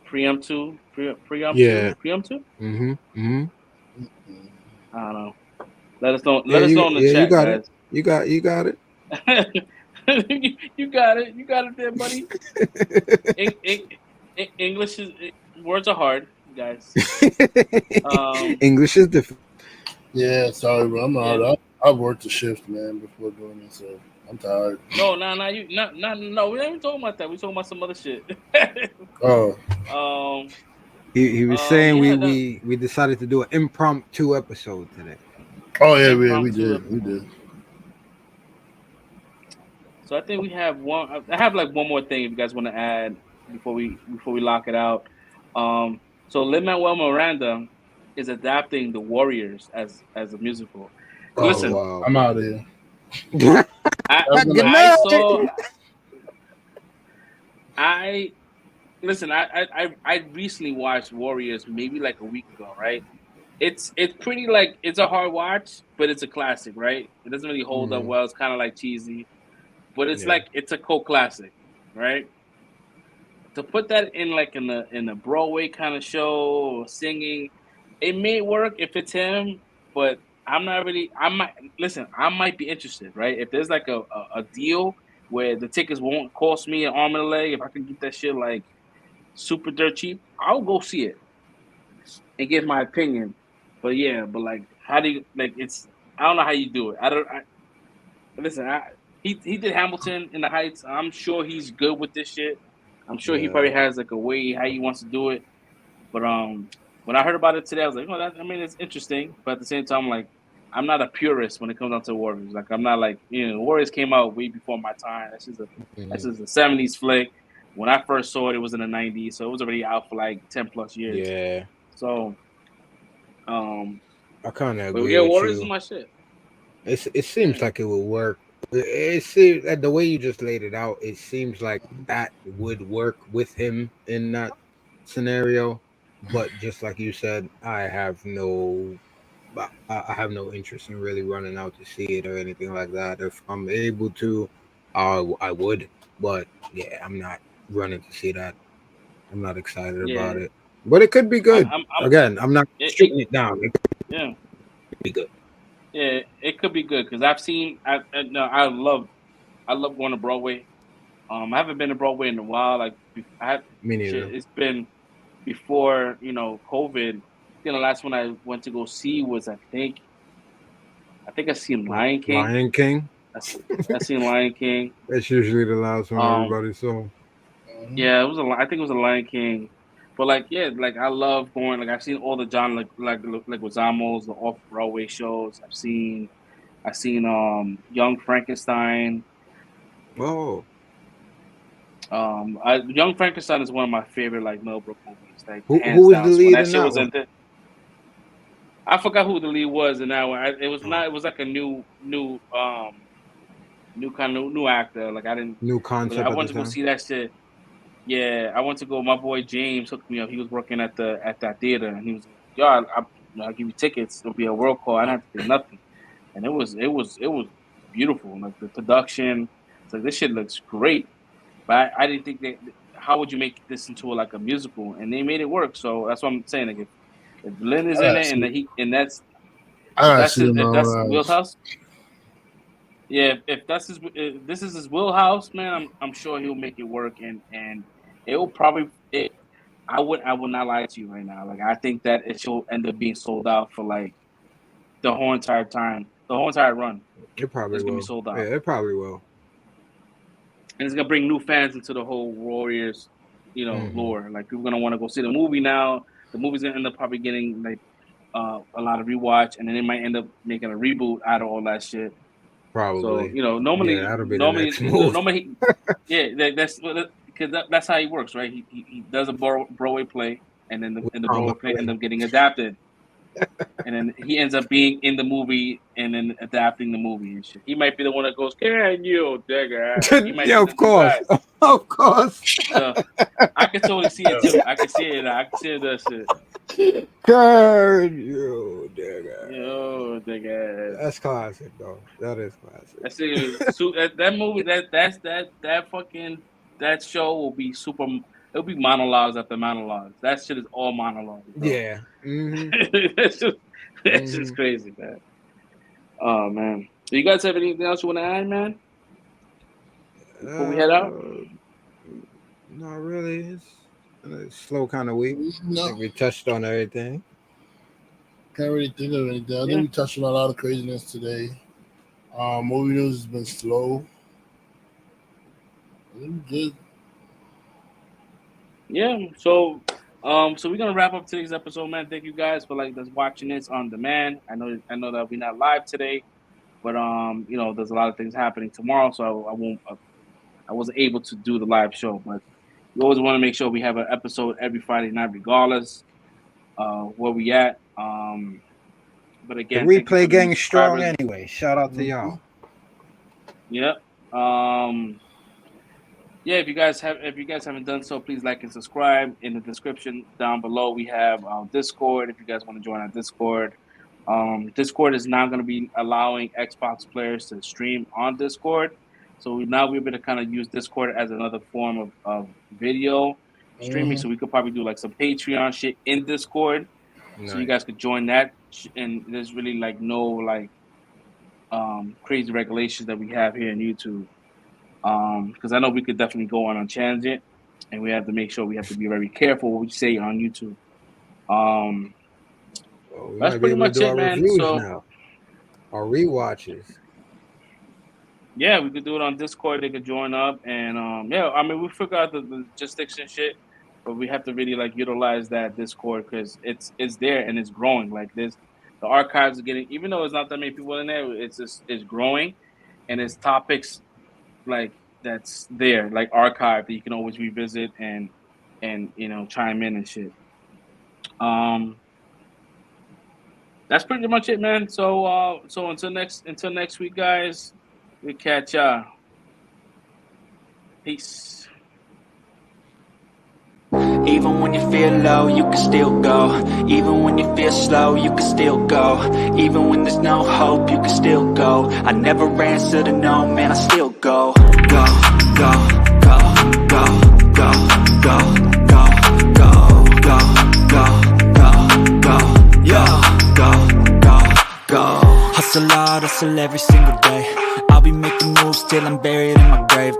preemptive. Yeah. Preemptive. I don't know. Let us know. Let us know in the chat, guys. You got it. You got it. You got it there, buddy. English is words are hard, guys. English is different. Yeah, sorry, bro. I'm out. I worked the shift, man, before doing this, so I'm tired. No, we ain't even talking about that. We talking about some other shit. He was saying we decided to do an impromptu episode today. Oh yeah, we did. So I think we have one. I have like one more thing if you guys want to add before we lock it out. So Lin-Manuel Miranda is adapting The Warriors as a musical. Listen, wow. I'm out of here. I recently watched Warriors maybe like a week ago, right? it's pretty like it's a hard watch, but it's a classic, right? It doesn't really hold up well. It's kind of like cheesy, but it's like it's a cult classic, right? To put that in like in a Broadway kind of show or singing, it may work if it's him, but I'm not really. I might listen. I might be interested, right? If there's like a deal where the tickets won't cost me an arm and a leg, if I can get that shit like super dirt cheap, I'll go see it and give my opinion. But yeah, but like, how do you like? It's I don't know how you do it. I don't. Listen. He did Hamilton in the Heights. I'm sure he's good with this shit. I'm sure he probably has like a way how he wants to do it. But when I heard about it today, I was like, oh, I mean, it's interesting. But at the same time, like, I'm not a purist when it comes down to Warriors. Like, I'm not like Warriors came out way before my time. That's just a '70s flick. When I first saw it, it was in the '90s, so it was already out for like 10 plus years. Yeah. So, I kind of but agree yeah, with Warriors you. is my shit. It seems like it would work. It seems like the way you just laid it out, it seems like that would work with him in that scenario. But just like you said, I have no interest in really running out to see it or anything like that. If I'm able to, I would. But yeah, I'm not running to see that. I'm not excited about Yeah, it. But it could be good. I'm Again, I'm not shooting it down. It yeah. could be good. Yeah, it could be good because I've seen. No, I love going to Broadway. I haven't been to Broadway in a while. Like I have, Me neither. shit. It's been before COVID. I think the last one I went to go see was I seen Lion King. Lion King. I seen Lion King. That's usually the last one Um, everybody saw. yeah, I think it was a Lion King. But like, yeah, like I love going. Like I've seen all the John like Leguizamo's, the off Broadway shows. I've seen Young Frankenstein. Oh, Young Frankenstein is one of my favorite like Mel Brooks movies, like who hands was down. the So when lead that in shit that was one? in there, I forgot who the lead was in that one. It was Oh, not. It was like a new actor. Like I didn't. new Like I concept at the went to go time. see that shit. Yeah, I went to go. My boy James hooked me up. He was working at that theater, and he was like, "Yo, I'll give you tickets. It'll be a world call. I don't have to pay nothing." And it was beautiful. Like the production, it's like this shit looks great. But I didn't think that. How would you make this into like a musical? And they made it work. So that's what I'm saying. Like if Lynn is I in gotta it, and see. that and that's I gotta see them if that's all. wheelhouse, yeah. If that's if this is his wheelhouse, man, I'm sure he'll make it work. And it will probably. I would not lie to you right now. Like I think that it should end up being sold out for like the whole entire time, the whole entire run. It probably It's gonna be will. sold Yeah, out, it probably will. and it's gonna bring new fans into the whole Warriors, lore. Like people gonna want to go see the movie now. The movie's gonna end up probably getting like a lot of rewatch, and then they might end up making a reboot out of all that shit. So Probably. Yeah, normally, that'll be the normally, next move. normally, yeah, that's because that's how he works, right? He does a Broadway play, and then the Broadway play ends up getting adapted, and then he ends up being in the movie and then adapting the movie and shit. He might be the one that goes, "Can you dig it?" He might Yeah, be of the new course. guy. Of course. So I can totally see it too. I can see it. I can see that shit. Can you dig it? Yo, dig it. That's classic, though. That is classic. That's it. So that movie, that fucking that show will be super. It'll be monologues after monologues. That shit is all monologues, bro. Yeah. That's just crazy, man. Oh man, do you guys have anything else you want to add, man? Before we head out? Not really. It's a slow kind of week. No. I think we touched on everything. Can't really think of anything. I think we touched on a lot of craziness today. Movie news has been slow. I think we're good. Yeah. So we're gonna wrap up today's episode, man. Thank you guys for that's watching this on demand. I know that we're not live today, but there's a lot of things happening tomorrow, so I wasn't able to do the live show, but we always want to make sure we have an episode every Friday night, regardless where we at. But The again, thank you replay for the new gang strong subscribers. anyway. Shout out to y'all. Yep. yeah, if you guys haven't done so, please like and subscribe. In the description down below, we have Discord. If you guys want to join our Discord, Discord is now going to be allowing Xbox players to stream on Discord. So now we're going to kind of use Discord as another form of video streaming. So we could probably do like some Patreon shit in Discord. Nice. So you guys could join that. And there's really like no like crazy regulations that we have here in YouTube. Because I know we could definitely go on a tangent, and we have to make sure we have to be very careful what we say on YouTube. That's pretty much it, man. So now. Our rewatches. Yeah, we could do it on Discord. They could join up, and yeah, I mean, we forgot the logistics and shit, but we have to really like utilize that Discord because it's there and it's growing. Like the archives are getting, even though it's not that many people in there, it's growing, and it's topics like that's there, like archive that you can always revisit and chime in and shit. That's pretty much it, man. So until next week, guys, we catch ya. Peace. Even when you feel low, you can still go. Even when you feel slow, you can still go. Even when there's no hope, you can still go. I never answer to no, man, I still go. Go, go, go, go, go, go, go, go, go, go, go, go, yo, go, go, go. Hustle hard, hustle every single day. I'll be making moves till I'm buried in my grave.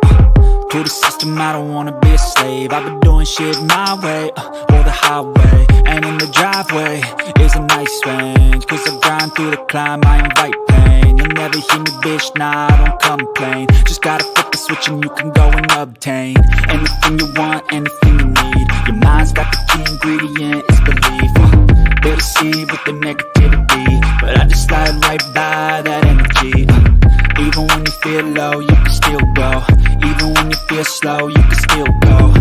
To the system, I don't wanna be a slave. I've been doing shit my way, or the highway. And in the driveway is a nice range. Cause I grind through the climb, I invite pain. You'll never hear me, bitch, nah, I don't complain. Just gotta flip the switch and you can go and obtain anything you want, anything you need. Your mind's got the key ingredient, it's belief. They deceive with the negativity, but I just slide right by that energy. Even when you feel low, you can still go. Even when you feel slow, you can still go.